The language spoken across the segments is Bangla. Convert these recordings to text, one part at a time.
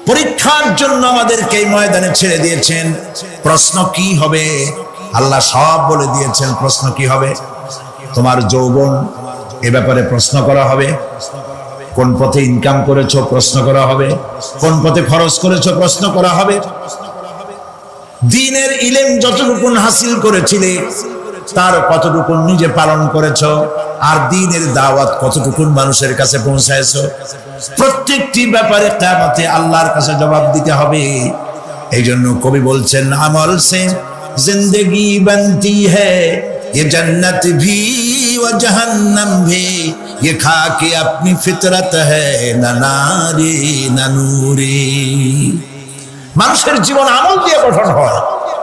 পরীক্ষার জন্য আমাদেরকে এই ময়দানে ছেড়ে দিয়েছেন। প্রশ্ন কি হবে আল্লাহ সব বলে দিয়েছেন। প্রশ্ন কি হবে? তোমার যৌবন, এ ব্যাপারে প্রশ্ন করা হবে। কোন পথে ইনকাম করেছো প্রশ্ন করা হবে। কোন পথে খরচ করেছো প্রশ্ন করা হবে। দ্বীনের ইলম যতটুকুন হাসিল করেছিলে তার কতটুকুন নিজে পালন করেছো, আর দ্বীনের দাওয়াত কতটুকুন মানুষের কাছে পৌঁছায়ছো, প্রত্যেকটি ব্যাপারে কিয়ামতে আল্লাহর কাছে জবাব দিতে হবে। এই জন্য কবি বলছেন, আমল সে জিंदगी बनती है ये जन्नत भी व जहन्नम भी ये खा के अपनी फितरत है ना नारी ना नूरी। মানুষের জীবন আমল দিয়ে গঠন হয়,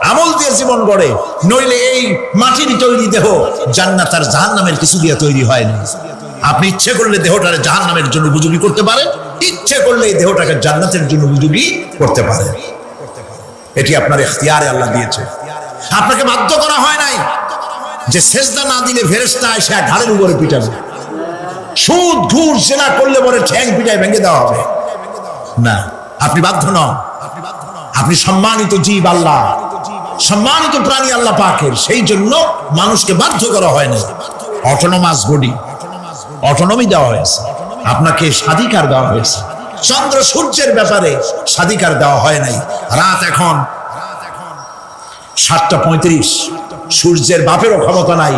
আমল দিয়ে জীবন গড়ে, নইলে এই মাটির তৈরি দেহ জান্নাত আর জাহান্নামের কিছু দিয়ে তৈরি হয় না। আপনি ইচ্ছে করলে দেহটাকে জাহান্নামের জন্য উপযোগী করতে পারেন, ইচ্ছে করলে এই দেহটাকে জান্নাতের জন্য উপযোগী করতে পারেন। এটি আপনার ইখতিয়ারে আল্লাহ দিয়েছে, আপনাকে বাধ্য করা হয় নাই যে সেজদা না দিলে ফেরেশতা এসে ঘাড়ের উপরে পিটাবে, সুদ ঘুষ জেনা করলে পরে ঠ্যাং পিটায় ভেঙে দেওয়া হবে না। আপনি বাধ্য নন, আপনি সম্মানিত জীব আল্লাহ, সম্মানিত প্রাণী আল্লাহ পাকের, সেই জন্য মানুষকে বাধ্য করা হয় না। অটোনোমাস বডি, অটোনমি দেওয়া হয়েছে, আপনাকে স্বাধিকার দেওয়া হয়েছে। চন্দ্র সূর্যের ব্যাপারে স্বাধিকার দেওয়া হয় নাই। রাত এখন 7:35, সূর্যের বাপেরও ক্ষমতা নাই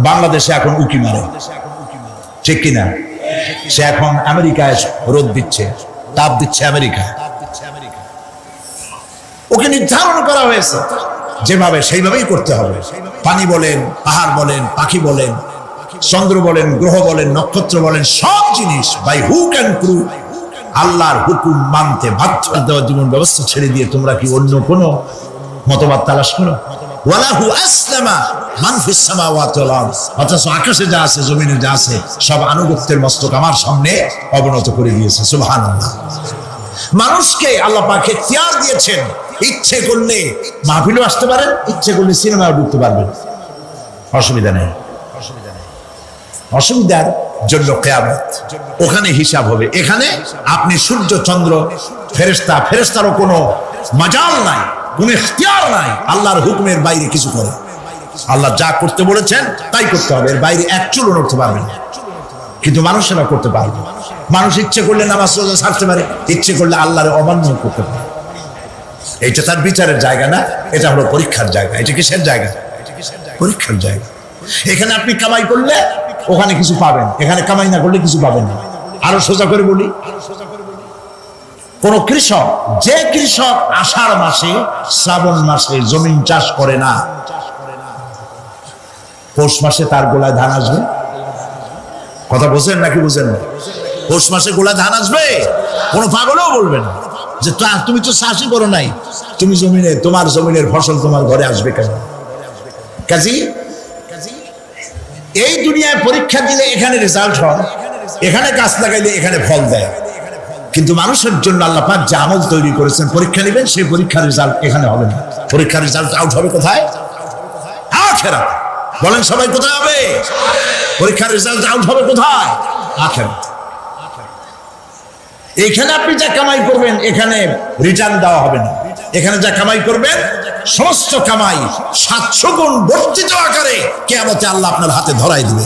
বাংলাদেশে এখন উকি মারে, ঠিক কিনা? সে এখন আমেরিকায় রোদ দিচ্ছে, তাপ দিচ্ছে আমেরিকায়। ওকে নির্ধারণ করা হয়েছে যেভাবে, সেইভাবেই করতে হবে। পানি বলেন, পাহাড় বলেন, পাখি বলেন, চন্দ্র বলেন, গ্রহ বলেন, নক্ষত্র বলেন, সব জিনিস বাই হুক অ্যান্ড ক্রুক আল্লাহর হুকুম মানতে বাধ্য। দেওয়া জীবন ব্যবস্থা ছেড়ে দিয়ে তোমরা কি অন্য কোনো মতবাদ তালাশ করো? ওয়ালাহু আসলামা মান ফিস সামাওয়াতি ওয়াল আরদ। অথচ আকাশে যা আছে, জমিনে যা আছে, সব আনুগত্যের মস্তক আমার সামনে অবনত করে দিয়েছে। সুবহানাল্লাহ। মানুষকে আল্লাহ পাক ইখতিয়ার দিয়েছেন, ইচ্ছে করলে মাহফিলও আসতে পারেন, ইচ্ছে করলে সিনেমাও ঢুকতে পারবেন, অসুবিধা নেই। অসুবিধার জন্য কিয়ামত, ওখানে হিসাব হবে। এখানে আপনি সূর্য চন্দ্র ফেরেশতা, ফেরেশতারও কোনো মাজাল নাই, কোনো ইখতিয়ার নাই আল্লাহর হুকুমের বাইরে কিছু করে। আল্লাহ যা করতে বলেছেন তাই করতে হবে, এর বাইরে এক চুলও নড়তে পারবে না। কিন্তু মানুষেরা করতে পারবে। মানুষ ইচ্ছে করলে নামাজ রোজা ছাড়তে পারে, ইচ্ছে করলে আল্লাহর অমান্য করতে পারে। এইটা তার বিচারের জায়গা না, এটা হলো পরীক্ষার জায়গা। এটা কিসের জায়গা? পরীক্ষার জায়গা। এখানে আপনি কামাই করলে ওখানে কিছু পাবেন, এখানে কামাই না করলে কিছু পাবেন না। আরো সোজা করে বলি, কোন কৃষক, যে কৃষক আষাঢ় মাসে শ্রাবণ মাসে জমিন চাষ করে না, পৌষ মাসে তার গোলায় ধান আসবে? কথা বুঝেন নাকি বুঝেন না? পৌষ মাসে গোলায় ধান আসবে? কোনো পাগলও বলবে না যে তুমি তো চাষই করো নাই, তুমি জমিনে, তোমার জমিনের ফসল তোমার ঘরে আসবে কেন? কাজী এই দুনিয়ায় পরীক্ষা দিলে এখানে রেজাল্ট হয়, এখানে গাছ লাগাইলে এখানে ফল দেয়। কিন্তু মানুষের জন্য আল্লাহ পাক যে আমল তৈরি করেছেন, পরীক্ষা নেবেন, সেই পরীক্ষার রেজাল্ট এখানে হবে না। পরীক্ষার রেজাল্ট আউট হবে কোথায়? আখিরাত। বলেন সবাই, কোথায় হবে? পরীক্ষার রেজাল্ট আউট হবে কোথায়? আখিরাত। এখানে আপনি যা কামাই করবেন এখানে রিটার্ন দেওয়া হবে না। এখানে যা কামাই করবেন সমস্ত কামাই 700 গুণ বর্ধিত আকারে কিয়ামতে আল্লাহ আপনার হাতে ধরাই দিবে।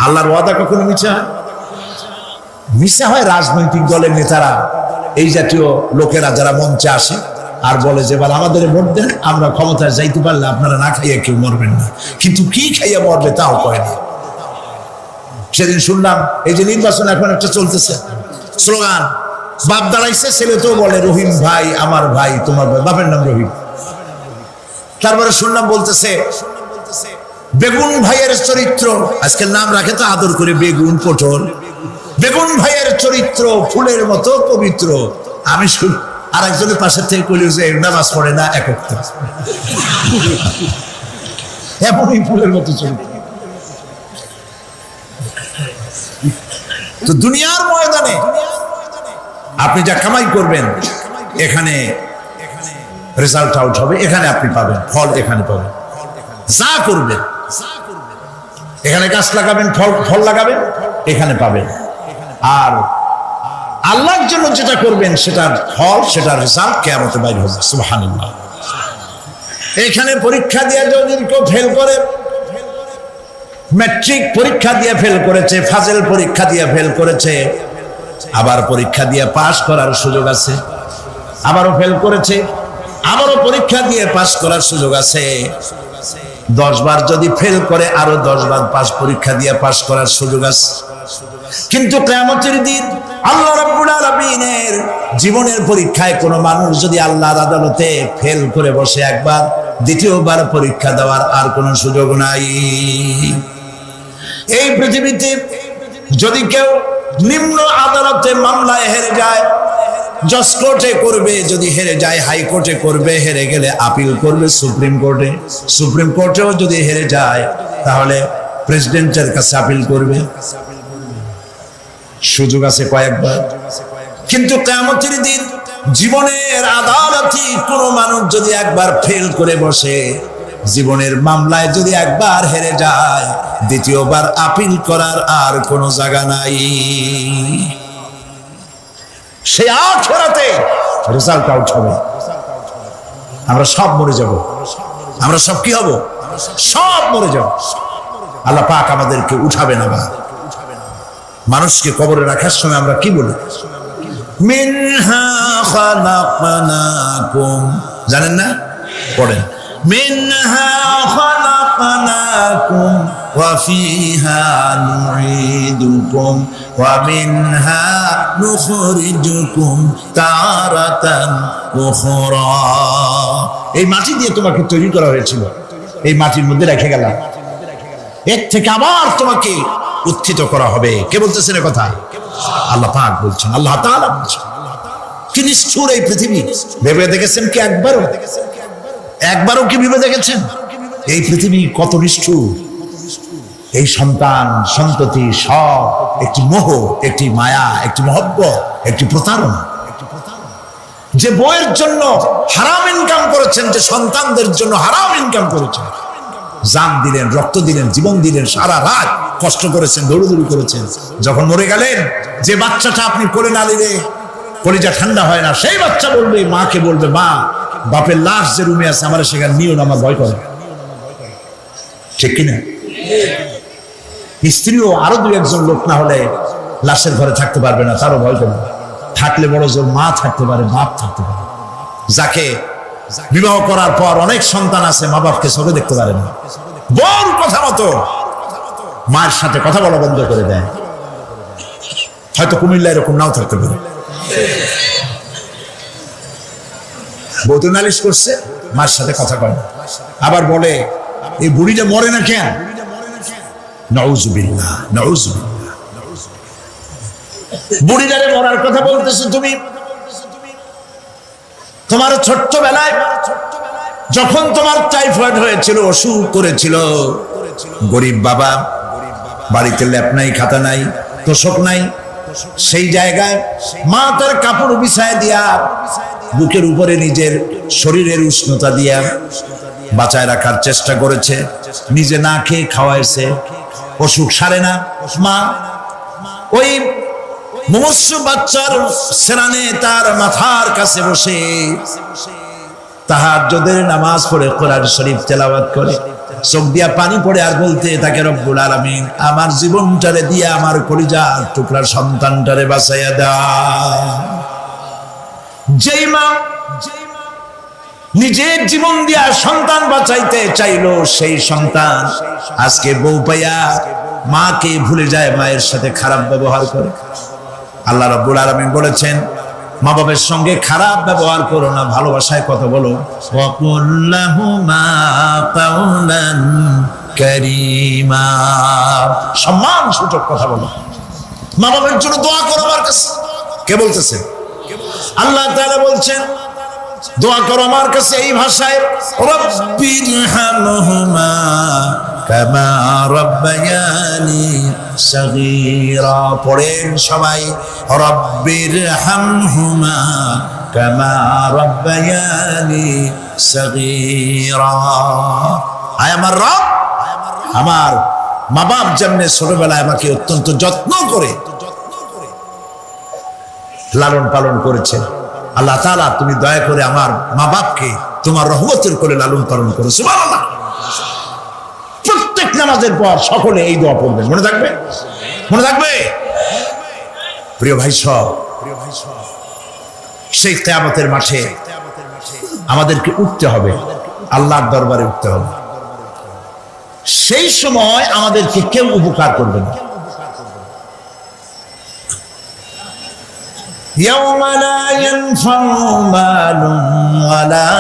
আল্লাহর ওয়াদা কখনো মিথ্যা? মিথ্যা হয় রাজনৈতিক দলের নেতারা, এই জাতীয় লোকেরা যারা মঞ্চে আসে আর বলে যে এবার আমাদের ভোট দেন, আমরা ক্ষমতায় যাইতে পারলে আপনারা না খাইয়া কেউ মরবেন না। কিন্তু কি খাইয়া মরবে তাও কয় না। সেদিন শুনলাম এই যে নির্বাচন এখন একটা চলতেছে, স্লোগান বাপ দাঁড়াইছে, ছেলে তো বলে রহিম ভাই আমার ভাই, তোমার ভাই, বাপের নাম রহিম। তারপরে শুনলাম বলতেছে বেগুন ভাইয়ের চরিত্র, আজকের নাম রাখে তো আদর করে বেগুন পটল, বেগুন ভাইয়ের চরিত্র ফুলের মতো পবিত্র। আমি শুন আর একজনের পাশের থেকে কইল যে নামাজ পড়ে না, একত্র এমনই ফুলের মতো চরিত্র। তো দুনিয়ার ময়দানে আপনি যা কামাই করবেন এখানে রেজাল্ট আউট হবে, এখানে আপনি পাবেন ফল, এখানে পাবেন। যা করবেন এখানে গাছ লাগাবেন, ফল লাগাবেন, এখানে পাবেন। আর আল্লাহর জন্য যেটা করবেন সেটার ফল, সেটার রেজাল্ট কিয়ামতে বাইর হবে। সুবহানাল্লাহ। এখানে পরীক্ষা দিয়ে যদি কেউ ফেল করে, ম্যাট্রিক পরীক্ষা দিয়ে ফেল করেছে, ফাজেল পরীক্ষা দিয়ে ফেল করেছে, আবার পরীক্ষা দিয়ে পাস করার সুযোগ আছে, আবারও ফেল করেছে, আবারও পরীক্ষা দিয়ে পাস করার সুযোগ আছে। 10 বার যদি ফেল করে আরো 10 বার পরীক্ষা দিয়ে পাস করার সুযোগ আছে। কিন্তু কিয়ামতের দিন আল্লাহ রাব্বুল আলামিনের জীবনের পরীক্ষায় কোনো মানুষ যদি আল্লাহর আদালতে ফেল করে বসে একবার, দ্বিতীয়বার পরীক্ষা দেওয়ার আর কোনো সুযোগ নাই। এই পৃথিবীতে যদি কেউ নিম্ন আদালতে মামলায় হেরে যায়, জজ কোর্টে করবে, যদি হেরে যায় হাইকোর্টে করবে, হেরে গেলে আপিল করবে সুপ্রিম কোর্টে, সুপ্রিম কোর্টেও যদি হেরে যায় তাহলে প্রেসিডেন্টের কাছে আপিল করবে। সুযোগ আছে কয়েকবার। কিন্তু কিয়ামতের দিন জীবনের আদালতে কোনো মানুষ যদি একবার ফেল করে বসে, জীবনের মামলায় যদি একবার হেরে যায়, দ্বিতীয়বার আপিল করার আর কোনো জায়গা নাই। সেই আখিরাতে রেজাল্ট আউট হবে। আমরা সব মরে যাব, আমরা সব কি হব? সব মরে যাব। আল্লাহ পাক আমাদেরকে উঠাবে না। মানুষকে কবরে রাখার সময় আমরা কি বলি? মিনহা খালাকনাকুম, জানেন না? পড়েন, মিনহা খালাকনাকুম ওয়া ফিহা নুঈদুকুম ওয়া মিনহা নুখরিজুকুম তারাতান উখরা। এই মাটি দিয়ে তোমাকে তৈরি করা হয়েছিল, এই মাটির মধ্যে রেখে গেলাম, এর থেকে আবার তোমাকে উত্থিত করা হবে। কে বলতেছেন এ কথা? আল্লাহ পাক বলছেন, আল্লাহ তাআলা বলছেন। কি নিষ্ঠুর এই পৃথিবী! ভেবে দেখেছেন কি একবারও কি ভেবে দেখেছেন এই পৃথিবী কত নিষ্ঠুর? এই সন্তান সন্ততি সব একটি মোহ, একটি মায়া, একটি মহব্বত, একটি প্রতারণা। যে বইয়ের জন্য হারাম ইনকাম করেছেন, যে সন্তানদের জন্য হারাম ইনকাম করেছেন, জান দিলেন, রক্ত দিলেন, জীবন দিলেন, সারা রাত কষ্ট করেছেন, দৌড়দৌড়ি করেছেন, যখন মরে গেলেন, যে বাচ্চাটা আপনি কোলে না নিলে কলিজা ঠান্ডা হয় না, সেই বাচ্চা বলবে, মাকে বলবে, মা বাপের লাশ যে রুমে আছে আমার সেখানে নিও না, আমার ভয় করে। ঠিক কিনা? স্ত্রীও আরো 2-1 লোক না হলে লাশের ঘরে থাকতে পারবে না, তারও ভয় করবে। থাকলে বড় জোর মা থাকতে পারে, বাপ থাকতে পারে। যাকে বিবাহ করার পর অনেক সন্তান আছে, মা বাপকে চোখে দেখতে পারে না, বড় কথা মতো মায়ের সাথে কথা বলা বন্ধ করে দেয়। হয়তো কুমিল্লা এরকম নাও থাকতে পারে। বউ তো নালিশ করছে, মার সাথে কথা কয় না, আবার বলে এই বুড়িটা মরে না কেন? নাউজুবিল্লাহ, নাউজুবিল্লাহ। বুড়িটারে মরার কথা বলতেছো তুমি? তোমার ছোট্টবেলায় যখন তোমার টাইফয়েড হয়েছিল, অসুখ করেছিল, গরিব বাবা, বাড়িতে ল্যাপ নাই, খাতা নাই, তোষক নাই, সেই জায়গায় মা তার কাপড় বিছায় দিয়া, বুকের উপরে নিজের শরীরের উষ্ণতা দিয়া বাঁচায় রাখার চেষ্টা করেছে, নিজে না খেয়ে খাওয়াইছে, অসুখ সারে না। মা ওই মুমূর্ষ বাচ্চার সেরানে তার মাথার কাছে বসে তাহাজ্জুদের নামাজ পড়ে কোরআন শরীফ তেলাওয়াত করে, চোখ দিয়া পানি পড়ে আর বলতে থাকে, রব্বুল আলামিন আমার জীবনটারে দিয়া আমার কলিজার টুকরা সন্তানটারে বাঁচাইয়া দাও। যেই মা নিজের জীবন দিয়া সন্তান বাঁচাইতে চাইলো, সেই সন্তান আজকে বউ পাইয়া মাকে ভুলে যায়, মায়ের সাথে খারাপ ব্যবহার করে। আল্লাহ রাব্বুল আলামিন বলেছেন, মা বাবার সঙ্গে খারাপ ব্যবহার করো না, ভালোবাসায় কথা বলো। ওয়াকুল লাহুমা কাওলান কারীমা, সম্মান সূচক কথা বলো। মা বাবার জন্য দোয়া করো আমার কাছে। কে বলতেছে? আল্লাহ তাআলা বলছেন, দোয়া করো আমার কাছে এই ভাষায়, রব্বিরহামহুমা কামা রাব্বায়ানি সাগীরা। পড়েন সবাই, রব্বিরহামহুমা কামা রাব্বায়ানি সাগীরা। আয় আমার রব, আমার মা বাপ যেমনে ছোটবেলায় আমাকে অত্যন্ত যত্ন করে লালন পালন করেছেন। আল্লাহ তাআলা তুমি দয়া করে আমার মা বাপকে তোমার রহমতের করে লালন পালন করো। সুবহানাল্লাহ। প্রত্যেক নামাজের পর সকলে এই দোয়া পড়বেন, মনে থাকবে? মনে থাকবে? প্রিয় ভাই সব, সেই কিয়ামতের মাঠে আমাদেরকে উঠতে হবে, আল্লাহর দরবারে উঠতে হবে। সেই সময় আমাদেরকে কেউ উপকার করবে না। يوم لا ينفع مال ولا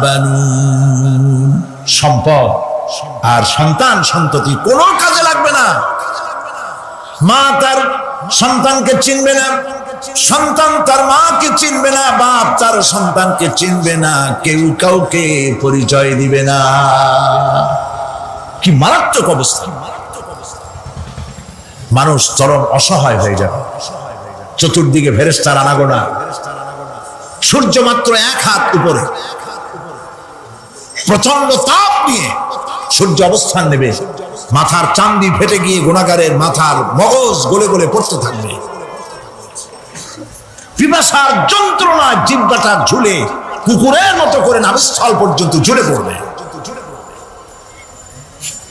بنون, সম্পদ আর সন্তান সন্ততি কোনো কাজে লাগবে না। মা তার সন্তানকে চিনবে না, সন্তান তার মাকে চিনবে না, বাপ তার সন্তানকে চিনবে না, কেউ কাউকে পরিচয় দিবে না। কি মারাত্মক অবস্থা! মানুষ চরম অসহায় হয়ে যাবে। চতুর্দিকে ফেরেশতার আনাগোনা, সূর্য মাত্র 1 হাত উপরে, প্রচন্ড তাপ নিয়ে সূর্য অবস্থান নেবে। মাথার চান্দি ফেটে গিয়ে গুনাহগারের মাথার মগজ গলে গলে পড়তে থাকবে। পিপাসার যন্ত্রণায় জিহ্বাটা ঝুলে কুকুরের মতো করে নাভিস্থল পর্যন্ত ঝুলে পড়বে।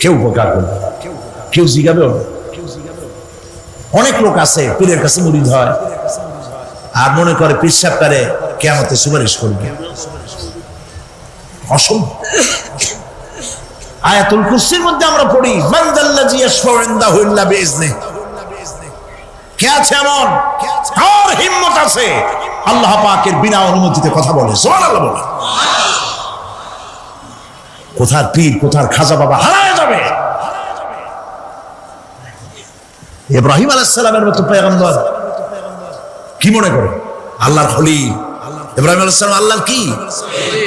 কেউ উপকার করবে, কেউ জিগাবেও। অনেক লোক আছে পীরের কাছে মুরিদ হয় আর মনে করে পীর সাহেব তারে কিয়ামতে সুপারিশ করবে। অসম্ভব। আয়াতুল কুরসির মধ্যে আমরা পড়ি, মান যাল্লাযী ইয়াশফাউ ইনদাহু ইল্লা বিইজনিহি। কে আছে এমন, কার হিম্মত আছে আল্লাহ পাকের বিনা অনুমতিতে কথা বলে? সুবহানাল্লাহ বলে। কোথার পীর, কোথার খাজা বাবা হারায় যাবে। ইব্রাহিম আলাইহিস সালামের মতো পয়গম্বর কি মনে করে? আল্লাহর খলিল। ইব্রাহিম আলাইহিস সালাম আল্লাহর কি?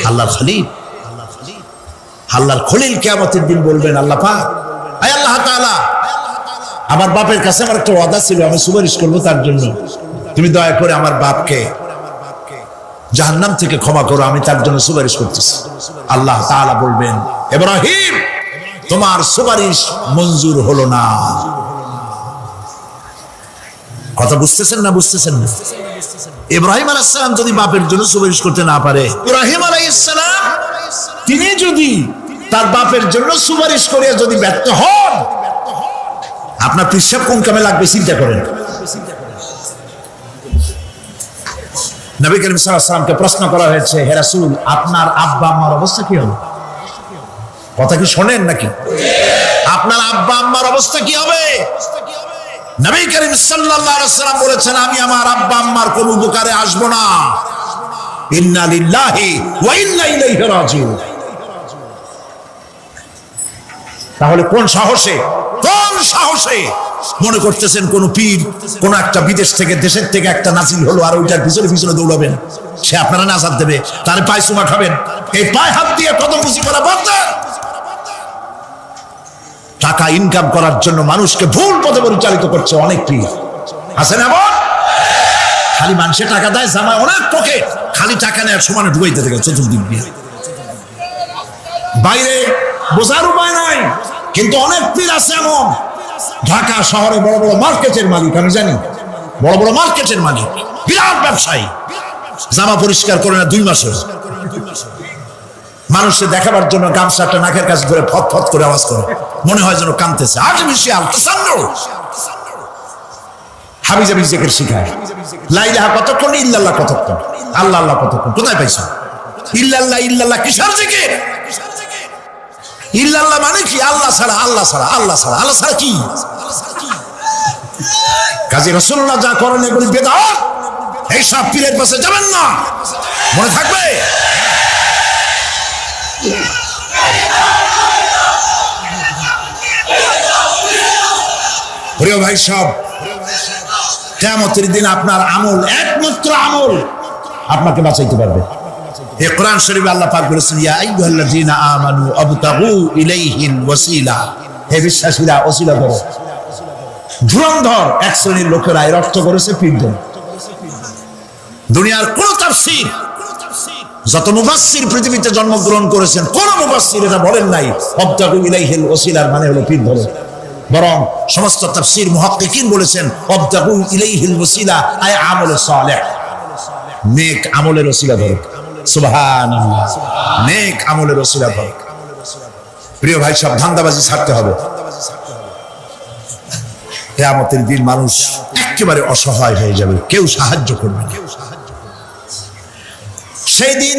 আল্লাহর খলিল। আল্লাহর খলিল কিয়ামতের দিন বলবেন, আল্লাহ পাক, আয় আল্লাহ তাআলা, আমার বাপের কাছে আমার একটা ওয়াদা ছিল, আমি সুপারিশ করবো তার জন্য, তুমি দয়া করে আমার বাপকে জাহান্নাম থেকে ক্ষমা করো, আমি তার জন্য সুপারিশ করতেছি। আল্লাহ তাআলা বলবেন, ইব্রাহিম, তোমার সুপারিশ মঞ্জুর হলো না। কথা বুঝতেছেন না? বুঝতেছেন না? ইব্রাহিম আলাইহিস সালাম যদি বাপের জন্য সুপারিশ করতে না পারে, ইব্রাহিম আলাইহিস সালাম তিনি যদি তার বাপের জন্য সুপারিশ করে যদি ব্যর্থ হন, আপনার পিসাব কোন কামে লাগবে চিন্তা করেন। নবী করিম সাল্লাল্লাহু আলাইহি ওয়াসাল্লামকে প্রশ্ন করা হয়েছে, হে রাসূল, আপনার আব্বা আম্মার অবস্থা কি হবে? কথা কি শোনেন নাকি? আপনার আব্বা আম্মার অবস্থা কি হবে? নবী করিম সাল্লাল্লাহু আলাইহি ওয়াসাল্লাম বলেছেন, আমি আমার আব্বা আম্মার কোন উপকারে আসবো না। ইন্না লিল্লাহি ওয়া ইন্না ইলাইহি রাজিউন। তাহলে কোন সাহসে মনে করতেছেন কোন পীর কোন একটা বিদেশ থেকে, দেশের থেকে একটা নাজিল হলো আর ওইটার পিছনে পিছনে দৌড়াবেন? সে আপনারা নাজাত দেবে, তার পায়ে চুমা খাবেন? এই পায়ে হাত দিয়ে কত খুশি করা বাদ। টাকা ইনকাম করার জন্য মানুষকে ভুল পথে পরিচালিত করছে অনেক পীর আছে না? খালি মানুষের টাকা দেয়, জামায় অনেক পকেট, খালি টাকা নেওয়ার সমানে ডুবাইতে থাকে চতুর্দিক দিয়ে। বাইরে বোঝার উপায় নাই, কিন্তু অনেক পীর আছে এমন, ঢাকা শহরে বড় বড় মার্কেটের মালিক, আমি জানি, বড় বড় মার্কেটের মালিক, বিরাট ব্যবসায়ী, জামা পরিষ্কার করে না 2 মাসে। মানুষকে দেখাবার জন্য গামছাটা নাকের কাছে ধরে ফত ফত করে আওয়াজ করে, মনে হয় যেন কাঁদতেছে। আর্টিফিশিয়াল হাবিজাবি জিকির শিখায়। লা ইলাহা কতক্ষণ, ইল্লাল্লাহ কতক্ষণ, আল্লাহ আল্লাহ কতক্ষণ? কোথায় পাইছো? ইল্লাল্লাহ ইল্লাল্লাহ কিসের জিকির? ইল্লাল্লাহ মানে কি? আল্লাহ ছাড়া, আল্লাহ ছাড়া, আল্লাহ ছাড়া, আল্লাহ ছাড়া কি? কাজী রাসূলুল্লাহ যা করেন এগুলি বেদাত। এই সব পীরের পাশে যাবেন না, মনে থাকবে। প্রিয় ভাই সব, কিয়ামতের দিন আপনার আমল, একমাত্র আমল আপনাকে বাঁচাইতে পারবে। এই কোরআন শরীফে আল্লাহ পাক বলেছেন, ইয়া আইয়ুহাল্লাযীনা আমানু আবতাগু ইলাইহিল ওয়াসিলা, হে বিশ্বাসীরা ওসিলা করো। ধুরন্ধর এক শ্রেণীর লোকেরা এর অর্থ করেছে পীরদের। দুনিয়ার কোন তাফসীর, যত মুফাসসির পৃথিবীতে জন্মগ্রহণ করেছেন, কোন মুফাসসির এটা বলেন নাই আবতাগু ইলাইহিল ওসিলার মানে হলো পীর ধরো। বরং সমস্ত তাফসীর মুহাক্কিকিন বলেছেন ওয়াবতাগু ইলাইহিল ওয়াসিলা আই আমলে সালেহ, নেক আমলের ওসিলা ধরো। সুবহানাল্লাহ, নেক আমলের ওসিলা ধরো। প্রিয় ভাই সব ধান্দাবাজি ছাড়তে হবে। কিয়ামতের দিন মানুষ একেবারে অসহায় হয়ে যাবে, কেউ সাহায্য করবে না। সেই দিন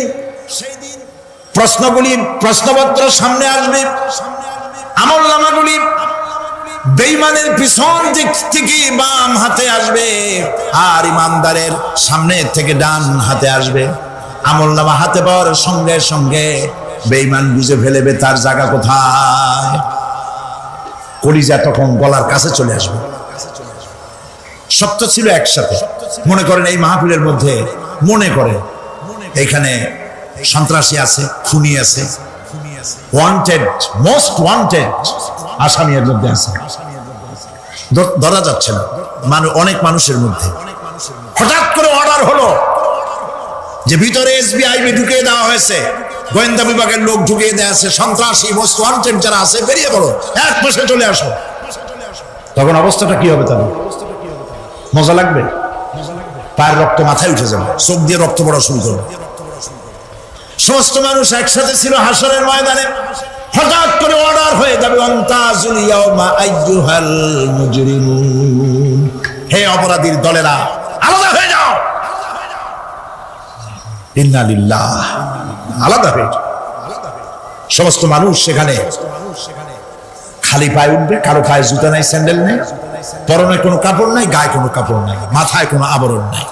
প্রশ্নপত্র সামনে আসবে, আমলনামাগুলি বেঈমানের পিছন দিক থেকে বাম হাতে আসবে, আর ইমানদারের সামনে থেকে ডান হাতে আসবে। আমলনামা হাতে পাওয়ার সঙ্গে সঙ্গে বেঈমান বুঝে ফেলবে তার জায়গা কোথায়। কলিজা তখন গলার কাছে চলে আসবে। সত্য ছিল একসাথে। মনে করেন এই মাহফিলের মধ্যে মনে করে এখানে সন্ত্রাসী আছে, খুনি আছে, ওয়ান্টেড, মোস্ট ওয়ান্টেড আসামি এর মধ্যে আছে, ধরা যাচ্ছে না। অনেক মানুষের মধ্যে হঠাৎ করে অর্ডার হলো যে ভিতরে এসবিআই ঢুকিয়ে দেওয়া হয়েছে, গোয়েন্দা বিভাগের লোক ঢুকিয়ে দেওয়া আছে, সন্ত্রাসী মোস্ট ওয়ান্টেড যারা আছে বেরিয়ে পড়ো, এক পাশে চলে আসো। তখন অবস্থাটা কি হবে? তাদের মজা লাগবে? পায়ের রক্ত মাথায় উঠে যাবে, চোখ দিয়ে রক্ত পড়া শুরু করবে। সমস্ত মানুষ একসাথে ছিল হাসরের ময়দানে, হঠাৎ করে অর্ডার হয়ে যাবে ওয়ান্তাজুল ইয়াউমা আইয়ুহাল মুজরিমুন, হে অপরাধীর দলেরা আলাদা হয়ে যাও। ইন্না লিল্লাহ, আলাদা হয়ে যাও। সমস্ত মানুষ সেখানে খালি পায়ে উঠবে, কারো পায়ে জুতা নাই, স্যান্ডেল নেই, পরনে কোনো কাপড় নাই, গায়ে কোনো কাপড় নাই, মাথায় কোনো আবরণ নাই।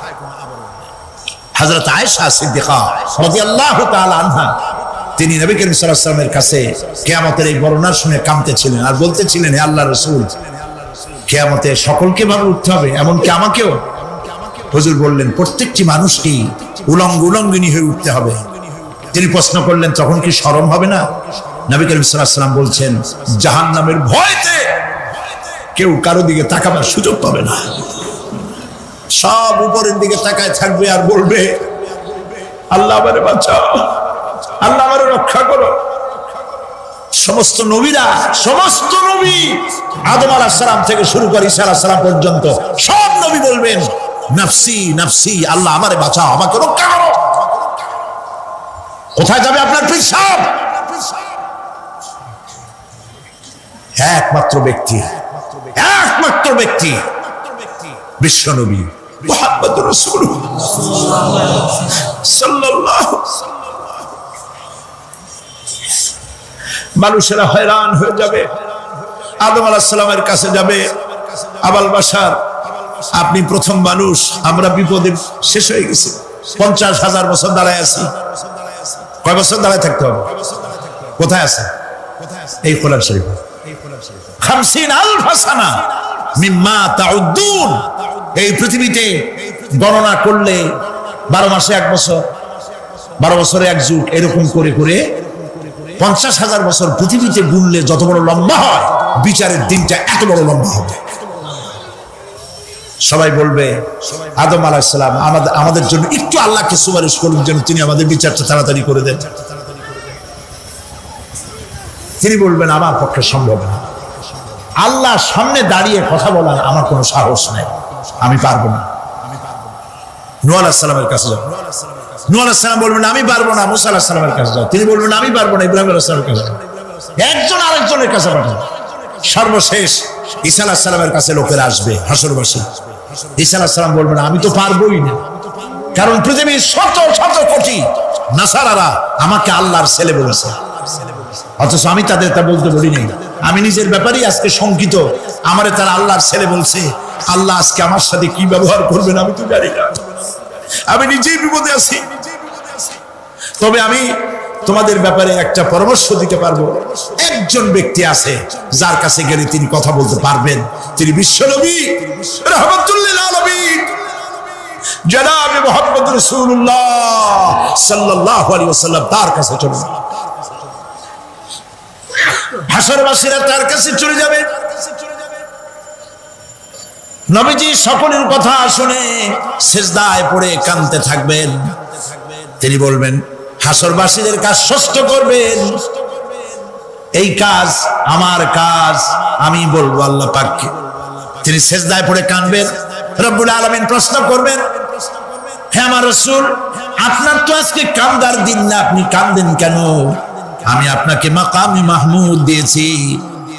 হযরত আয়েশা সিদ্দিকা রাদিয়াল্লাহু তাআলা আনহা তিনি নবী করিম সাল্লাল্লাহু আলাইহি ওয়াসাল্লামের কাছে কিয়ামতের এই বর্ণনা শুনে কাঁদতেছিলেন আর বলতেছিলেন, হে আল্লাহর রাসূল, কিয়ামতে সকলকে ভাবে উঠতে হবে, এমনকি আমাকেও? হুজুর বললেন, প্রত্যেকটি মানুষকেই উলঙ্গিনী হয়ে উঠতে হবে। তিনি প্রশ্ন করলেন, তখন কি শরম হবে না? নবী করিম সাল্লাল্লাহু আলাইহি ওয়াসাল্লাম বলছেন, জাহান্নামের ভয়তে কেউ কারো দিকে তাকাবার সুযোগ পাবে না। সব উপরের দিকে তাকায় থাকবে আর বলবে, আল্লাহ আমারে বাঁচাও, আল্লাহ আমারে রক্ষা করো। সমস্ত নবীরা, সমস্ত নবী আদম আলাইহিস সালাম থেকে শুরু করে ঈসা আলাইহিস সালাম পর্যন্ত সব নবী বলবেন, নাফসি নাফসি, আল্লাহ আমারে বাঁচাও, আমাকে রক্ষা করো। কোথায় যাবে আপনার পিসাব? একমাত্র ব্যক্তি বিশ্ব নবী মুহাম্মদুর রাসূলুল্লাহ সাল্লাল্লাহু। মানুষেরা হয়রান হয়ে যাবে, আদম আলাইহিস সালামের কাছে যাবে, আবাল বাশার, আপনি প্রথম মানুষ, আমরা বিপদে শেষ হয়ে গেছি, 50,000 বছর দাঁড়ায় আছি। কয় বছর দাঁড়ায় থাকতে হবে? কোথায় আছে? এই কোরআন শরীফ, 50,000 সানা মিম্মা তাউদ্দুন। এই পৃথিবীতে গণনা করলে 12 মাসে 1 বছর, 12 বছরে 1 যুগ, এরকম করে করে 50,000 বছর পৃথিবীতে গুনলে যত বড় লম্বা হয়, বিচারের দিনটা এত বড় লম্বা হবে। সবাই বলবে, আদম আলাইহিস সালাম আমাদের জন্য একটু আল্লাহকে সুপারিশ করুন যেন তিনি আমাদের বিচারটা তাড়াতাড়ি করে দেন। তিনি বলবেন, আমার পক্ষে সম্ভব না, আল্লাহ সামনে দাঁড়িয়ে কথা বলার আমার কোনো সাহস নাই, আমি পারবো না। নূহ আলাইহিস সালামের কাছে যাও, নূহ আলাইহিস সালাম বলবেন, আমি পারবো না। মুসা আলাইহিস সালামের কাছে যাও, তিনি বলবেন, আমি পারবো না। ইব্রাহিম আলাইহিস সালামের কাছে যাও, একজন আরেকজনের কাছে পাঠান। সর্বশেষ ঈসা আলাইহিস সালামের কাছে লোকেরা আসবে, হাসরবাসী। ঈসা আলাইহিস সালাম বলবেন, আমি তো পারবোই না, কারণ পৃথিবীর শত শত কোটি নাসারারা আমাকে আল্লাহর ছেলে বলেছে, অথচ আমি তাদের তা বলতে বলি নাই। আমি নিজের ব্যাপারেই আজকে শঙ্কিত, আমারে তারা আল্লাহর ছেলে বলছে। আল্লাহ আজকে আমার সাথে কি ব্যবহার করবেন আমি তো জানি না, আমি নিজেই বিপদে আছি। তবে আমি তোমাদের ব্যাপারে একটা পরামর্শ দিতে পারবো। একজন ব্যক্তি আছে যার কাছে গেলে তিনি কথা বলতে পারবেন, তিনি বিশ্বনবী রাহমাতুল লিল আলামিন জনাব মুহাম্মদ রাসূলুল্লাহ সাল্লাল্লাহু আলাইহি ওয়াসাল্লাম। তার কাছে চলুন, হাসরবাসীরা তার কাছে চলে যাবে। নবীজি সকলের কথা শুনে সিজদায় পড়ে কাঁদতে থাকবেন। তিনি বলবেন, হাসরবাসীদের কাজ ষষ্ঠ করবেন, এই কাজ আমার কাজ, আমি বলবো আল্লাহ পাককে। তিনি সেজদায় পড়ে কাঁদবেন, রব্বুল আলামিন প্রশ্ন করবেন, হে আমার রাসূল, আপনার তো আজকে কান্দার দিন না, আপনি কাঁদেন কেন? আমি আপনাকে মাকামি মাহমুদ দিয়েছি,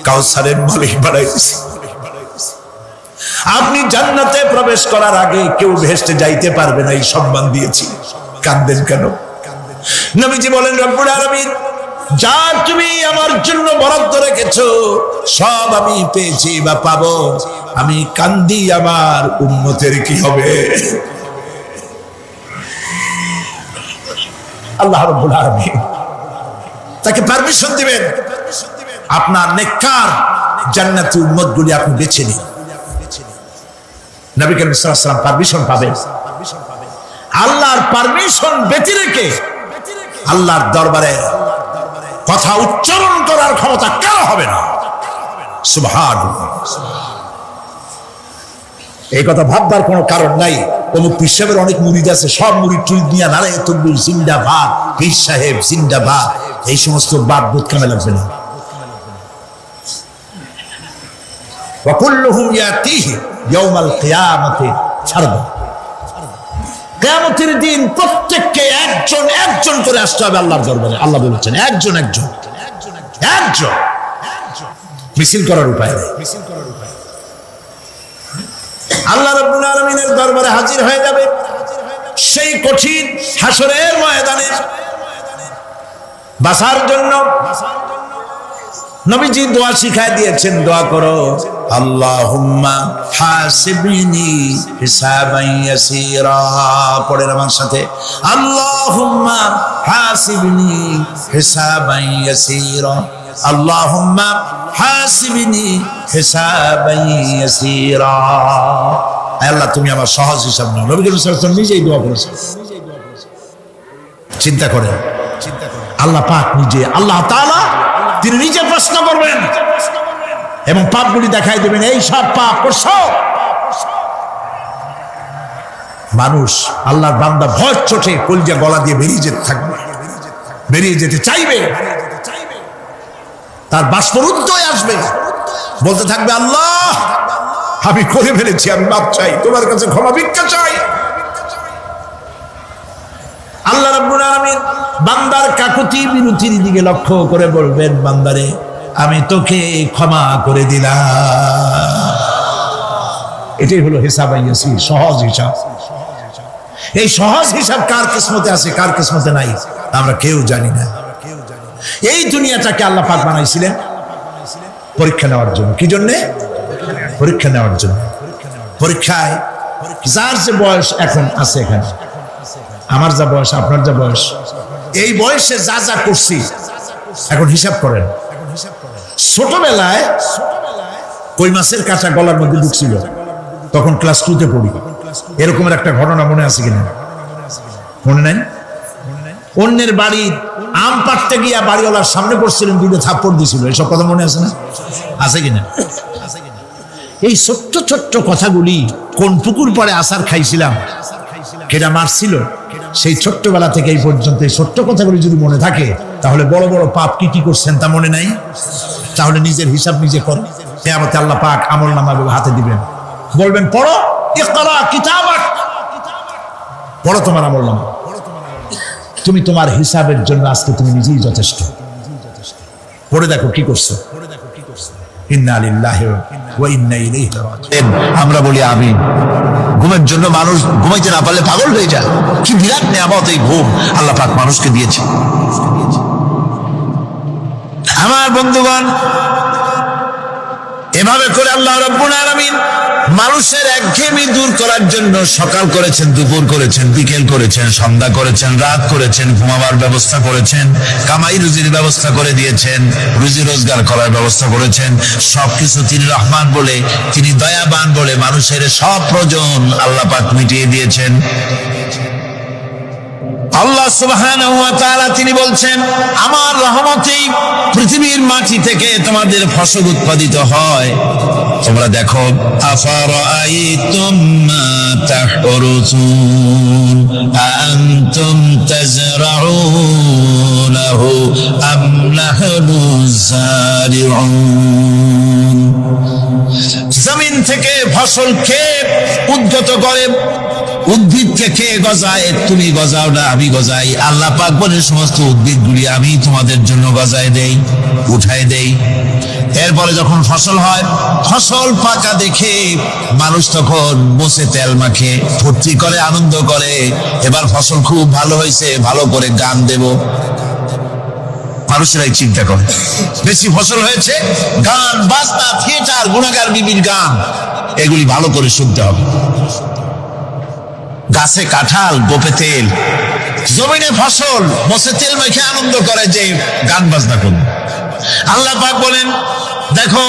কাউসারের মালিক বানাইছি। আপনি জান্নাতে প্রবেশ করার আগে কেউ বেহেশতে যাইতে পারবে না, এই সম্মান দিয়েছি, কাঁদেন কেন? নবীজি বলেন, রব্বুল আলামিন যা তুমি আমার জন্য বরাদ্দ রেখেছো সব আমি পেয়েছি বা পাবো, আমি কান্দি আমার উম্মতের কি হবে? আল্লাহ রাব্বুল আলামিন তাকে পারমিশন দিবেন, আপনার নেককার জান্নাতি উম্মতগুলি আপনি বেছে নিন। নবী করিম সাল্লাল্লাহু আলাইহি ওয়াসাল্লাম পারমিশন পাবেন। আল্লাহর পারমিশন ব্যতি রেখে আল্লাহর দরবারে কথা উচ্চারণ করার ক্ষমতা কার হবে না? সুবহানাল্লাহ। এই কথা ভাববার কোনো কারণ নাই। অমুক পীর সাহেবের অনেক মুরিদ আছে, সব মুরিদ টুরিদ নিয়ে নারায়ে তাকবীর জিন্দাবাদ, পীর সাহেব জিন্দাবাদ, এই সমস্ত বাদ বুদ কামে লাগবে না। ওয়া কুল্লুহুম ইয়াতিহি ইয়াউমাল কিয়ামাতি ফারদা। কিয়ামতের দিন প্রত্যেককে একজন একজন করে আসতে হবে আল্লাহর দরবারে। আল্লাহ বলেছেন একজন একজন একজন, মিছিল করার উপায় নেই। আল্লাহ রাব্বুল আলামিনের দরবারে হাজির হয়ে যাবে সেই কঠিন হাসরের ময়দানে বাঁচার জন্য। নবীজি দোয়া শিখায় দিয়েছেন, দোয়া করো, আল্লাহুম্মা হাসিবনি হিসাবান ইয়াসীরা। পড়েন আমার সাথে, আল্লাহুম্মা হাসিবনি হিসাবান ইয়াসীরা, আল্লাহুম্মা হাসিবনি হিসাবান ইয়াসীরা। আল্লাহ তুমি আমার সহজ হিসাব নাও। নবী করিম সাল্লাল্লাহু আলাইহি ওয়াসাল্লাম নিজেই দোয়া করেছেন। চিন্তা করেন, আল্লাহ পাক নিজে, আল্লাহ তাআলা তিনি নিজে প্রশ্ন করবেন এবং পাপগুলি দেখাই দেবেন, এই সব পাপ করছো। মানুষ আল্লাহর বান্দা ভয় চোটে কলজা গলা দিয়ে বেরিয়ে যেতে থাকবে, বেরিয়ে যেতে চাইবে, তার বাষ্পরুদ্ধ হয়ে আসবে, বলতে থাকবে, আল্লাহ আমি করে ফেলেছি, আমি মাপ চাই, তোমার কাছে ক্ষমা ভিক্ষা চাই। আল্লাহ রাব্বুল আলামিন বান্দার কাকুতি বিরতির দিকে লক্ষ্য করে বলবেন, বান্দারে আমি তোকে ক্ষমা করে দিলাম। এটাই হলো হিসাব ইয়াসির, সহজ হিসাব। এই সহজ হিসাব কার কিসমতে আছে, কার কিসমতে নাই, আমরা কেউ জানি না। এই দুনিয়াটাকে আল্লাহ পাক বানাইছিলেন পরীক্ষা নেওয়ার জন্য। কি জন্যে? পরীক্ষা নেওয়ার জন্য। পরীক্ষায় যার যে বয়স এখন আছে, এখানে আমার যা বয়স, আপনার যা বয়স, এই বয়সে যা যা করছি এখন হিসাব করেন। ছোটবেলায় কই মাছের কাঁচা গলার মধ্যে ঢুকছিল, তখন ক্লাস 2-তে পড়ি। এরকমের একটা ঘটনা মনে আছে কিনা? মনে নাই? অন্যের বাড়ির আম পাড়তে গিয়া বাড়িওয়ালার সামনে পড়ছিলেন, দুটো থাপ্পড় দিছিল, এসব কথা মনে আছে না? আছে কিনা? এই ছোট্ট ছোট্ট কথাগুলি, কোন পুকুর পাড়ে আসার খাইছিলাম, কেটা মারছিল, সেই ছোট্টবেলা থেকে এই পর্যন্ত এই ছোট্ট কথাগুলি যদি মনে থাকে, তাহলে বড় বড় পাপ কি কি করছেন তা মনে নাই। তাহলে নিজের হিসাব নিজে করো। কিয়ামতে আল্লাহ পাক আমলনামা হাতে দিবেন, বলবেন পড়ো, ইকরা কিতাবাক, পড়ো তোমার আমলনামা। তুমি তোমার হিসাবের জন্য আজকে তুমি নিজেই যথেষ্ট। পড়ে দেখো কি করছো। ইন্না লিল্লাহি ওয়া ইন্না ইলাইহি রাজিউন। আমরা বলি আমিন। ঘুমের জন্য মানুষ ঘুমাইতে না পারলে পাগল হয়ে যায়। কি বিরাট নিয়ামত এই ঘুম আল্লাহ পাক মানুষকে দিয়েছে। আমার বন্ধুগণ, এভাবে করে আল্লাহ রাব্বুল আলামিন মানুষের একঘেয়েমি দূর করার জন্য সকাল করেছেন, দুপুর করেছেন, বিকেল করেছেন, সন্ধ্যা করেছেন, রাত করেছেন, ঘুমাবার ব্যবস্থা করেছেন, কামাই রুজির ব্যবস্থা করে দিয়েছেন, রুজি রোজগার করার ব্যবস্থা করেছেন। সবকিছু তিনি রহমান বলে, তিনি দয়াবান বলে মানুষের সব প্রয়োজন আল্লাহ পাক মিটিয়ে দিয়েছেন। আল্লাহ সুবহানাহু ওয়া তাআলা তিনি বলছেন, আমার রহমতেই পৃথিবীর মাটি থেকে তোমাদের ফসল উৎপাদিত হয়। তোমরা দেখো, আফারাআইতুম মা তাহরুসুন আনতুম তাজরাউনাহু أم نحن الزارعون জমিন থেকে ফসল খেয়ে উদ্গত করে, উদ্ভিদকে খেয়ে গজায়, তুমি গজাও না আমি গজাই। আল্লাহ পাক বলে সমস্ত উদ্ভিদগুলি আমি তোমাদের জন্য গজায় দেই, উঠায় দেই। এরপরে যখন ফসল হয়, ফসল পাকা দেখে মানুষ তখন বসে তেল মাখে, ফুর্তি করে, আনন্দ করে। এবার ফসল খুব ভালো হয়েছে, ভালো করে গান দেব। মানুষেরাই চিন্তা করে, বেশি ফসল হয়েছে, গান বাজনা, থিয়েটার, গুণাগার বিবির গান, এগুলি ভালো করে শুনতে হবে। গাছে কাঁঠাল, গোপে তেল, জমিনে ফসল, বসে তেল মেখে আনন্দ করে যে গান বাজনা করবে। আল্লাহ পাক বলেন, দেখো,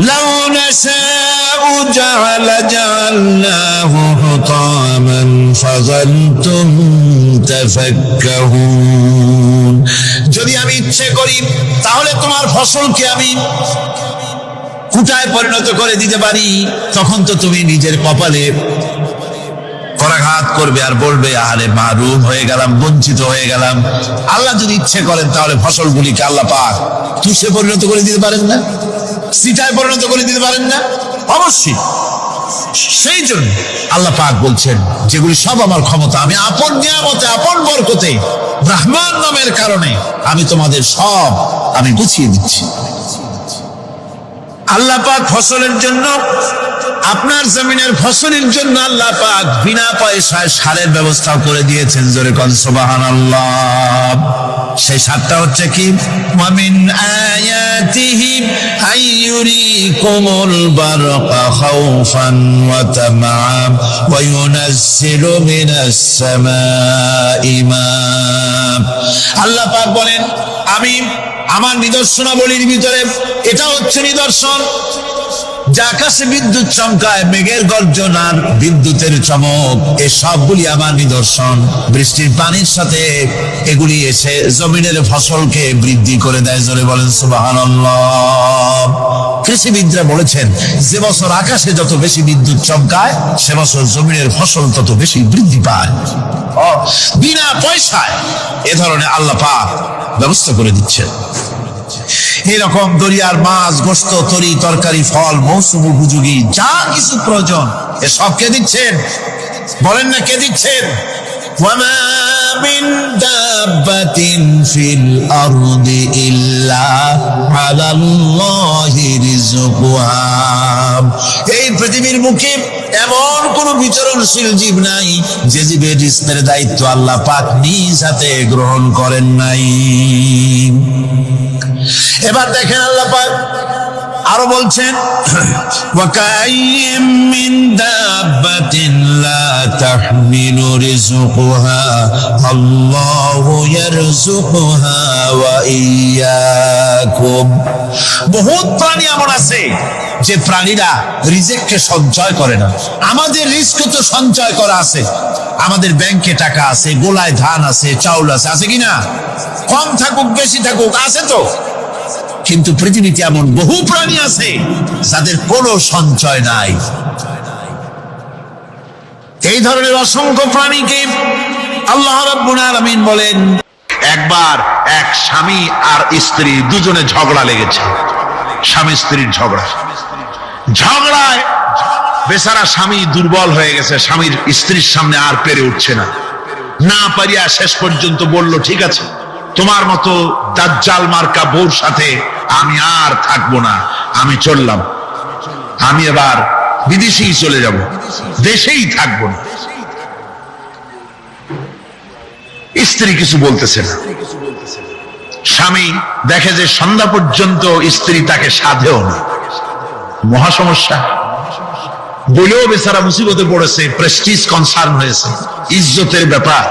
লাউ নাশাউ জাআলনাহু হুতামান ফাযালতুম তাফাক্কাহুন, যদি আমি ইচ্ছে করি তাহলে তোমার ফসলকে আমি কুটায় পরিণত করে দিতে পারি, তখন তো তুমি নিজের কপালে করাঘাত করবে আর বলবে, আরে মারুম হয়ে গেলাম, বঞ্চিত হয়ে গেলাম। আল্লাহ যদি ইচ্ছে করেন তাহলে ফসলগুলিকে আল্লাহ পাক তুষে পরিণত করে দিতে পারেন না, সিটায় পরিণত করে দিতে পারেন না? অবশ্যই। সেই জন্য আল্লাহ পাক বলছেন, যেগুলি সব আমার ক্ষমতা, আমি আপন নিয়ামতে, আপন বরকতে, রহমান নামের কারণে আমি তোমাদের সব আমি গুছিয়ে দিচ্ছি। আল্লাহ পাক ফসলের জন্য, আপনার জমিনের ফসলের জন্য আল্লাহ পাক বিনা পয়সায় সারের ব্যবস্থা করে দিয়েছেন। জোরে কোন সুবহানাল্লাহ। সেই সারটা হচ্ছে কি? ওয়ামিন আয়াতিহি আইয়ুরিকুমুল বারকা খাউফান ওয়া তামাআম ওয়া ইউনাজ্জিলু মিনাস সামাই মা। আল্লাহ পাক বলেন, আমি আমার নিদর্শনাবলীর ভিতরে এটা হচ্ছে নিদর্শন, যে আকাশে বিদ্যুৎ চমকায়, মেঘের গর্জন আর বিদ্যুতের চমক, এ সবগুলি আমার নিদর্শন। বৃষ্টির পানির সাথে এগুলি এসে জমিনের ফসলকে বৃদ্ধি করে দেয়। জোরে বলেন সুবহানাল্লাহ। কৃষিবিদরা বলেছেন, যে বছর আকাশে যত বেশি বিদ্যুৎ চমকায়, সে বছর জমিনের ফসল তত বেশি বৃদ্ধি পায়। বিনা পয়সায় এ ধরনের আল্লাহ পাক ব্যবস্থা করে দিচ্ছেন। এরকম দরিয়ার মাছ, গোশত, তরি তরকারি, ফল, মৌসুম উপযোগী যা কিছু প্রয়োজন, এ সব কে দিচ্ছেন? বলেন না, কে দিচ্ছেন? ওয়ামা মিন দাব্বাতিন ফিল আরদি ইল্লা আলাল্লাহি রিজকুহা। এই পৃথিবীর মুখে এমন কোন বিচরণশীল জীব নাই যে জীবের রিজকের দায়িত্ব আল্লাহ পাক নিজ হাতে গ্রহণ করেন নাই। এবার দেখেন, আল্লাহ পাক আরো বলছেন, ওয়াকাইয়িম মিন দাব্বাতিন লা তাহমিলু রিজকুহা আল্লাহু ইয়ারযুকুহা ওয়া ইয়্যাকুম। বহুত প্রাণী এমন আছে যে প্রাণীরা রিজিককে সঞ্চয় করে না। আমাদের রিস্ক তো সঞ্চয় করা আছে, আমাদের ব্যাংকে টাকা আছে, গোলায় ধান আছে, চাউল আছে, আছে কিনা? কম থাকুক বেশি থাকুক, আছে তো। কিন্তু পৃথিবীতে এমন বহু প্রাণী আছে যাদের কোনো সঞ্চয় নাই। এই ধরনের অসংখ্য প্রাণীকে আল্লাহ রাব্বুল আলামিন বলেন, একবার এক স্বামী আর স্ত্রী দুজনে ঝগড়া লেগেছে। স্বামী স্ত্রীর ঝগড়ায় বেচারা স্বামী দুর্বল হয়ে গেছে, স্বামীর স্ত্রীর সামনে আর পেরে উঠছে না। না পারিয়া শেষ পর্যন্ত বলল, ঠিক আছে, তোমার মতো দাজ্জাল মার্কা বউর সাথে আমি আর থাকবো না, আমি চললাম, আমি এবার বিদেশেই চলে যাব, দেশেই থাকবো না। স্ত্রী কিছু বলতেছে না। স্বামী দেখে যে সন্ধ্যা পর্যন্ত স্ত্রী তাকে সাধেও না, মহা সমস্যা। বলেও বেচারা মুসিবতে পড়েছে, প্রেস্টিজ কনসার্ন হয়েছে, ইজ্জতের ব্যাপার।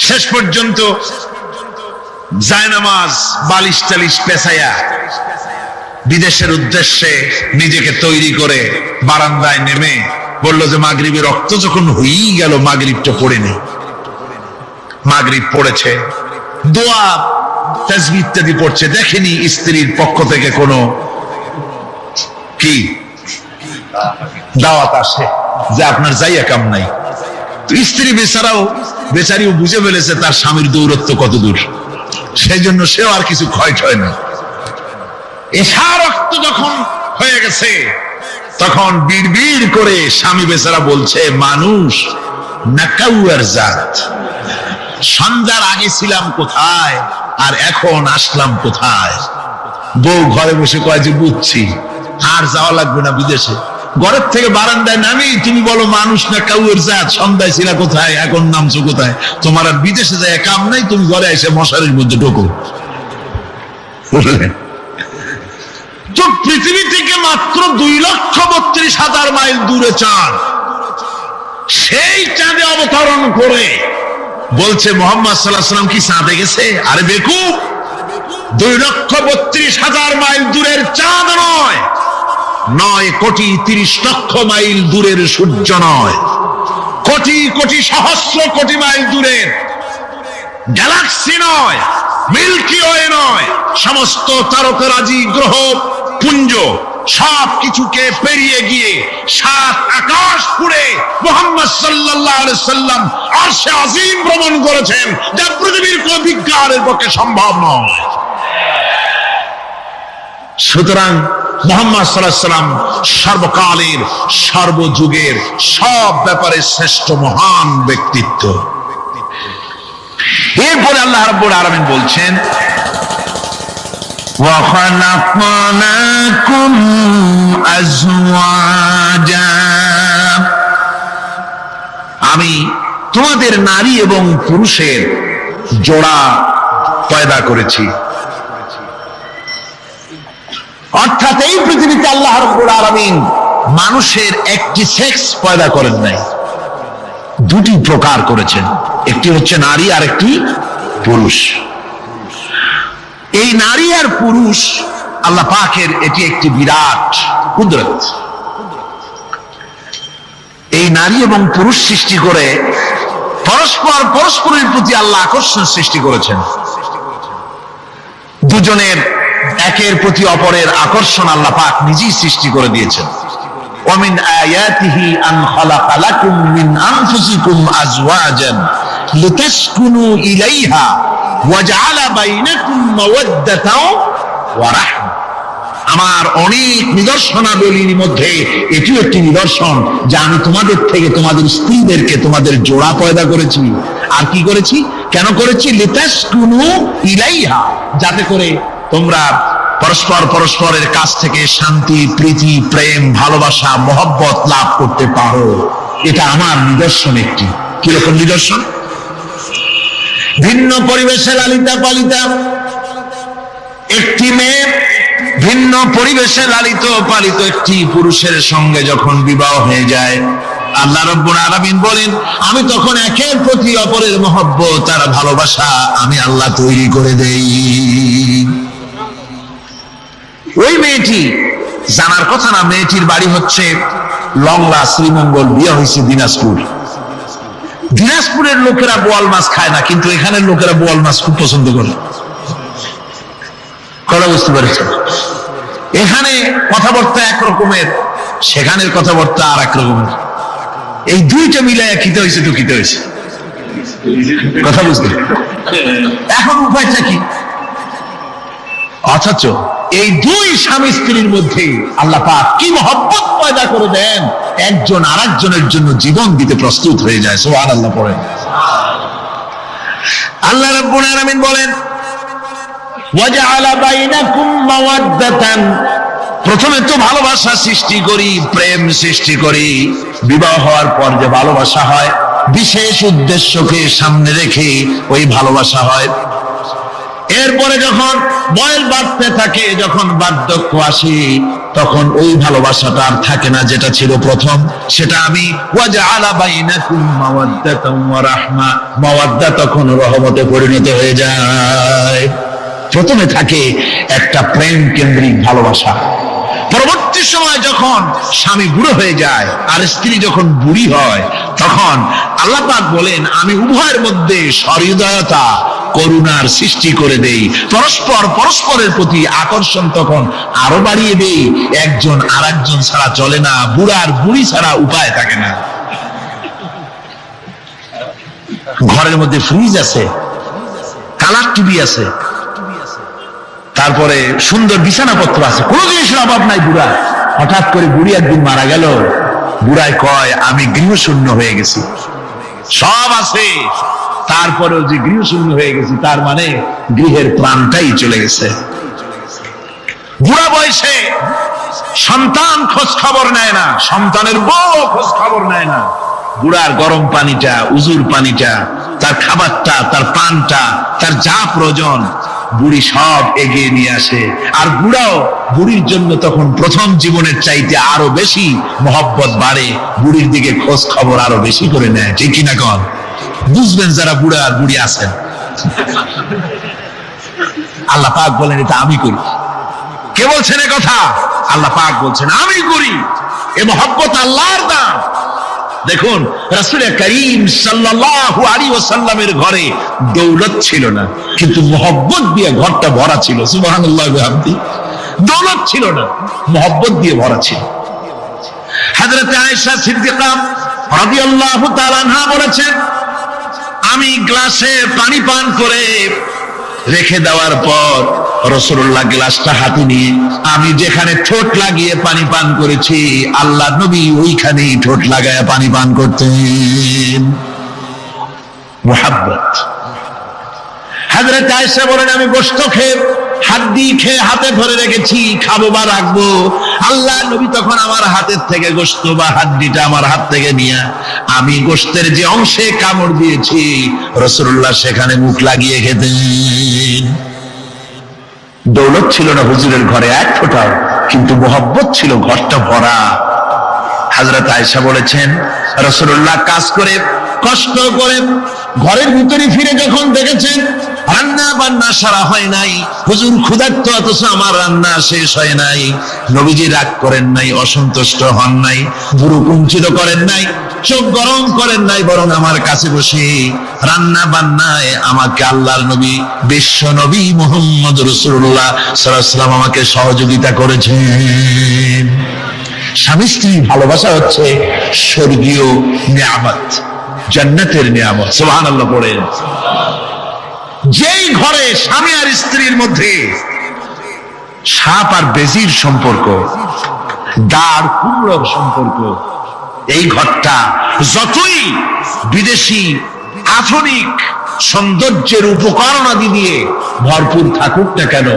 শেষ পর্যন্ত জায়নামাজ, বালিশ টালিশ পেছাইয়া বিদেশের উদ্দেশ্যে নিজেকে তৈরি করে বারান্দায় নেমে বলল যে মাগরিবের রক্ত যখন হয়েই গেল, মাগরিবটা পড়ে নেই। মাগরিব পড়েছে, দোয়া তাসবিহ ইত্যাদি পড়ছে, দেখেনি স্ত্রীর পক্ষ থেকে কোনো কি দাওয়াত আসে যে আপনার যাইয়া কাম নাই। স্ত্রী বেচারিও বুঝে ফেলেছে তার স্বামীর দৌরত্ব কত দূর। সেই জন্য সেও আর কিছু ক্ষয় হয় না। এশা রক্ত যখন হয়ে গেছে তখন বিড়বিড় করে স্বামী বেচারা বলছে, মানুষ নাকাউয়ার জাত, সন্ধ্যার আগে ছিলাম কোথায় আর এখন আসলাম কোথায়। বউ ঘরে বসে কয় যে বুঝছি, আর যাওয়া লাগবে না বিদেশে। ঘরের থেকে বারান্দায় নামি তুমি বলো মানুষ না কাউয়ের জাত, সন্ধ্যায় ছিল কোথায় এখন নামছো কোথায়। তোমার আর বিদেশে যায় কাম নাই, তুমি ঘরে এসে মশারির মধ্যে ঢোকো। বুঝলেন? তো পৃথিবী থেকে মাত্র 2,32,000 মাইল দূরে চাঁদ, সেই চাঁদে অবতরণ করে বলছে মোহাম্মদ সাল্লাল্লাহু আলাইহি ওয়াসাল্লাম কি চাঁদে গেছে? আরে বেকুব, 2,32,000 মাইল দূরের চাঁদ নয়, 9,30,00,000 মাইল দূরের সূর্য নয়, কোটি কোটি সহস্র কোটি মাইল দূরের গ্যালাক্সি নয়, মিল্কি ওয়ে নয়, সমস্ত তারকারাজি গ্রহ পুঞ্জ সব কিছুকে পেরিয়ে গিয়ে 7 আকাশ পুড়ে মুহাম্মদ সাল্লাল্লাহু আলাইহি সাল্লাম আরশে আজিম ভ্রমণ করেছেন, যা পৃথিবীর কোন বিজ্ঞানের পক্ষে সম্ভব নয়। সুতরাং মুহাম্মদ সাল্লাল্লাহু আলাইহি সাল্লাম সর্বকালের সর্বযুগের সব ব্যাপারে শ্রেষ্ঠ মহান ব্যক্তিত্ব। এরপরে আল্লাহ রাব্বুল আলামিন বলছেন, ওয়া খালাকনাকুম আজওয়াজা, আমি তোমাদের নারী এবং পুরুষের জোড়া পয়দা করেছি। অর্থাৎ এই পৃথিবীতে আল্লাহ রাব্বুল আলামিন মানুষের একটি সেক্স পয়দা করেন নাই, দুটি প্রকার করেছেন, একটি হচ্ছে নারী আর একটি পুরুষ। এই নারী আর পুরুষ আল্লাহ পাকের এটি একটি বিরাট কুদরত। এই নারী এবং পুরুষ সৃষ্টি করে পরস্পর পরস্পরের প্রতি আল্লাহ আকর্ষণ সৃষ্টি করেছেন। দুজনের একের প্রতি অপরের আকর্ষণ আল্লাহ পাক নিজেই সৃষ্টি করে দিয়েছেন। ومن آياته أن خلق لكم من أنفسكم أزواجا لتسكنوا إليها وجعل بينكم مودة ورحمة। আমার অনেক নিদর্শনাবলীর মধ্যে এটিও একটি নিদর্শন যে আমি তোমাদের থেকে তোমাদের স্ত্রীদেরকে তোমাদের জোড়া পয়দা করেছি। আর কি করেছি, কেন করেছি? লিতাসকুনু ইলাইহা, যাতে করে তোমরা পরস্পর পরস্পরের কাছ থেকে শান্তি, প্রীতি, প্রেম, ভালোবাসা, মহব্বত লাভ করতে পারো। এটা আমার নিদর্শন একটি। কিরকম নিদর্শন? ভিন্ন পরিবেশে লালিতা পালিতা একটি মেয়ে ভিন্ন পরিবেশে লালিত পালিত একটি পুরুষের সঙ্গে যখন বিবাহ হয়ে যায়, আল্লাহ রাব্বুল আলামিন বলেন আমি তখন একের প্রতি অপরের মহব্বত আর ভালোবাসা আমি আল্লাহ তৈরি করে দেই। ওই মেয়েটি জানার কথা না, মেয়েটির বাড়ি হচ্ছে লংলা, শ্রীমঙ্গল, বিয়ে হয়েছে দিনাজপুর। দিনাজপুরের লোকেরা বোয়াল মাছ খায় না, কিন্তু এখানের লোকেরা বোয়াল মাছ খুব পছন্দ করে। কথা বুঝতে পেরেছে? এখানে কথাবার্তা একরকমের, সেখানের কথাবার্তা আর এক রকমের। এই দুইটা মিলাইয়া খিতে হয়েছে তো খিতে হয়েছে। কথা বুঝতে এখন উপায়টা কি? অথচ এই দুই স্বামী স্ত্রীর মধ্যে আল্লাহ পাক কি মহব্বত পয়দা করে দেন, একজন আরেকজনের জন্য জীবন দিতে প্রস্তুত হয়ে যায়। সুবহানাল্লাহ পড়েন। আল্লাহ রাব্বুল আলামিন বলেন ওয়াজআলা বাইনাকুম মাওয়াদ্দাতান, প্রথমে তো ভালোবাসা সৃষ্টি করি, প্রেম সৃষ্টি করি। বিবাহ হওয়ার পর যে ভালোবাসা হয়, বিশেষ উদ্দেশ্যকে সামনে রেখে ওই ভালোবাসা হয়। এরপরে যখন বয়স বাড়তে থাকে, যখন বার্ধক্য আসে, তখন ওই ভালোবাসাটা আর থাকে না যেটা ছিল প্রথম। সেটা আমি ওয়াজআলা বাইনাকুম মাওয়াদ্দাতান ওয়া রাহমা, মাওয়াদ্দা তখন রহমতে পরিণত হয়ে যায়। প্রথমে থাকে একটা প্রেম কেন্দ্রিক ভালোবাসা। পরবর্তী সময় যখন স্বামী বুড়ো হয়ে যায় আর স্ত্রী যখন বুড়ি হয়, তখন আল্লাহ পাক বলেন আমি উভয়ের মধ্যে সহৃদয়তা, করুণার সৃষ্টি করে দেই। পরস্পর পরস্পরের প্রতি আকর্ষণ তখন আরো বাড়িয়ে দেই। একজন আর একজন ছাড়া চলে না, বুড়ার বুড়ি ছাড়া উপায় থাকে না। ঘরের মধ্যে ফ্রিজ আছে, কালার টিভি আছে, তারপরে সুন্দর বিছানাপত্র আছে, কোনো জিনিসের অভাব নাই বুড়া। হঠাৎ করে বুড়ি একদিন মারা গেল। বুড়ায় কয়, আমি গৃহশূন্য হয়ে গেছি, সব আছে তারপরেও যে গৃহশূন্য হয়ে গেছি, তার মানে গৃহের প্রাণটাই চলে গেছে। বুড়া বয়সে সন্তান খোঁজ খবর নেয় না, সন্তানের বউ খোঁজ খবর নেয় না। বুড়ার গরম পানিটা, উজুর পানিটা, তার খাবারটা, তার পানটা, তার যা প্রয়োজন বুড়ি সব এগিয়ে নিয়ে আসে। আর বুড়াও বুড়ির জন্য তখন প্রথম জীবনের চাইতে আরো বেশি মহব্বত বাড়ে, বুড়ির দিকে খোঁজ খবর আরো বেশি করে নেয়। ঠিক কিনা কন? বুঝবেন যারা বুড়া আর বুড়ি আছেন। আল্লাহ পাক বলেন এটা আমি করি। কে বলছেন এ কথা? আল্লাহ পাক বলছেন আমি করি। এ মহব্বত আল্লাহর দান। দেখুন রাসূল করিম সাল্লাল্লাহু আলাইহি ওয়াসাল্লামের ঘরে দৌলত ছিল না, কিন্তু মহব্বত দিয়ে ঘরটা ভরা ছিল। সুবহানাল্লাহ ওয়া বিহামদি। দৌলত ছিল না, মহব্বত দিয়ে ভরা ছিল। হযরত আয়েশা সিদ্দিকা রাদিয়াল্লাহু তাআলা আনহা বলেছেন, আমি গ্লাসে পানি পান করে রেখে দেওয়ার পর রাসূলুল্লাহ গ্লাসটা হাতে নিয়ে আমি যেখানে ঠোঁট লাগিয়ে পানি পান করেছি, আল্লাহ নবী ওইখানেই ঠোঁট লাগায় পানি পান করতেন। মুহাব্বত। হযরত আয়েশা বলেন, আমি গোশত খেয়ে হাড্ডি খেয়ে হাতে ধরে রেখেছি, খাবো বা রাখবো, আল্লাহ নবী তখন আমার হাতের থেকে গোশত বা হাড্ডিটা আমার হাত থেকে নিয়ে আমি গোশতের যে অংশে কামড় দিয়েছি রাসূলুল্লাহ সেখানে মুখ লাগিয়ে খেতেন। দৌলত ছিল না হুজুরের ঘরে এক ফোঁটাও, কিন্তু মহব্বত ছিল ঘরটা ভরা। হযরত আয়েশা বলেছেন, রাসূলুল্লাহ কাজ করে কষ্ট করে ঘরের ভিতরে ফিরে যখন দেখেছেন রান্না বান্না সারা হয় নাই, হুজুর ক্ষুধার্ত অথচ আমার রান্না শেষ হয় নাই, নবীজি রাগ করেন নাই, অসন্তুষ্ট হন নাই, ভুরু কুঞ্চিত করেন নাই, চোখ গরম করেন নাই, বরং আমার কাছে বসে রান্না বান্নায় আমাকে আল্লাহর নবী বিশ্ব নবী মুহাম্মদ রাসূলুল্লাহ সাল্লাল্লাহু আলাইহি ওয়াসাল্লাম আমাকে সহযোগিতা করেছেন। স্বামী স্ত্রী ভালোবাসা হচ্ছে স্বর্গীয় নিয়ামত, জান্নাতের নিয়ামত। সুবহানাল্লাহ পড়েন। যেই ঘরে স্বামী আর স্ত্রীর মধ্যে সাপ আর বেজির সম্পর্ক, দাঁড় কুমড়োর সম্পর্ক, এই ঘরটা যতই বিদেশি আধুনিক সৌন্দর্যের উপকরণাদি দিয়ে ভরপুর থাকুক না কেন,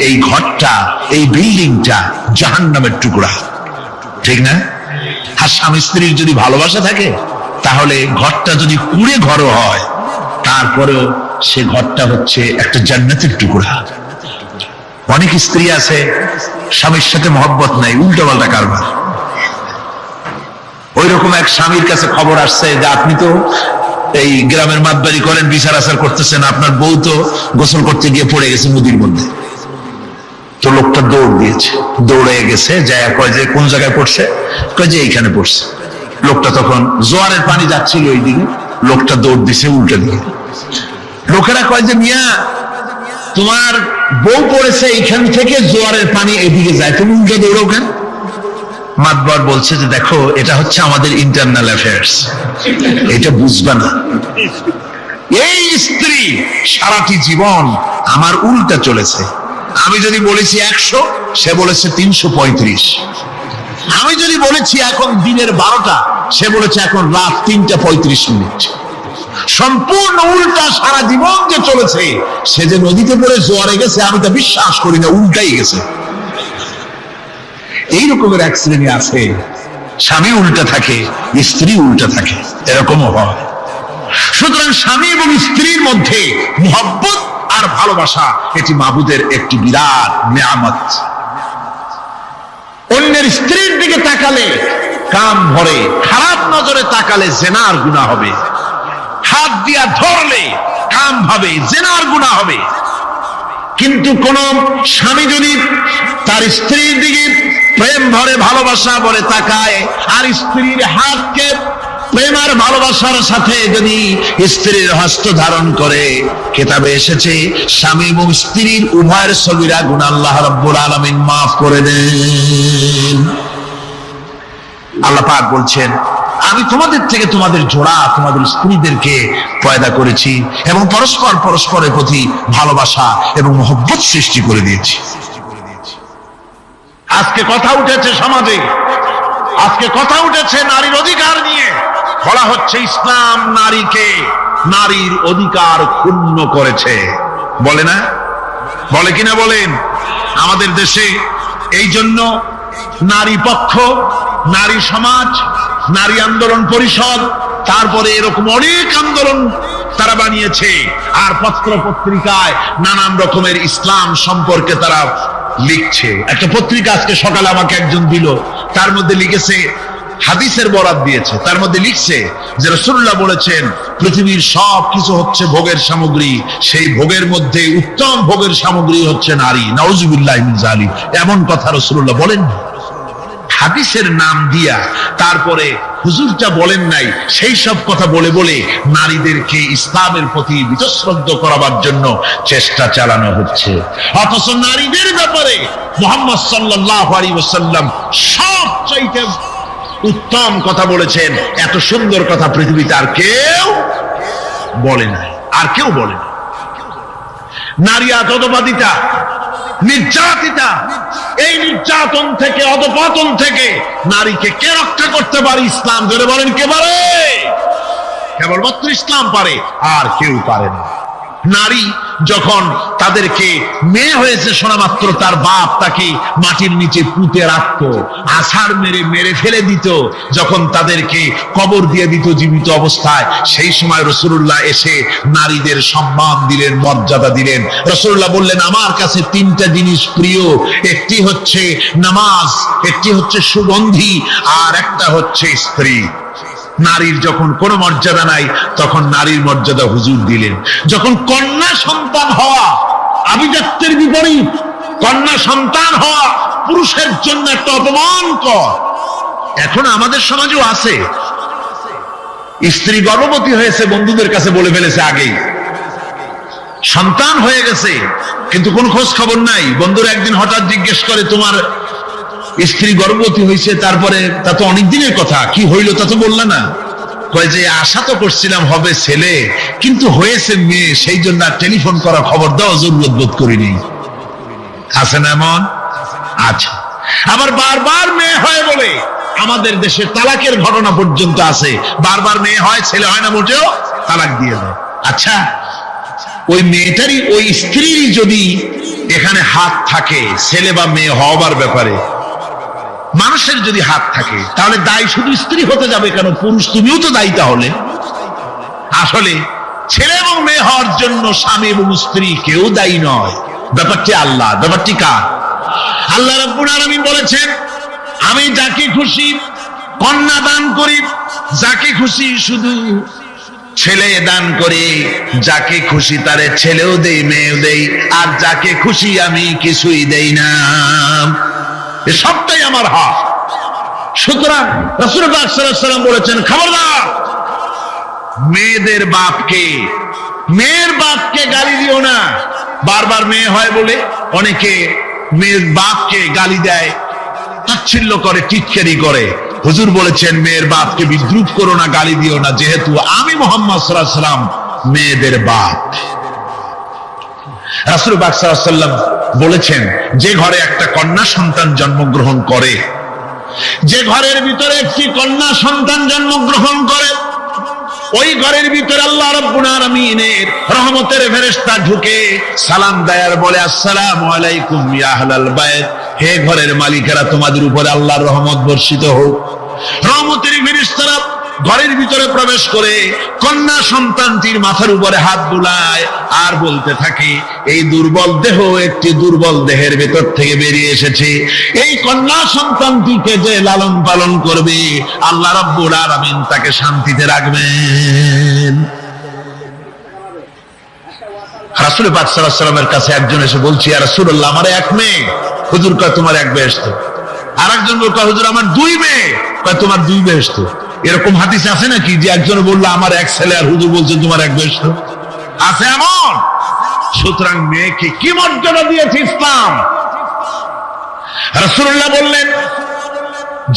এই ঘরটা, এই বিল্ডিংটা জাহান্নামের টুকরা। ঠিক না? আর স্বামী স্ত্রীর যদি ভালোবাসা থাকে, তাহলে ঘরটা যদি কুঁড়ে ঘরও হয়, তারপরেও সে ঘরটা হচ্ছে একটা জান্নাতের টুকরা। অনেক স্ত্রী আছে স্বামীর সাথে মহব্বত নাই, উল্টো পাল্টা কারবার। ওই রকম এক স্বামীর কাছে খবর আসছে যে আপনি তো এই গ্রামের মাতবাড়ি করেন, বিচার আচার করতেছেন, আপনার বউ তো গোসল করতে গিয়ে পড়ে গেছে নদীর মধ্যে। তো লোকটা দৌড় দিয়েছে, দৌড়ে গেছে, যায় কয় যে কোন জায়গায় পড়ছে, কয় যে এইখানে পড়ছে। লোকটা তখন জোয়ারের পানি যাচ্ছিল ওই দিকে, লোকটা দৌড় দিছে উল্টা দিকে। লোকেরা কয় যে মিয়া তোমার বউ পড়েছে এইখান থেকে জোয়ারের পানি এদিকে যায়, তুমি উল্টা দৌড়াও কেন? মাতবার বলছে যে দেখো এটা হচ্ছে আমাদের ইন্টারনাল অ্যাফেয়ার্স, এটা বুঝবা না। এই স্ত্রী সারাটি জীবন আমার উল্টা চলেছে। আমি যদি বলেছি 100, সে বলেছে 335। আমি যদি বলেছি এখন দিনের 12টা, সে বলেছে এখন রাত 3:35। সম্পূর্ণ উল্টা সারা জীবন যে চলেছে। সে যে নদীতে পড়ে জোয়ারে গেছে আমি তা বিশ্বাস করি না, উল্টাই গেছে। এই রকমের এক শ্রেণী আছে, স্বামী উল্টা থাকে, স্ত্রী উল্টা থাকে, এরকমও হয়। সুতরাং স্বামী এবং স্ত্রীর মধ্যে মহব্বত আর ভালোবাসা, এটি মাবুদের একটি বিরাট নিয়ামত। অন্যের স্ত্রীর দিকে তাকালে কাম ভরে, খারাপ নজরে তাকালে জিনার গুনাহ হবে, হাত দিয়া ধরলে কাম ভাবে জিনার গুনাহ হবে। কিন্তু কোন স্বামী যদি তার স্ত্রীর দিকে প্রেম ভরে ভালোবাসা ভরে তাকায়, আর স্ত্রীর হাতকে প্রেম আর ভালোবাসার সাথে যদি স্ত্রীর হস্ত ধারণ করে, কিতাবে এসেছে স্বামী এবং স্ত্রীর উভয়ের সগীরা গুনাহ আল্লাহ রাব্বুল আলামিন মাফ করে দেন। আল্লাহ পাক বলছেন আমি তোমাদের থেকে তোমাদের জোড়া, তোমাদের স্ত্রীদেরকে পয়দা করেছি এবং পরস্পর পরস্পরের প্রতি ভালোবাসা এবং মহব্বত সৃষ্টি করে দিয়েছি। আজকে কথা উঠেছে সমাজে, আজকে কথা উঠেছে নারীর অধিকার নিয়ে। বলা হচ্ছে ইসলাম নারীকে, নারীর অধিকার ক্ষুণ্ণ করেছে। বলে না? বলে কিনা বলেন? আমাদের দেশে এই জন্য নারী পক্ষ, নারী সমাজ, নারী আন্দোলন পরিষদ, তারপরে এরকম অনেক আন্দোলন তারা বানিয়েছে। আর পত্র পত্রিকায় নানান রকমের ইসলাম সম্পর্কে তারা লিখছে। একটা পত্রিকা আজকে সকালে আমাকে একজন দিল, তার মধ্যে লিখেছে, হাদিসের বরাত দিয়েছে, তার মধ্যে লিখছে যে রাসূলুল্লাহ বলেছেন পৃথিবীর সব কিছু হচ্ছে ভোগের সামগ্রী, সেই ভোগের মধ্যে উত্তম ভোগের সামগ্রী হচ্ছে নারী। নাউযুবিল্লাহি মিন যালিক, এমন কথা রাসূলুল্লাহ বলেন হাদিসের নাম দিয়া। তারপরে হুজুরটা বলেন নাই, সেই সব কথা বলে বলে নারীদেরকে ইসলামের প্রতি বীতশ্রদ্ধ করাবার জন্য চেষ্টা চালানো হচ্ছে। অথচ নারীদের ব্যাপারে মুহাম্মদ সাল্লাল্লাহু আলাইহি ওয়াসাল্লাম সবচাইতে উত্তম কথা বলেছেন। এত সুন্দর কথা পৃথিবীতে আর কেউ বলে নাই, আর কেউ বলে না। নারী অধঃপাতিতা, নির্যাতিতা, এই নির্যাতন থেকে, অধঃপতন থেকে নারীকে কে রক্ষা করতে পারে? ইসলাম। ধরে বলেন কে পারে? কেবলমাত্র ইসলাম পারে, আর কেউ পারে না। নারী যখন তাদেরকে মেয়ে হয়েছে শোনা মাত্র তার বাপ তাকে মাটির নিচে পুঁতে রাখত, আছাড় মেরে মেরে ফেলে দিত। যখন তাদেরকে কবর দিয়ে দিত জীবিত অবস্থায়, সেই সময় রাসূলুল্লাহ এসে নারীদের সম্মান দিলেন, মর্যাদা দিলেন। রাসূলুল্লাহ বললেন, আমার কাছে তিনটা জিনিস প্রিয়, একটি হচ্ছে নামাজ, একটি হচ্ছে সুগন্ধি, আর একটা হচ্ছে স্ত্রী। নারীর যখন কোনো মর্যাদা নাই, তখন নারীর মর্যাদা হুজুর দিলেন। যখন কন্যা সন্তান হওয়া আভিজাত্যের বিপরীত, কন্যা সন্তান হওয়া পুরুষের জন্য একটা অপমানকর। এখন আমাদের সমাজেও আছে, স্ত্রী গর্ভবতী হয়েছে, বন্ধুদের কাছে বলে ফেলেছে আগেই, সন্তান হয়ে গেছে, কিন্তু কোন খোঁজ খবর নাই। বন্ধুরা একদিন হঠাৎ জিজ্ঞেস করে, তোমার স্ত্রী গর্ভবতী হয়েছে? তারপরে তা তো অনেক দিনের কথা, কি হইল তা তো বললা না। কয় যে আশা তো করছিলাম হবে ছেলে, কিন্তু হয়েছে মেয়ে, সেই জন্য আর টেলিফোন করা, খবর দেওয়া জরুরত বোধ করিনি। আছে না এমন? আচ্ছা। আবার বারবার মেয়ে হয় বলে আমাদের দেশে তালাকের ঘটনা পর্যন্ত আছে। বারবার মেয়ে হয়, ছেলে হয় না মোটেও, তালাক দিয়ে দেয়। আচ্ছা, ওই মেয়েটারই, ওই স্ত্রীরই যদি এখানে হাত থাকে ছেলে বা মেয়ে হওয়ার ব্যাপারে, মানুষের যদি হাত থাকে, তাহলে দায়ী শুধু স্ত্রী হতে যাবে কেন? পুরুষ তুমিও তো দায়ী তাহলে। আসলে ছেলে এবং মেয়ে হওয়ার জন্য স্বামী এবং স্ত্রী কেউ দায়ী নয়, ব্যাপারটি আল্লাহ। ব্যাপারটি কার? আল্লাহ রাব্বুল আলামিন বলেছেন, আমি যাকে খুশি কন্যা দান করি, যাকে খুশি শুধু ছেলে দান করি, যাকে খুশি তারে ছেলেও দেই, মেয়েও দেই, আর যাকে খুশি আমি কিছুই দেই না। সবটাই আমার হক। সুতরাং রাসূলুল্লাহ সাল্লাল্লাহু আলাইহি ওয়াসাল্লাম বলেছেন, খবরদার মেয়েদের বাপকে, মেয়ের বাপকে গালি দিও না। বারবার মেয়ে হয় বলে অনেকে মেয়ের বাপকে গালি দেয়, তাচ্ছিল্য করে, টিটকারি করে। হুজুর বলেছেন, মেয়ের বাপকে বিদ্রুপ করো না, গালি দিও না, যেহেতু আমি মুহাম্মদ সাল্লাল্লাহু আলাইহি ওয়াসাল্লাম মেয়েদের বাপ। রাসূলুল্লাহ সাল্লাল্লাহু আলাইহি ওয়াসাল্লাম বলেছেন, যে ঘরে একটা কন্যা সন্তান জন্মগ্রহণ করে, যে ঘরের ভিতরে একটি কন্যা সন্তান জন্মগ্রহণ করে, ওই ঘরের ভিতরে আল্লাহ রাব্বুল আলামিনের রহমতের ফেরেশতা ঢুকে সালাম দেয় আর বলে, আসসালামু আলাইকুম ইয়া আহলাল বাইত, হে ঘরের মালিকেরা, তোমাদের উপরে আল্লাহর রহমত বর্ষিত হোক। রহমতের ফেরেশতারা ঘরের ভিতরে প্রবেশ করে কন্যা সন্তানটির মাথার উপরে হাত বুলায় আর বলতে থাকে, এই দুর্বল দেহ একটি দুর্বল দেহের ভেতর থেকে বেরিয়ে এসেছে, এই কন্যা সন্তানটিকে যে লালন পালন করবে আল্লাহ রাব্বুল আলামিন তাকে শান্তিতে রাখবেন। রাসূল পাক সাল্লাল্লাহু আলাইহি ওয়াসাল্লামের কাছে একজন এসে বলছে, ইয়া রাসূলুল্লাহ, আমার এক মেয়ে। হুজুর কয়, তোমার এক বেহেশত। আর একজন বলল, হুজুর আমার দুই মেয়ে। কয়, তোমার দুই বেহেশত। এরকম হাদিস আছে নাকি যে একজন বললো আমার এক ছেলে, আর হুজুর বলছে তোমার এক বেহেশত? আছে এমন? সুতরাং মেয়েকে কি মর্যাদা দিয়েছে ইসলাম। রাসূলুল্লাহ বললেন,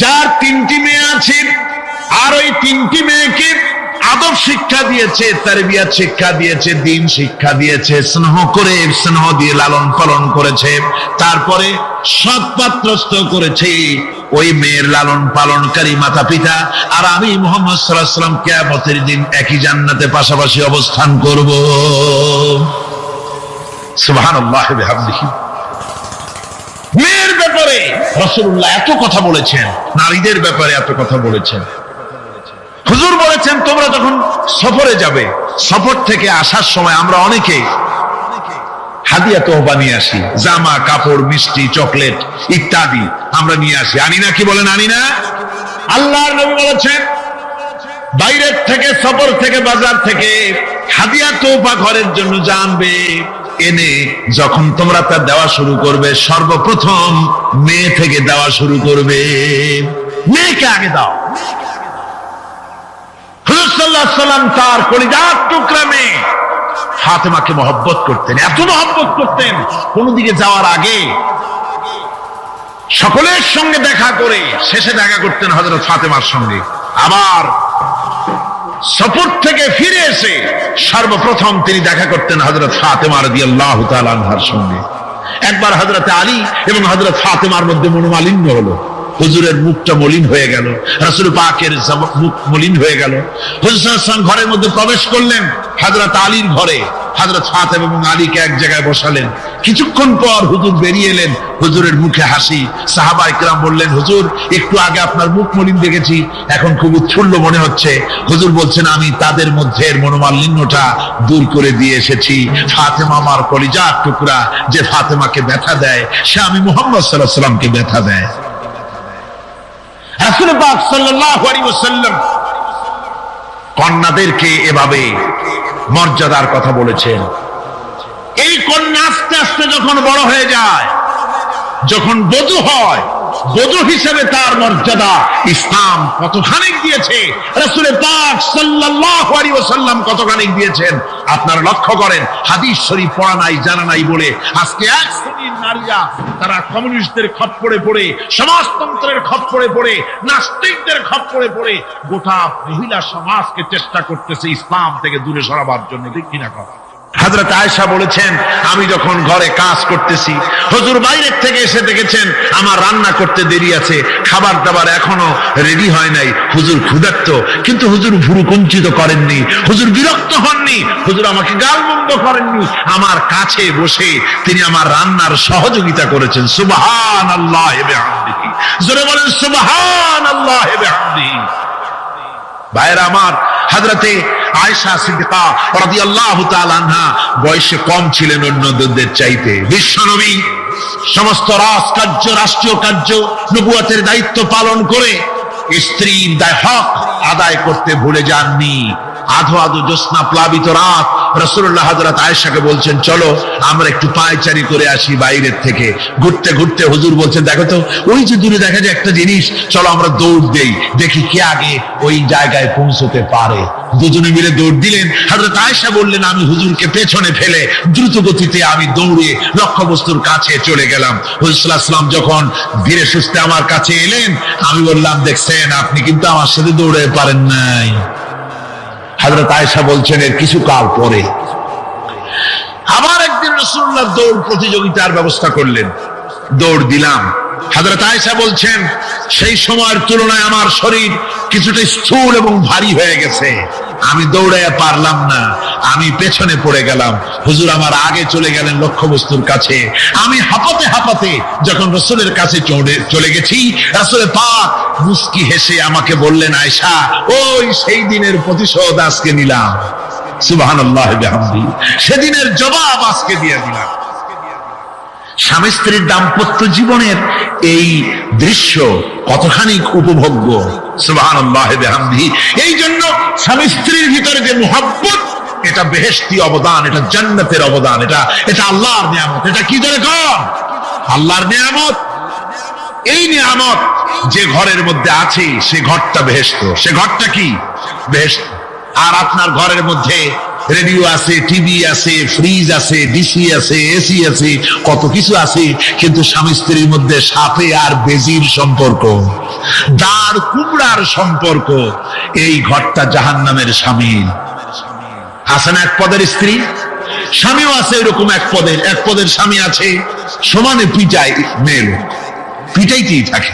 যার তিনটি মেয়ে আছে আর ওই তিনটি মেয়েকে আদব শিক্ষা দিয়েছে, তারবিয়াত শিক্ষা দিয়েছে, দ্বীন শিক্ষা দিয়েছে, স্নেহ করে স্নেহ দিয়ে লালন পালন করেছে, তারপরে সৎপাত্রস্থ করেছে ওই মেয়ের লালন পালনকারী মাতা পিতা। আর আমি মুহাম্মদ সাল্লাল্লাহু আলাইহি ওয়াসাল্লাম কিয়ামতের দিন একই জান্নাতে পাশাপাশি অবস্থান করব। সুবহানাল্লাহ ওয়া বিহামদিহি। মেয়ের ব্যাপারে রাসূলুল্লাহ এত কথা বলেছেন, নারীদের ব্যাপারে এত কথা বলেছেন। হুজুর বলেছেন তোমরা যখন সফরে যাবে, সফর থেকে আসার সময় আমরা অনেকে হাদিয়া তোহফা নিয়ে আসি, জামা কাপড় মিষ্টি চকলেট ইত্যাদি আমরা নিয়ে আসি, আনি না? কি বলেন আনি না? আল্লাহর নবী বলেছেন বাইরের থেকে সফর থেকে বাজার থেকে হাদিয়া তোহফা ঘরের জন্য জানবে, এনে যখন তোমরা তা দেওয়া শুরু করবে সর্বপ্রথম মেয়ে থেকে দেওয়া শুরু করবে, মেয়েকে আগে দাও। হুজুর সাল্লাল্লাহু আলাইহি ওয়াসাল্লাম তার কলিজার টুকরা মেয়ে ফাতেমাকে মহব্বত করতেন, এত মহব্বত করতেন কোন দিকে যাওয়ার আগে সকলের সঙ্গে দেখা করে শেষে দেখা করতেন হযরত ফাতেমার সঙ্গে। আবার সফর থেকে ফিরে এসে সর্বপ্রথম তিনি দেখা করতেন হযরত ফাতেমা রাদিয়াল্লাহু তাআলা আনহার সঙ্গে। একবার হযরত আলী এবং হযরত ফাতেমার মধ্যে মনোমালিন্য হলো, হুজুরের মুখটা মলিন হয়ে গেল, রাসূল পাকের মুখ মলিন হয়ে গেল। হুজুর সাল্লাল্লাহু আলাইহি ওয়াসাল্লাম ঘরের মধ্যে প্রবেশ করলেন, হযরত আলীর ঘরে হযরত ফাতেমা এবং আলীকে এক জায়গায় বসালেন। কিছুক্ষণ পর হুজুর বেরিয়ে এলেন, হুজুরের মুখে হাসি। সাহাবায়ে কেরাম বললেন হুজুর একটু আগে আপনার মুখ মলিন দেখেছি, এখন খুব উৎফুল্ল মনে হচ্ছে। হুজুর বলছেন আমি তাদের মধ্যে মনোমালিন্যটা দূর করে দিয়ে এসেছি। ফাতেমা আমার কলিজার টুকরা, যে ফাতেমাকে ব্যথা দেয় সে আমি মুহাম্মদ সাল্লাল্লাহু আলাইহি ওয়াসাল্লামকে ব্যথা দেয়। রাসূল পাক সাল্লাল্লাহু আলাইহি ওয়াসাল্লাম কন্যাদেরকে এভাবে মর্যাদার কথা বলেছেন। এই কন্যা আস্তে আস্তে যখন বড় হয়ে যায়, যখন বধূ হয়, বধূ হিসেবে তার মর্যাদা ইসলাম কতখানি দিয়েছে, রাসূল পাক সাল্লাল্লাহু আলাইহি ওয়াসাল্লাম কতখানি দিয়েছেন আপনারা লক্ষ্য করেন। হাদিস শরীফ পড়া নাই জানা নাই বলে আজকে এক শ্রেণীর নারীরা তারা কমিউনিস্টদের খপ্পরে পড়ে, সমাজতন্ত্রের খপ্পরে পড়ে, নাস্তিকদের খপ্পরে পড়ে গোটা মহিলা সমাজকে চেষ্টা করতেছে ইসলাম থেকে দূরে সরাবার জন্য। ঠিক কিনা কথা? হযরত আয়েশা বলেছেন আমি যখন ঘরে কাজ করতেছি, হুজুর বাইরের থেকে এসে দেখেছেন আমার রান্না করতে দেরি আছে, খাবার দাবার এখনো রেডি হয় নাই, হুজুর ক্ষুধার্ত, কিন্তু হুজুর ভুরু কুঞ্চিত করেননি, হুজুর বিরক্ত হননি, হুজুর আমাকে গালমন্দ করেননি, আমার কাছে বসে তিনি আমার রান্নার সহযোগিতা করেছেন। সুবহানাল্লাহ ওয়া বিহামদিহি, জোরে বলেন সুবহানাল্লাহ ওয়া বিহামদিহি। ভাইরা আমার, হযরতে আয়েশা সিদ্দিকা রাদিয়াল্লাহু তাআলা আনহা বয়সে কম ছিলেন অন্যদের চাইতে। বিশ্বনবী সমস্ত রাজকার্য, রাষ্ট্রীয় কার্য, নবুয়তের দায়িত্ব পালন করে স্ত্রীর হক আদায় করতে ভুলে যাননি। আধো আধো জ্যোৎস্না প্লাবিত রাত রাসূলুল্লাহ হযরত আয়েশাকে বলছেন চলো আমরা একটু পায়চারি করে আসি বাইরের থেকে। ঘুরতে ঘুরতে হুজুর বলছেন দেখো তো ওই যে দূরে দেখা যায় একটা জিনিস, চলো আমরা দৌড় দেই, দেখি কে আগে ওই জায়গায় পৌঁছতে পারে। দুজনে মিলে দৌড় দিলেন। হযরত আয়েশা বললেন আমি হুজুরকে পেছনে ফেলে দ্রুত গতিতে আমি দৌড়ে লক্ষ্যবস্তুর কাছে চলে গেলাম। হুজুর সাল্লাল্লাহু আলাইহি ওয়াসাল্লাম যখন ধীরে সুস্থে আমার কাছে এলেন, আমি বললাম দেখছেন আপনি কিন্তু আমার সাথে দৌড়ে পারেন নাই। হযরত আয়েশা বলছেন এর কিছু কাল পরে আবার একদিন রাসূলুল্লাহ দৌড় প্রতিযোগিতার ব্যবস্থা করলেন, দৌড় দিলাম। হযরত আয়েশা বলছেন সেই সময়ের তুলনায় আমার শরীর কিছুটা স্থূল এবং ভারী হয়ে গেছে, আমি দৌড়াইয়া পারলাম না, আমি পেছনে পড়ে গেলাম। হুজুর আমার আগে চলে গেলেন লক্ষ্যবস্তুর কাছে। আমি হাঁপাতে হাঁপাতে যখন রাসূলের কাছে চলে গেছি, রাসূল পাক মুস্কি হেসে আমাকে বললেন আয়েশা ওই সেই দিনের প্রতিশোধ আজকে নিলাম। সুবহানাল্লাহ ওয়া বিহামদিহি, সেদিনের জবাব আজকে দিয়ে দিলাম। স্বামী স্ত্রীর দাম্পত্য জীবনের এই দৃশ্য কতখানি উপভোগ্য। সুবহানাল্লাহ ওয়া বিহামদিহি। এই জন্য স্বামী স্ত্রীর ভিতরে যে মুহাব্বত, এটা বেহেশতি অবদান, এটা জান্নাতের অবদান, এটা আল্লাহর নিয়ামত। এটা কি ধরে কর? আল্লাহর নিয়ামত। এই নিয়ামত যে ঘরের মধ্যে আছে সে ঘরটা বেহেশত, সে ঘরটা কি? বেহেশত। আর আপনার ঘরের মধ্যে রেডিও আছে, টিভি আছে, ফ্রিজ আছে, ডিসি আছে, এসি আছে, কত কিছু আছে, কিন্তু স্বামী স্ত্রীর মধ্যে সাপে আর বেজির সম্পর্ক, দাঁড় কুমড়ার সম্পর্ক। এই ঘরটা জাহান্নামের স্বামী। আছে না এক পদের স্ত্রী, স্বামীও আছে এরকম এক পদের স্বামী আছে, সমানে পিটায় মেয়ে লোক, পিটাইতেই থাকে।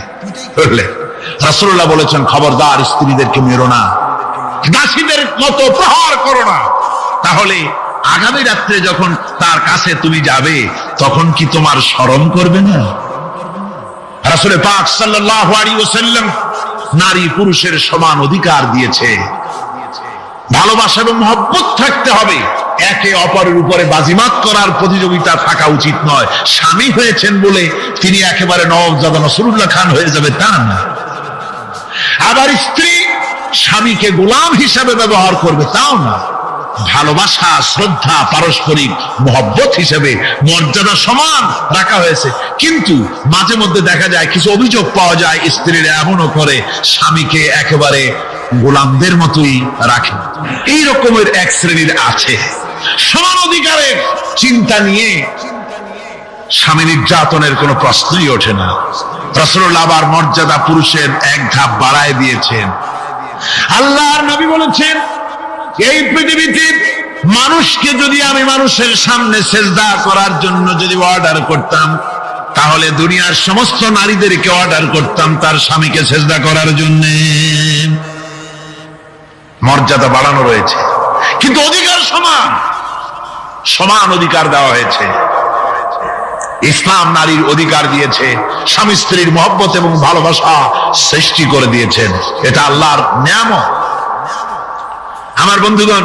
বুঝলে, রাসূলুল্লাহ বলেছেন, খবরদার স্ত্রীদেরকে মেরো না, দাসীদের মতো প্রহার করো না। তাহলে আগামী রাত্রে যখন তার কাছে তুমি যাবে, তখন কি তোমার শরম করবে না? রাসূল পাক সাল্লাল্লাহু আলাইহি ওয়াসাল্লাম নারী পুরুষের সমান অধিকার দিয়েছে। ভালোবাসা এবং মহব্বত থাকতে হবে, একে অপরের উপরে বাজিমাত করার প্রতিযোগিতা থাকা উচিত নয়। স্বামী হয়েছেন বলে তিনি একেবারে নওয়াবজাদা নসরুল্লাহ খান হয়ে যাবে তা না। আবার স্ত্রী স্বামীকে গোলাম হিসাবে ব্যবহার করবে তাও না। ভালোবাসা, শ্রদ্ধা, পারস্পরিক মহব্বত হিসেবে মর্যাদা সমান রাখা হয়েছে। কিন্তু মাঝে মধ্যে দেখা যায়, কিছু অভিযোগ পাওয়া যায়, স্ত্রীরা এমনও করে স্বামীকে একেবারে গোলামদের মতোই রাখে। এই রকমের এক শ্রেণীর আছে। সমান অধিকারের চিন্তা নিয়ে স্বামী নির্যাতনের কোনো প্রশ্নই ওঠে না। রাসূলুল্লাহ আবার মর্যাদা পুরুষের এক ধাপ বাড়ায় দিয়েছেন। আল্লাহর নবী বলেছেন, এই পৃথিবীতে মানুষকে যদি আমি মানুষের সামনে সেজদা করার জন্য যদি অর্ডার করতাম, তাহলে দুনিয়ার সমস্ত নারীদেরকে অর্ডার করতাম তার স্বামীকে সেজদা করার জন্য। মর্যাদা বাড়ানো রয়েছে, কিন্তু অধিকার সমান, সমান অধিকার দেওয়া হয়েছে। ইসলাম নারীর অধিকার দিয়েছে, স্বামী স্ত্রীর মহব্বত এবং ভালোবাসা সৃষ্টি করে দিয়েছেন। এটা আল্লাহর নিয়ামত। আমার বন্ধুগণ,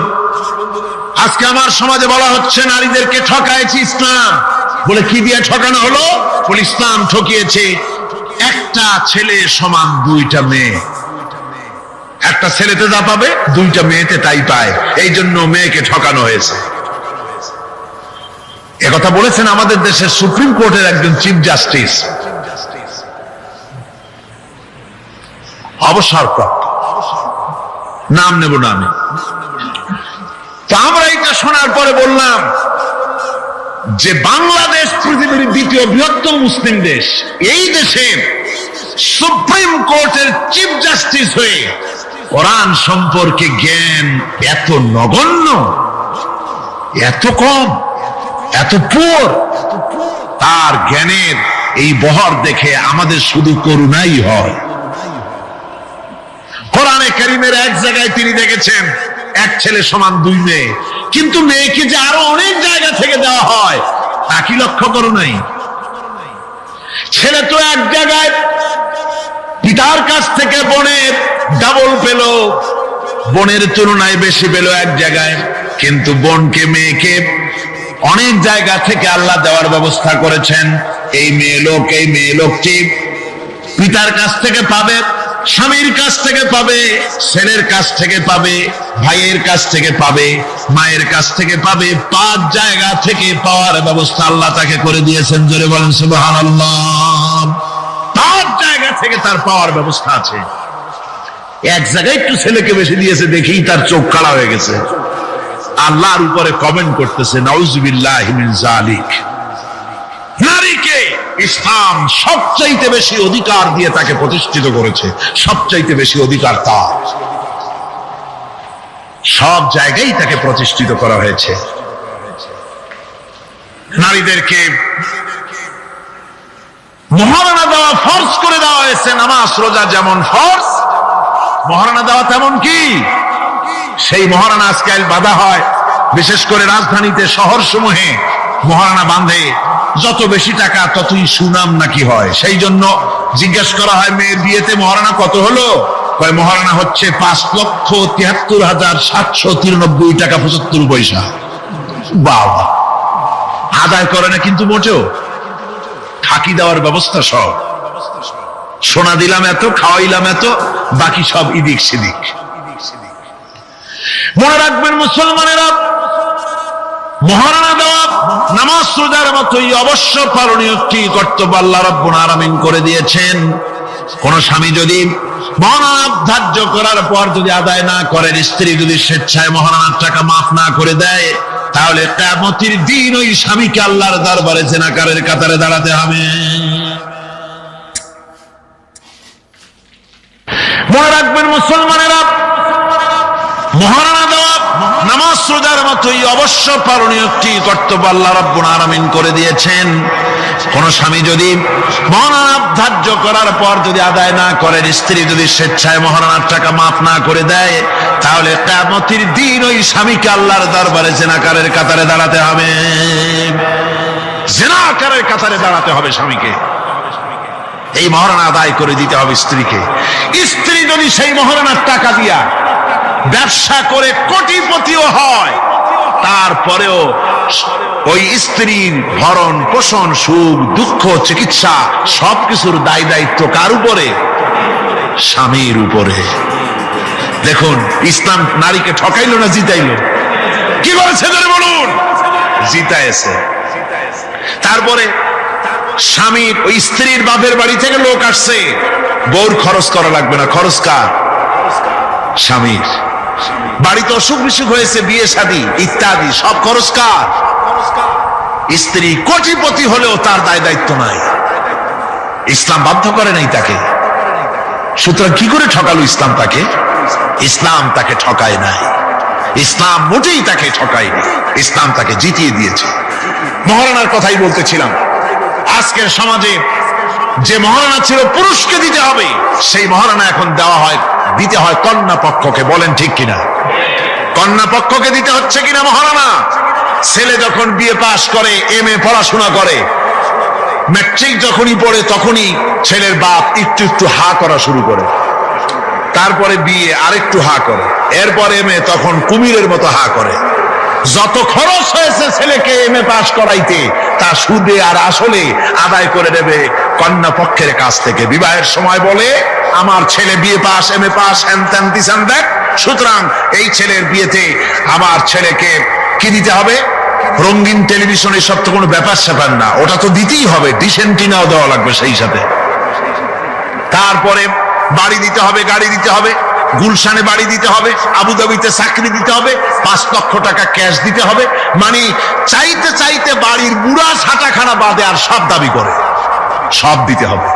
আজকে আমার সমাজে বলা হচ্ছে নারীদেরকে ঠকাইছে ইসলাম। বলে কি দিয়ে ঠকানো হলো? বলে ইসলাম ঠকিয়েছে একটা ছেলে সমান দুইটা মেয়ে। একটা ছেলেতে যা পাবে দুইটা মেয়েতে তাই পায়, এই জন্য মেয়েকে ঠকানো হয়েছে। একথা বলেছেন আমাদের দেশের সুপ্রিম কোর্টের একজন চিফ জাস্টিস, অবসরপ্রাপ্ত, নাম নেব না আমি। তো আমরা এটা শোনার পরে বললাম যে বাংলাদেশ পৃথিবীর দ্বিতীয় বৃহত্তম মুসলিম দেশ, এই দেশের সুপ্রিম কোর্টের চিফ জাস্টিস হয়ে কোরআন সম্পর্কে জ্ঞান এত নগণ্য, এত কম, এত পুর, তার জ্ঞানের এই বহর দেখে আমাদের শুধু করুণাই হয়। কোরআনে কারীমের এক জায়গায় তিনি দেখেছেন এক ছেলে সমান দুই মেয়ে, কিন্তু মেয়েকে যে আরো অনেক জায়গা থেকে দেওয়া হয় তা কি লক্ষ্য করো নাই? ছেলে তো এক জায়গায় পিতার কাছ থেকে বোনের ডাবল পেল, বোনের তুলনায় বেশি পেল এক জায়গায়, কিন্তু বোনকে মেয়েকে অনেক জায়গা থেকে আল্লাহ দেওয়ার ব্যবস্থা করেছেন। এই মেয়ে লোকটি পিতার কাছ থেকে পাবে, স্বামীর কাছ থেকে পাবে, ছেলের কাছ থেকে পাবে, ভাইয়ের কাছ থেকে পাবে, মায়ের কাছ থেকে পাবে, 5 জায়গা থেকে পাওয়ার ব্যবস্থা আল্লাহ তাকে করে দিয়েছেন। জোরে বলেন সুবহানাল্লাহ। 5 জায়গা থেকে তার পাওয়ার ব্যবস্থা আছে। এক জায়গায় একটু ছেলেকে বেশি দিয়েছে দেখেই তার চোখ কালা হয়ে গেছে। আল্লাহর উপরে কমেন্ট করতেছে, নাউযুবিল্লাহি মিন যালিক। নারীকে ইসলাম সবচাইতে বেশি অধিকার দিয়ে তাকে প্রতিষ্ঠিত করেছে, সবচাইতে বেশি অধিকার তার, সব জায়গায় তাকে প্রতিষ্ঠিত করা হয়েছে। নারীদেরকে মহারণা দেওয়া ফরজ করে দেওয়া হয়েছে। নামাজ রোজা যেমন ফরজ, মহারণা দেওয়া তেমন কি? সেই মহারণা আজকাল বাঁধা হয়, বিশেষ করে রাজধানীতে, শহর সমূহে মহারণা বাঁধে। যত বেশি টাকা ততই সুনাম নাকি হয়। সেই জন্য জিজ্ঞাসা করা হয়, মেয়ের বিয়েতে মহারণা কত হলো? মহারণা হচ্ছে 5,73,793 টাকা 75 পয়সা। বাবা, আদায় করে না কিন্তু মোটেও, ফাঁকি দেওয়ার ব্যবস্থা সব। সোনা দিলাম এত, খাওয়াইলাম এত, বাকি সব ইদিক সিদিক। মনে রাখবেন মুসলমানেরা, মহারণা দেওয়া নামাজ রোজার মতোই অবশ্য পালনীয় একটি কর্তব্য আল্লাহ রাব্বুল আলামিন করে দিয়েছেন। কোন স্বামী যদি মহারণা ধার্য করার পর যদি আদায় না করেন, স্ত্রী যদি স্বেচ্ছায় মহারণার টাকা মাফ না করে দেয়, তাহলে কিয়ামতের দিন ওই স্বামীকে আল্লাহর দরবারে জিনাকারের কাতারে দাঁড়াতে হবে। মনে রাখবেন মুসলমানেরা, মহারণা দেওয়া নামাজ রোজার মতোই অবশ্য পালনীয় একটি কর্তব্য আল্লাহ রাব্বুল আলামিন করে দিয়েছেন। কোন স্বামী যদি মহারণা ধার্য করার পর যদি আদায় না করেন, স্ত্রী যদি স্বেচ্ছায় মহারণার টাকা মাফ না করে দেয়, তাহলে কিয়ামতের দিন ওই স্বামীকে আল্লাহর দরবারে জিনাকারের কাতারে দাঁড়াতে হবে। জিনাকারের কাতারে দাঁড়াতে হবে স্বামীকে। এই মহারণা আদায় করে দিতে হবে স্ত্রীকে। স্ত্রী যদি সেই মহারণার টাকা দিয়া ব্যবসা করে কোটিপতিও হয়, তারপরেও ওই স্ত্রীর ভরণ পোষণ, সুখ দুঃখ, চিকিৎসা সবকিছুর দায় দায়িত্ব কার উপরে? স্বামীর উপরে। দেখুন, ইসলাম নারীকে ঠকাইলো না জিতাইলো? কি বলেছে বলুন? জিতাইছে। তারপরে স্বামীর ওই স্ত্রীর বাপের বাড়ি থেকে লোক আসছে, বউর খরচ করা লাগবে না, খরচ কার? স্বামীর। বাড়িতে অসুখ বিসুখ হয়েছে, বিয়ে শাদী ইত্যাদি সব খরচ কার? স্ত্রী। কোটিপতি হলেও তার দায় দায়িত্ব নাই, ইসলাম বাধ্য করে নাই তাকে। সুতরাং কি করে ঠকালো ইসলাম তাকে? ইসলাম তাকে ঠকায় নাই, ইসলাম মোটেই তাকে ঠকায়নি, ইসলাম তাকে জিতিয়ে দিয়েছে। মহারণার কথাই বলতেছিলাম। আজকের সমাজে যে মহারণা ছিল পুরুষকে দিতে হবে, সেই মহারণা এখন দিতে হয় কন্যা পক্ষকে। বলেন ঠিক কিনা? কন্যা পক্ষকে দিতে হচ্ছে কিনা মহারণা? ছেলে যখন বিয়ে পাশ করে, MA পড়াশোনা করে, ম্যাট্রিক যখনই পড়ে, তখনই ছেলের বাপ একটু একটু হা করা শুরু করে। তারপরে বিয়ে আরেকটু হা করে, এরপর MA, তখন কুমিরের মতো হা করে। যত খরচ হয়েছে ছেলেকে MA পাস করাইতে, তা সুদে আর আসলে আদায় করে নেবে কন্যা পক্ষের কাছ থেকে। বিবাহের সময় বলে, আমার ছেলে বিয়ে পাস, MA পাস, হ্যান ত্যান দিশান দেখ, সুতরাং এই ছেলের বিয়েতে আমার ছেলেকে কি দিতে হবে? রঙিন টেলিভিশন, এসব তো কোনো ব্যাপার স্যাপার না, ওটা তো দিতেই হবে, ডিসেন্টিনাও দেওয়া লাগবে সেই সাথে। তারপরে বাড়ি দিতে হবে, গাড়ি দিতে হবে, গুলশানে বাড়ি দিতে হবে, আবুধাবিতে চাকরি দিতে হবে, 5 লক্ষ টাকা ক্যাশ দিতে হবে। মানে চাইতে চাইতে বাড়ির বুড়া ছাটাখানা বাদে আর সব দাবি করে, সব দিতে হবে।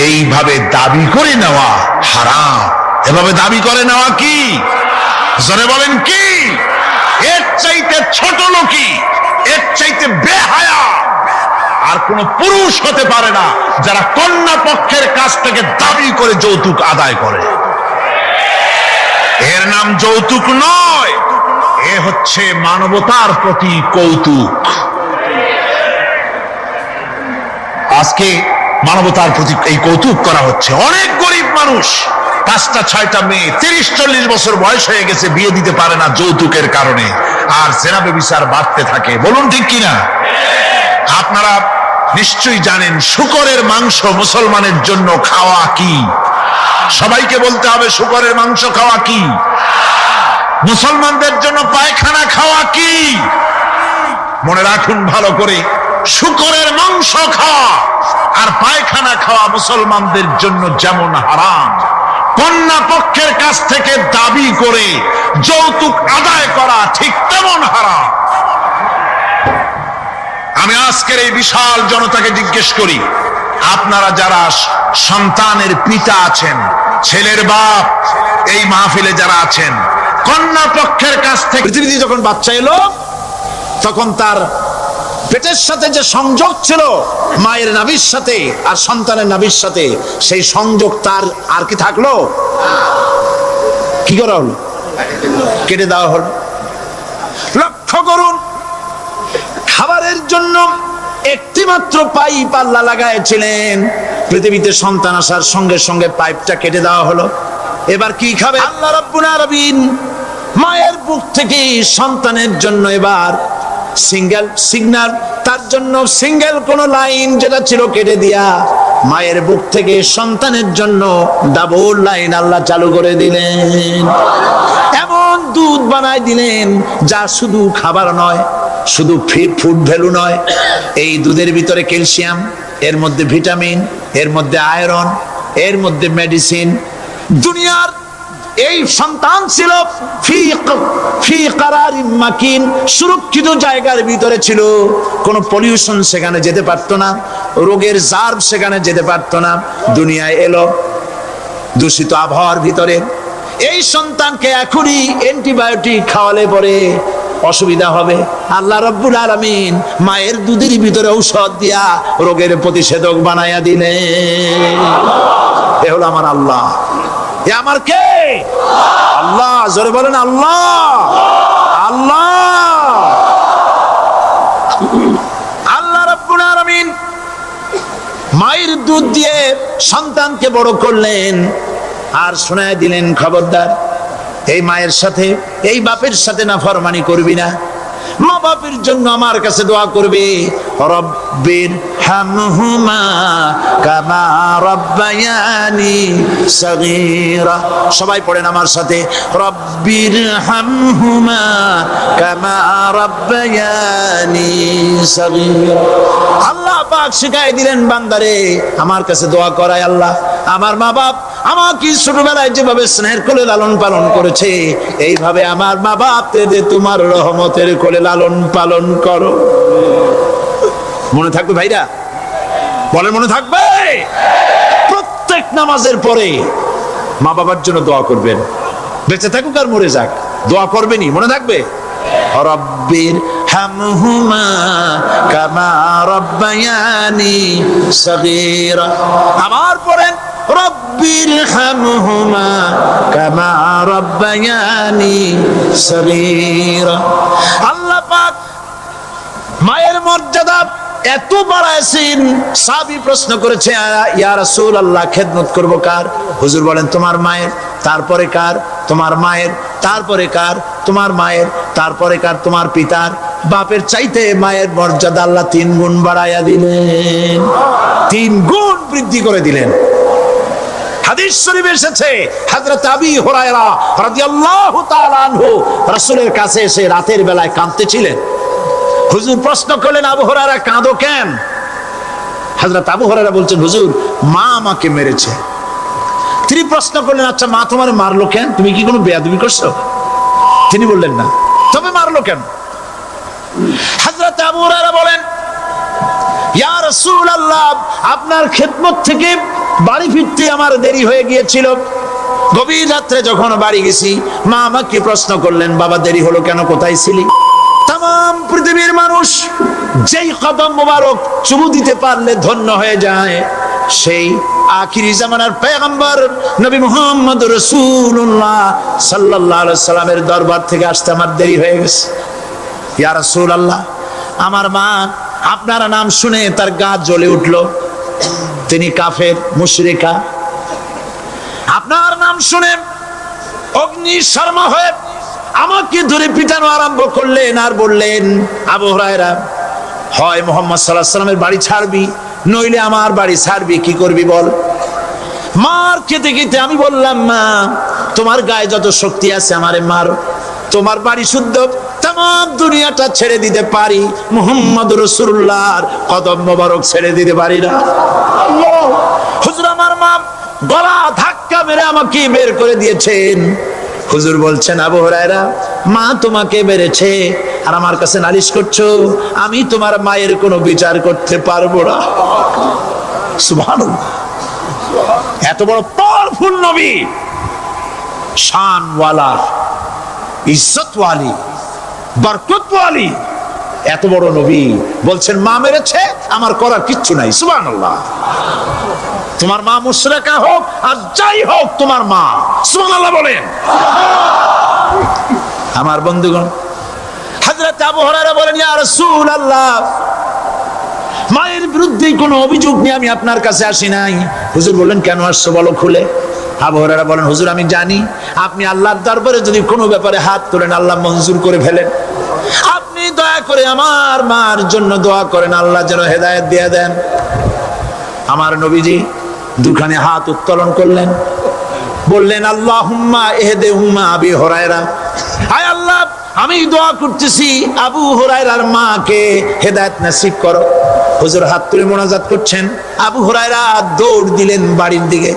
এইভাবে দাবি করে নেওয়া হারাম। এভাবে দাবি করে নেওয়া কি? জোরে বলেন কি? এর চাইতে ছোট লোকই, এর চাইতে বেহায়া আর কোন পুরুষ হতে পারে না, যারা কন্যা পক্ষের কাছ থেকে দাবি করে যৌতুক আদায় করে। এর নাম যৌতুক নয়, এ হচ্ছে মানবতার প্রতি কৌতুক। আজকে মানবতার প্রতি এই কৌতুক করা হচ্ছে। অনেক গরিব মানুষ, 5টা 6টা মেয়ে, 30-40 বছর বয়স হয়ে গেছে, বিয়ে দিতে পারে না যৌতুকের কারণে, আর জেনা ব্যভিচার বাড়তে থাকে। বলুন ঠিক কিনা? আপনারা নিশ্চয়ই জানেন শূকরের মাংস মুসলমানের জন্য খাওয়া কি? সবাইকে বলতে হবে, শূকরের মাংস খাওয়া কি? মুসলমানদের জন্য পায়খানা খাওয়া কি? মনে রাখুন ভালো করে, শূকরের মাংস খাওয়া আর পায়খানা খাওয়া মুসলমানদের জন্য যেমন হারাম, কন্যা পক্ষের কাছ থেকে দাবি করে যৌতুক আদায় করা ঠিক তেমন হারাম। আমি আজকের এই বিশাল জনতাকে জিজ্ঞেস করি, আপনারা যারা সন্তানের পিতা আছেন, ছেলের বাপ, এই মাহফিলে যারা আছেন, কন্যা পক্ষের কাছ থেকে পৃথিবীতে যখন বাচ্চা এলো, তখন তার পেটের সাথে যে সংযোগ ছিল মায়ের নাভির সাথে আর সন্তানের নাভির সাথে, সেই সংযোগ তার আর কি থাকলো? কি করা হলো? কেটে দেওয়া হলো। লক্ষ্য করুন, খাবারের জন্য একটি মাত্র পাইপ আল্লাহ লাগাইছিলেন, পৃথিবীতে সন্তান আসার সঙ্গে সঙ্গে পাইপটা কেটে দেওয়া হলো। এবার কি খাবে? আল্লাহ রাব্বুল আলামিন মায়ের বুক থেকে সন্তানের জন্য এবার সিঙ্গেল সিগন্যাল, তার জন্য সিঙ্গেল কোন লাইন যেটা ছিল কেটে দিয়া, মায়ের বুক থেকে সন্তানের জন্য ডাবল লাইন আল্লাহ চালু করে দিলেন। এমন দুধ বানাই দিলেন যা শুধু খাবার নয়, শুধু ফুড ভ্যালু নয়, এই দুধের ভিতরে ক্যালসিয়াম, এর মধ্যে ভিটামিন, এর মধ্যে আয়রন, এর মধ্যে মেডিসিন, দুনিয়ার এই সন্তান ছিল ফি কারারিন মাকিন, সুরক্ষিত জায়গার ভিতরে ছিল, কোনো পলিউশন সেখানে যেতে পারতো না, রোগের জার্ম সেখানে যেতে পারতো না। দুনিয়ায় এলো দূষিত আবহাওয়ার ভিতরে। এই সন্তানকে এখনই অ্যান্টিবায়োটিক খাওয়ালে পরে অসুবিধা হবে। আল্লাহ রাব্বুল আলামিন মায়ের দুধের ভিতরে ঔষধ দিয়া রোগের প্রতিষেধক বানায়া দিলেন। এ হলো আমার আল্লাহ। এ আমার কে? আল্লাহ। জোরে বলেন আল্লাহ। আল্লাহ আল্লাহ রাব্বুল আলামিন মায়ের দুধ দিয়ে সন্তানকে বড় করলেন আর শোনায় দিলেন, খবরদার এই মায়ের সাথে, এই বাপের সাথে নাফরমানি করবি না। মা বাপের জন্য আমার কাছে দোয়া করবে, রব্বির হামহুমা কামা রব্বায়ানি সগীরা। সবাই পড়েন আমার সাথে, রব্বির হামহুমা কামা রব্বায়ানি সগীরা। আল্লাহ পাক শিখাই দিলেন বান্দারে আমার কাছে দোয়া করায়, আল্লাহ আমার মা বাপ আমাকে ছোটবেলায় যেভাবে স্নেহের কোলে লালন পালন করেছে, এইভাবে আমার মা বাপকে তোমার রহমতের কোলে লালন পালন করো। মনে থাকবে ভাইরা? বলেন মনে থাকবে? প্রত্যেক নামাজের পরে মা বাবার জন্য দোয়া করবেন, বেঁচে থাকুক আর মরে যাক, দোয়া করবেনই। মনে থাকবে? রব্বির হামহুমা কামা রব্বায়ানি সগীরা। আবার পড়েন, রব্বির হামহুমা কামা রব্বায়ানি সগীরা। আল্লাহ পাক মায়ের মর্যাদা এত বাড়াইছেন, সাহাবী প্রশ্ন করেছে, ইয়া রাসূলুল্লাহ খেদমত করব কার? হুজুর বলেন তোমার মায়ের, তারপরে কার? তোমার মায়ের, তারপরে কার? তোমার মায়ের, তারপরে কার? তোমার পিতার। বাপের চাইতে মায়ের মর্যাদা আল্লাহ 3 গুণ বাড়াইয়া দিলেন, 3 গুণ বৃদ্ধি করে দিলেন। হাদিস শরীফে এসেছে, হযরত আবী হুরায়রা রাদিয়াল্লাহু তাআলা আনহু রাসূলের কাছে এসে রাতের বেলায় কাঁদতেছিলেন। হুজুর প্রশ্ন করলেন, আবু হুরায়রা কাঁদো কেন? হযরত আবু হুরায়রা বলছেন, হুজুর মা আমাকে মেরেছে। তিনি প্রশ্ন করলেন, আচ্ছা মা তোমার মারলো কেন? তুমি কি কোনো বেয়াদবি করছো? তিনি বললেন না। তবে মারলো কেন? হযরত আবু হুরায়রা বলেন, ইয়া রাসূলুল্লাহ আপনার খেদমত থেকে বাড়ি ফিরতে আমার দেরি হয়ে গিয়েছিল। গভীর রাত্রে যখন বাড়ি গেছি, মা আমাকে প্রশ্ন করলেন, বাবা দেরি হলো কেন, কোথায় ছিলি? তাম পৃথিবীর মানুষ যেই কদম মোবারক চুমু দিতে পারলে ধন্য হয়ে যায়, সেই আখিরি জামানার পয়গম্বর নবী মুহাম্মদ রাসূলুল্লাহ সাল্লাল্লাহু আলাইহি সাল্লামের দরবার থেকে আসতে আমার দেরি হয়ে গেছে। ইয়া রাসূলুল্লাহ আমার মা আপনার নাম শুনে তার গা জ্বলে উঠলো, তিনি কাফের মুশরিকা। আপনার নাম শুনে অগ্নি শর্মা হয়ে আমাকে ধরে পিটানো আরম্ভ করলেন আর বললেন, আবু হুরায়রা হয় মুহাম্মদ সাল্লাল্লাহু আলাইহি সাল্লামের বাড়ি ছাড়বি, নইলে আমার বাড়ি ছাড়বি, কি করবি বল? মার খেতে খেতে আমি বললাম, মা তোমার গায়ে যত শক্তি আছে আমারে মারো, তোমার বাড়ি শুদ্ধ, তাম দুনিয়াটা ছেড়ে দিতে পারি, মুহাম্মদ রাসূলুল্লাহর কদম মোবারক ছেড়ে দিতে পারি না। হুজুর আমার মা গলা ধাক্কা মেরে আমাকে বের করে দিয়েছেন। হুজুর বলছেন, আবু হুরায়রা মা তোমাকে মেরেছে আর আমার কাছে নালিশ করছো, আমি তোমার মায়ের কোনো বিচার করতে পারবো না। সুবহানাল্লাহ। এত বড় পাওয়ারফুল নবী, শানওয়ালা, ইজ্জতওয়ালি, বরকতওয়ালি, এত বড় নবী বলছেন মা মেরেছে, আমার করার কিচ্ছু নাই। সুবহানাল্লাহ। তোমার মা মুশরিকা হোক আর যাই হোক, তোমার মা। সুবহানাল্লাহ বলেন। আমার বন্ধুগণ, হযরত আবু হুরায়রা বলেন, ইয়া রাসূলুল্লাহ মায়ের বিরুদ্ধে কোনো অভিযোগ নিয়ে আমি আপনার কাছে আসি নাই। হুজুর বললেন, কেন আসছো বলো খুলে। আবু হুরায়রা বলেন, হুজুর আমি জানি আপনি আল্লাহর দরবারে যদি কোনো ব্যাপারে হাত তোলেন আল্লাহ মঞ্জুর করে ফেলেন। আপনি দয়া করে আমার মার জন্য দোয়া করেন, আল্লাহ যেন হেদায়েত দিয়ে দেন। আমার নবীজি দুখানে হাত উত্তোলন করলেন, বললেন, আল্লাহুম্মা ইহদিহুমা আবি হুরায়রা, আয় আল্লাহ আমি দোয়া করতেছি আবু হুরায়রার মাকে হেদায়েত নসিব করো। হুজুর হাত তুলে মোনাজাত করছেন, আবু হুরায়রা দৌড় দিলেন বাড়ির দিকে।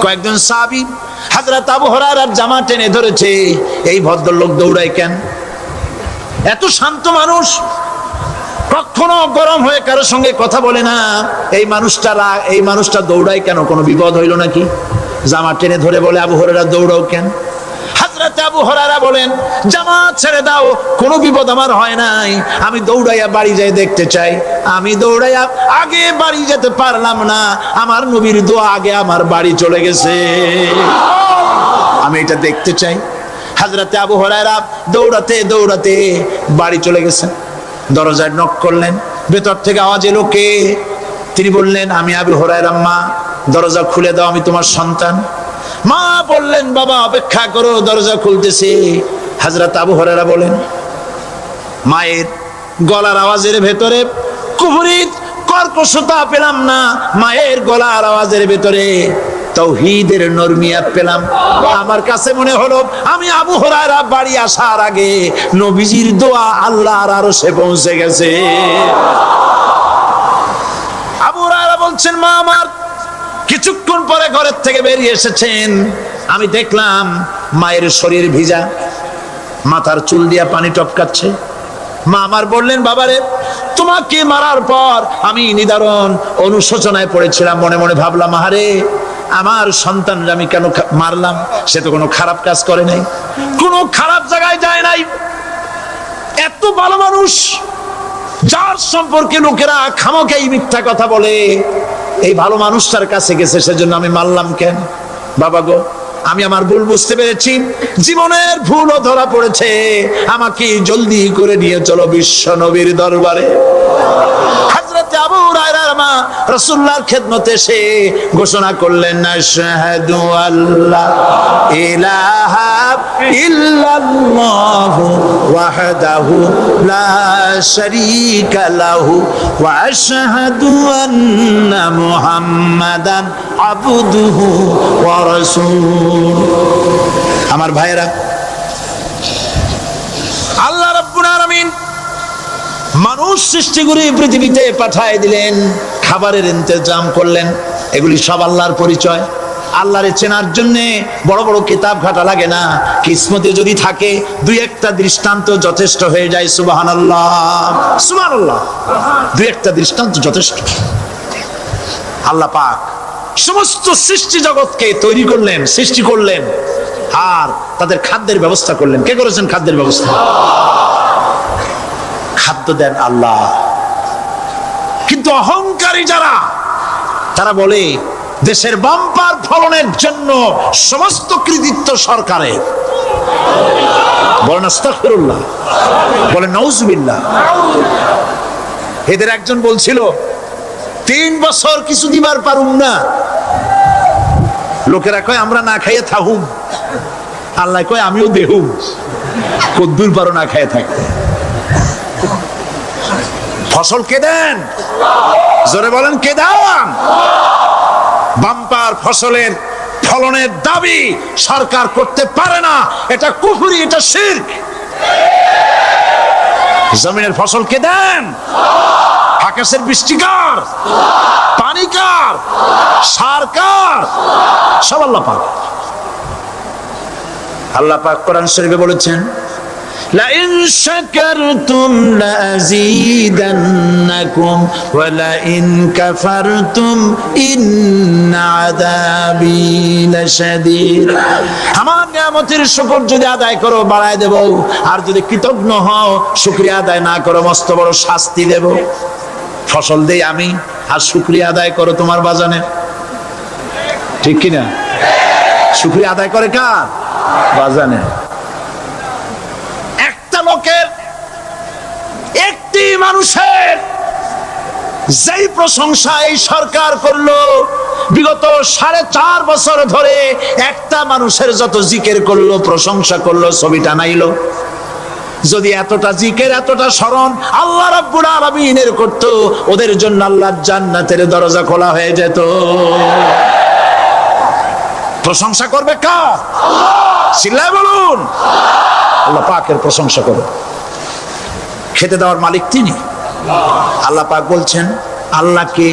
কয়েকজন সাহাবী হযরত আবু হুরায়রার জামা টেনে ধরেছে। এই ভদ্রলোক দৌড়ায় কেন? এত শান্ত মানুষ, কখনো গরম হয়ে কারোর সঙ্গে কথা বলে না। এই মানুষটা দৌড়ায় কেন? কোনো বিপদ হইল নাকি? জামা টেনে ধরে বলে, আবু হুরায়রা দৌড়াও কেন? হযরত আবু হুরায়রা বলেন, জামাত ছেড়ে দাও, কোনো বিপদ আমার হয় নাই, আমি দৌড়াইয়া বাড়ি যাই দেখতে চাই। আমি দৌড়াইয়া আগে বাড়ি যেতে পারলাম না, আমার নবীর দোয়া আগে আমার বাড়ি চলে গেছে, আমি এটা দেখতে চাই। হযরত আবু হুরায়রা দৌড়াতে দৌড়াতে বাড়ি চলে গেছেন। দরজায় নক করলেন, ভেতর থেকে আওয়াজ এলো, কে? তিনি বললেন, আমি আবু হুরায়রা। মা, দরজা খুলে দাও, আমি তোমার সন্তান। মা বললেন, বাবা অপেক্ষা করো, দরজা খুলতেছে। হযরত আবু হুরায়রা বলেন, মায়ের গলার আওয়াজের ভেতরে কুফরি কর্কশতা পেলাম না, মায়ের গলার আওয়াজের ভেতরে তাওহীদের নরমিয়াত পেলাম। আমার কাছে মনে হলো আমি আবু হুরায়রা বাড়ি আসার আগে নবীজির দোয়া আল্লাহর আরশে পৌঁছে গেছে। আবু হুরায়রা বলছেন, মা আমার কিছুক্ষণ পরে ঘরের থেকে বেরিয়ে এসেছেন, আমি দেখলাম মায়ের শরীর ভিজা, মাথার চুল দিয়া পানি টপকাচ্ছে। মা আমার বললেন, বাবারে তোমাকে মারার পর আমি নিদারুণ অনুশোচনায় পড়েছিলাম, মনে মনে ভাবলাম, আহারে আমার সন্তানরা আমি কেন মারলাম? সে তো কোনো খারাপ কাজ করে নাই, কোনো খারাপ জায়গায় যায় নাই, এত ভালো মানুষ, যার সম্পর্কে লোকেরা খামোখাই মিথ্যা কথা বলে, এই ভালো মানুষটার কাছে গেছে, সেজন্য আমি মারলাম কেন? বাবা গো, আমি আমার ভুল বুঝতে পেরেছি, জীবনের ভুলও ধরা পড়েছে, আমাকে জলদি করে নিয়ে চলো বিশ্ব নবীর দরবারে। হযরত আবু হুরায়রার মা রাসূলুল্লাহর খেদমতে এসে ঘোষণা করলেন, আশহাদু আল্লা ইলাহা ইল্লাল্লাহু ওয়াহদাহু লা শারীকা লাহু ওয়া আশহাদু আন্না মুহাম্মাদান আবদুহু ওয়া রাসূলুহু। আমার ভাইয়েরা, আল্লাহ রাব্বুল আলামিন মানুষ সৃষ্টি করে পৃথিবীতে পাঠায় দিলেন, খাবারের ইন্তজাম করলেন, এগুলি সব আল্লাহর পরিচয়। আল্লাহরে চেনার জন্য বড় বড় কিতাব ঘাটা লাগে না, কিসমতে যদি থাকে দুই একটা দৃষ্টান্ত যথেষ্ট হয়ে যায়। সুবহানাল্লাহ, সুবহানাল্লাহ, দুই একটা দৃষ্টান্ত যথেষ্ট। আল্লাহ পাক সমস্ত সৃষ্টি জগৎকে তৈরি করলেন, সৃষ্টি করলেন, আর তাদের খাদ্যের ব্যবস্থা করলেন। কে করেছেন খাদ্যের ব্যবস্থা? খাদ্য দেন আল্লাহ। কিন্তু অহংকারী যারা, তারা বলে দেশের বাম্পার ফলনের জন্য সমস্ত কৃতিত্ব সরকারের। বলেন আস্তাগফিরুল্লাহ, বলেন নাউজুবিল্লাহ। এদের একজন বলছিল, 3 বছর কিছু দিবার পারুম না, লোকেরা কয় আমরা না খাইয়ে থাকুম, আল্লাহ কয় আমিও দেহুম, কদ্দুর পারো না খাইয়ে থাকতে। ফসল কে দেন? জোরে বলেন, কে দেন? বাম্পার ফসলের ফলনের দাবি সরকার করতে পারে না, এটা কুফরি, এটা শিরক। জমিনের ফসল কে দেন? আকাশের বৃষ্টি কার? পানি কার? সার কার? সব আল্লাহ পাক। আল্লাহ পাক কোরআন শরীফে বলেছেন, লাইন শাকারতুম লাযীদান্নাকুম ওয়া লাইন কাফারতুম ইন্না আযাবী লাশাদীদ। আমার নিয়ামতের শুকর যদি আদায় করো বাড়ায় দেব, আর যদি কৃতজ্ঞ হও, শুকরিয়া আদায় না করো, মস্ত বড় শাস্তি দেব। ফসল দেই আমি, আর শুকরিয়া আদায় করো তোমার বাজানে, ঠিক কিনা? শুকরিয়া আদায় করে কার? বাজানে। একটা লোকের, একটি মানুষের যেই প্রশংসা এই সরকার করলো, বিগত 4.5 বছর ধরে একটা মানুষের যত জিকির করলো, প্রশংসা করলো, ছবিটা নাইলো। যদি এতটা জিকির, এতটা স্মরণ আল্লাহ রাব্বুল আলামিনের করত, ওদের জন্য আল্লাহর জান্নাতের দরজা খোলা হয়ে যেত। প্রশংসা করবে কার? চিল্লায় বলুন, আল্লাহ পাকের প্রশংসা করো। খেতে দেওয়ার মালিক তিনি। আল্লাহ পাক বলছেন, আল্লাহকে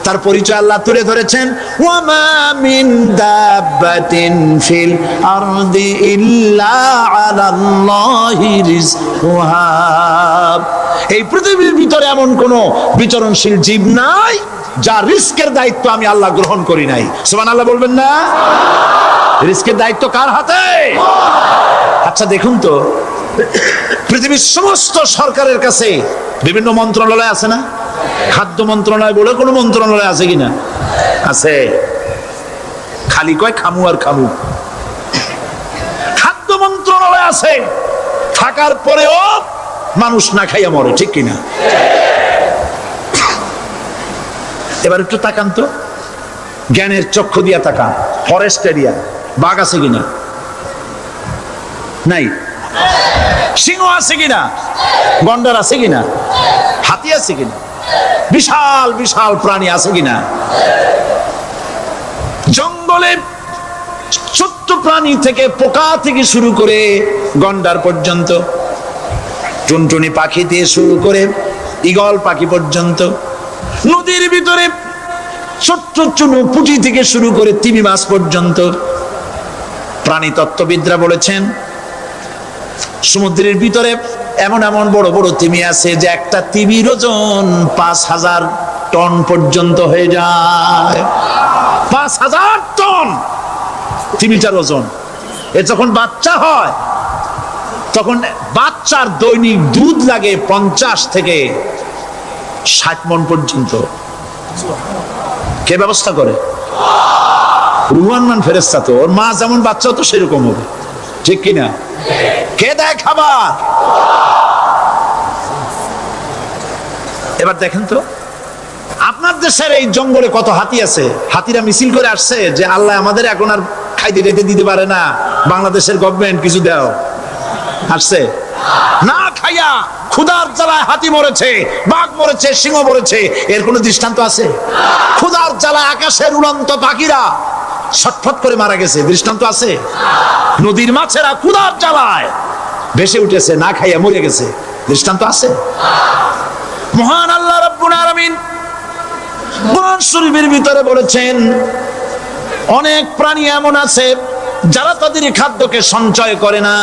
তার পরিচয় আল্লাহ তুলে ধরেছেন, ওয়ামা মিন দাব্বাতিন ফিল আরদি ইল্লা আলাল্লাহি রিজকুহা। এই পৃথিবীর ভিতরে এমন কোন বিচরণশীল জীব নাই যার রিস্কের দায়িত্ব আমি আল্লাহ গ্রহণ করি নাই। সুবহানাল্লাহ বলবেন না? রিস্কের দায়িত্ব কার হাতে? আচ্ছা দেখুন তো, পৃথিবীর সমস্ত সরকারের কাছে বিভিন্ন মন্ত্রণালয় আছে না? খাদ্য মন্ত্রণালয় বলে কোনো মন্ত্রণালয় আছে কিনা? আছে। খালি কয় খামু আর খামু। খাদ্য মন্ত্রণালয় আছে, থাকার পরেও মানুষ না খাইয়া মরে, ঠিক কিনা? এবার একটু তাকান তো, জ্ঞানের চক্ষু দিয়া তাকান। ফরেস্ট এরিয়া, বাঘ আছে কিনা? নাই। সিংহ আছে কিনা? গন্ডার আছে কিনা? হাতি আছে কিনা? বিশাল বিশাল প্রাণী আছে কিনা? জঙ্গলে ছোট্ট প্রাণী থেকে, পোকা থেকে শুরু করে গন্ডার পর্যন্ত, টুনটুনি পাখি দিয়ে শুরু করে ঈগল পাখি পর্যন্ত, নদীর ভিতরে ছোট্ট চুনো পুঁটি থেকে শুরু করে তিমি মাছ পর্যন্ত। প্রাণী তত্ত্ববিদরা বলেছেন সমুদ্রের ভিতরে এমন এমন বড় বড় তিমি আছে যে একটা তিমির ওজন 5000 টন পর্যন্ত হয়ে যায়। 5000 টন তিমিটার ওজন। এ যখন বাচ্চা হয় তখন বাচ্চার দৈনিক দুধ লাগে 50 থেকে 60 মণ পর্যন্ত। কে ব্যবস্থা করে? রুহান ফেরেশতা। তো ওর মা যেমন বাচ্চা তো সেরকম হবে, ঠিক কিনা? কে দেয় খাবার? এবার দেখেন তো, আপনার দেশের এই জঙ্গলে কত হাতি আছে। হাতিরা মিছিল করে আসছে যে আল্লাহ আমাদের এখন আর খাইতে রেখে দিতে পারে না, বাংলাদেশের গভর্নমেন্ট কিছু দাও। আসছে না খাইয়া ক্ষুধার জ্বালায় হাতি মরেছে, বাঘ মরেছে, সিংহ মরেছে, এর কোনো দৃষ্টান্ত আছে? ক্ষুধার জ্বালায় আকাশের উড়ন্ত পাখিরা ছটফট করে মারা গেছে, দৃষ্টান্ত আছে? নদীর মাছেরা ক্ষুধার জ্বালায় ভেসে উঠেছে, না খাইয়া মরে গেছে, দৃষ্টান্ত আছে? মহান আল্লাহ রাব্বুল আলামিন কোরআন শরীফের ভিতরে বলেছেন অনেক প্রাণী এমন আছে যারা তাদের খাদ্যকে সঞ্চয় করে না,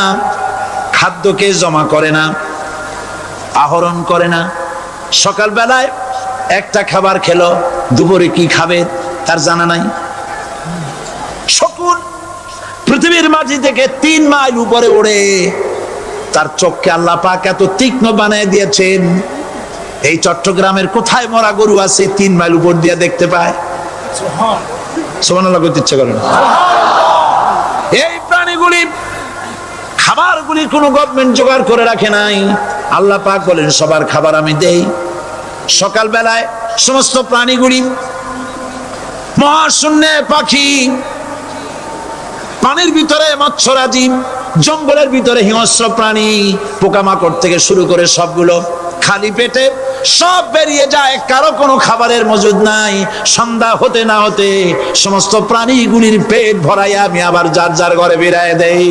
খাদ্যকে জমা করে না, আহরণ করে না। সকাল বেলায় একটা খাবার খেলো, দুপুরে কি খাবে তার জানা নাই। শকুন পৃথিবীর মাঝি থেকে 3 মাইল উপরে ওড়ে, তার চোখকে আল্লাহ পাক এত তীক্ষ্ণ বানিয়ে দিয়েছেন। এই চট্টগ্রামের কোথায় মরা গরু আছে 3 মাইল উপর দিয়ে দেখতে পায়? সুবহানাল্লাহ করতে ইচ্ছা করে না। এই প্রাণীগুলি খাবারগুলি কোনো গভর্নমেন্ট জোগাড় করে রাখে নাই। আল্লাহ পাক বলেন সবার খাবার আমি দেই। সকাল বেলায় সমস্ত প্রাণীগুলি, মহাশূন্যে পাখি, পানির ভিতরে মৎস্যরাজি, জঙ্গলের ভিতরে হিংস্র প্রাণী, পোকামাকড় থেকে শুরু করে সবগুলো খালি পেটে সব বেরিয়ে যায়, কারো কোনো খাবারের মজুদ নাই। সন্ধ্যা হতে না হতে সমস্ত প্রাণীগুলির পেট ভরাইয়া আমি আবার যার যার ঘরে বেরায় দেই।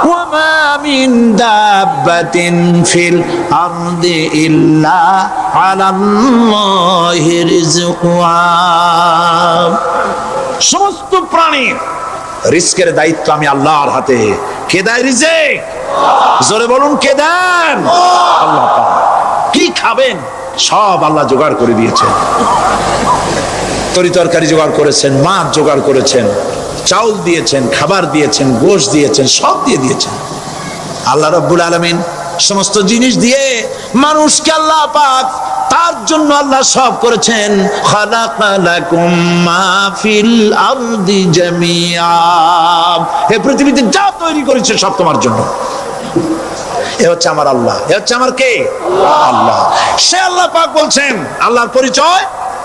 ওয়ামা মিন দাব্বাতিন ফিল আরদি ইল্লা আলাল্লাহি রিজকুহা। সমস্ত প্রাণীর রিস্কের দায়িত্ব আমি আল্লাহর হাতে। কে দেয় রিজিক? জোরে বলুন, কে দেন? আল্লাহ পাক। কি খাবেন সব আল্লাহ জোগাড় করে দিয়েছেন। তরি তরকারি জোগাড় করেছেন, মাছ জোগাড় করেছেন, চাউল দিয়েছেন, খাবার দিয়েছেন, গোশত দিয়েছেন, সব দিয়ে দিয়েছেন। আল্লাহ রাব্বুল আলামিন সমস্ত জিনিস দিয়ে মানুষকে আল্লাহ পাক তার জন্য আল্লাহ সব করেছেন। খালাকালাকুম মা ফিল আরদি জামিআ। এই পৃথিবীতে যা তৈরি করেছে সব তোমার জন্য। এ হচ্ছে আমার আল্লাহ। এ হচ্ছে আমার কে? আল্লাহ। সে আল্লাহ পাক বলছেন, আল্লাহর পরিচয়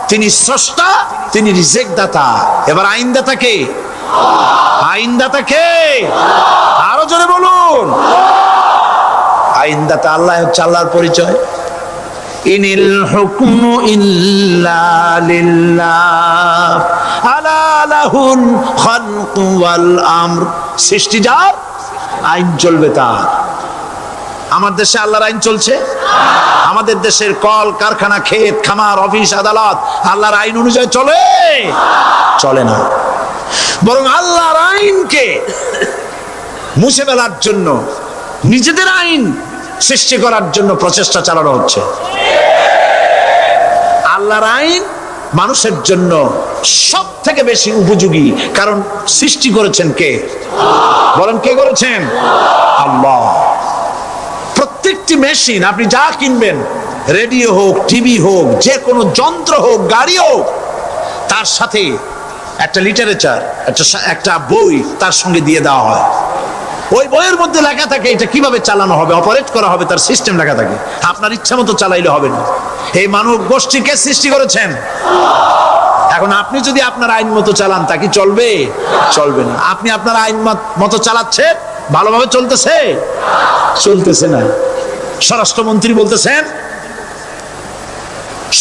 তিনি স্রষ্টা, তিনি রিজিক দাতা। এবার আইনদাতা কে? আইনদাতা কে? আরো জোরে বলুন। আইনদাতা আল্লাহ হচ্ছে আল্লাহর পরিচয়। ইনিল হুকমু ইল্লা লিল্লাহ আলা লাহুল খালকু ওয়াল আমর। সৃষ্টি যার, আইন চলবে তার। আমার দেশে আল্লাহর আইন চলছে? আমাদের দেশের কল কারখানা, ক্ষেত খামার, অফিস আদালত আল্লাহর আইন অনুযায়ী চলে? চলে না। বরং আল্লাহর আইনকে মুছে ফেলার জন্য, নিজেদের আইন সৃষ্টি করার জন্য প্রচেষ্টা চালানো হচ্ছে। আল্লাহর আইন মানুষের জন্য সব থেকে বেশি উপযোগী, কারণ সৃষ্টি করেছেন কে? বলেন, কে করেছেন? আল্লাহ। প্রত্যেকটি মেশিন আপনি যা কিনবেন, রেডিও হোক, টিভি হোক, যে কোনো যন্ত্র হোক, গাড়ি হোক, তার সাথে একটা লিটারেচার, একটা বই তার সঙ্গে দিয়ে দেওয়া হয়। ওই বইয়ের মধ্যে লেখা থাকে এটা কিভাবে চালানো হবে, অপারেট করা হবে, তার সিস্টেম লেখা থাকে। আপনার ইচ্ছা মতো চালাইলে হবে না। এই মানব গোষ্ঠীকে সৃষ্টি করেছেন। এখন আপনি যদি আপনার আইন মতো চালান, তা কি চলবে? চলবে না। আপনি আপনার আইন মতো চালাচ্ছেন, ভালোভাবে চলতেছে? চলতেছে না। স্বরাষ্ট্রমন্ত্রী বলতেছেন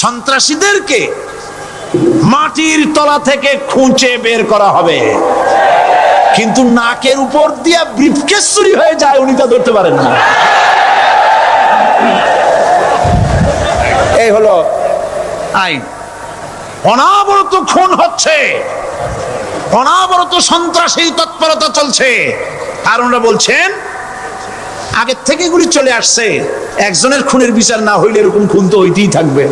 সন্ত্রাসীদেরকে মাটির তলা থেকে খুঁজে বের করা হবে, কিন্তু নাকের উপর দিয়া ব্রিফকেস চুরি হয়ে যায়, উনি তা ধরতে পারেন না। এই হলো আইন। অনাবরত খুন হচ্ছে, অনাবরত সন্ত্রাসী তৎপরতা চলছে। আর ওনারা বলছেন আগের থেকে এগুলি চলে আসছে, একজনের খুনের বিচার না হইলে এরকম খুন তো হইতেই থাকবে।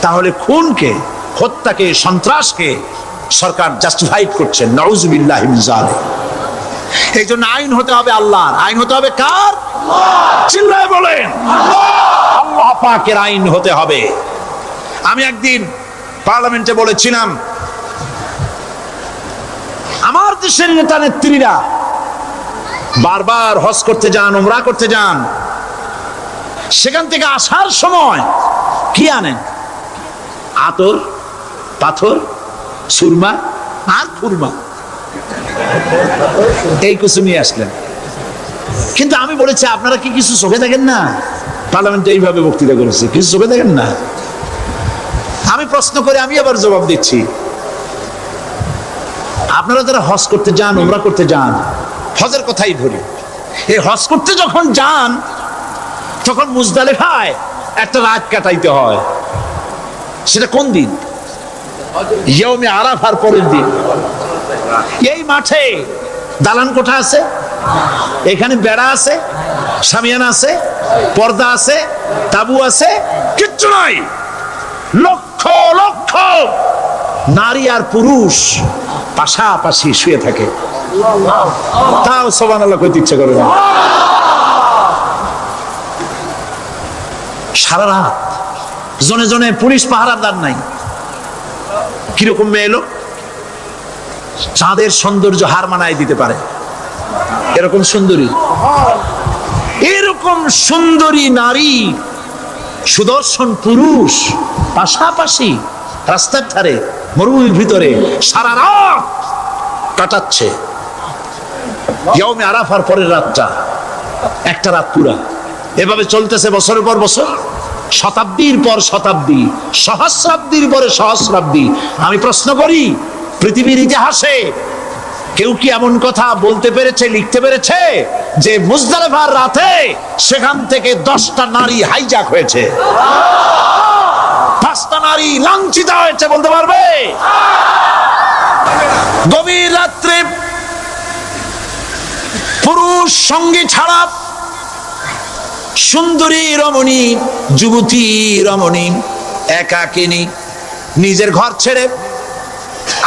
তাহলে খুনকে, হত্যাকে, সন্ত্রাসকে সরকার জাস্টিফাইড করছেন। নাউজুবিল্লাহি মিন যালিক। এই জন্য আইন হতে হবে আল্লাহর। আইন হতে হবে কার? চিল্লায় বলেন, আল্লাহ পাকের আইন হতে হবে। আমি একদিন পার্লামেন্টে বলেছিলাম, আমার দেশের নেতা নেত্রীরা বারবার হজ করতে যান, উমরা করতে যান, সেখান থেকে আসার সময় কি আনেন? আতর, পাথর, সুরমা আর খুরমা, এই কিছু নিয়ে আসলেন। কিন্তু আমি বলেছি, আপনারা কি কিছু চোখে দেখেন না? পার্লামেন্টে এইভাবে বক্তৃতা করেছে, কিছু চোখে দেখেন না? আমি প্রশ্ন করে আমি আবার জবাব দিচ্ছি, আপনারা যারা হজ করতে যান, উমরা করতে যান, হজের কথাই ধরি, এই হজ করতে যখন যান তখন মুজদালিফায় একটা রাত কাটাইতে হয়। সেটা কোন দিন? ইয়ৌমে আরাফার পরের দিন। এই মাঠে দালান কোঠা আছে, এখানে বেড়া আছে, শামিয়ানা আছে, পর্দা আছে, তাবু আছে, কিচ্ছু নাই। লক্ষ লক্ষ নারী আর পুরুষ পাশাপাশি শুয়ে থাকে, তাও সুবহানাল্লাহ কইতে ইচ্ছা করে না। সারা রাত জনে জনে পুলিশ পাহারাদার নাই। কিরকম মেয়ে এলো, চাঁদের সৌন্দর্য হার মানায় দিতে পারে এরকম সুন্দরী। এরকম সুন্দরী নারী, সুদর্শন পুরুষ পাশাপাশি রাস্তার ধারে, মরুভূমির ভিতরে সারা রাত কাটাচ্ছে। ইয়ৌমে আরাফার পরের রাতটা, একটা রাত পুরা। এভাবে চলতেছে বছরের পর বছর, শতাব্দীর পর শতাব্দী, সহস্রাব্দীর পরে সহস্রাব্দী। আমি প্রশ্ন করি, পৃথিবীর ইতিহাসে কেউ কি এমন কথা বলতে পেরেছে, লিখতে পেরেছে যে মুজদালিফার রাতে সেখান থেকে 10টা নারী হাইজ্যাক হয়েছে, 5টা নারী লাঞ্ছিত হয়েছে? বলতে পারবে? গভীর রাত্রে পুরুষ সঙ্গী ছাড়া সুন্দরী রমণী, যুবতী রমণী একাকিনী নিজের ঘর ছেড়ে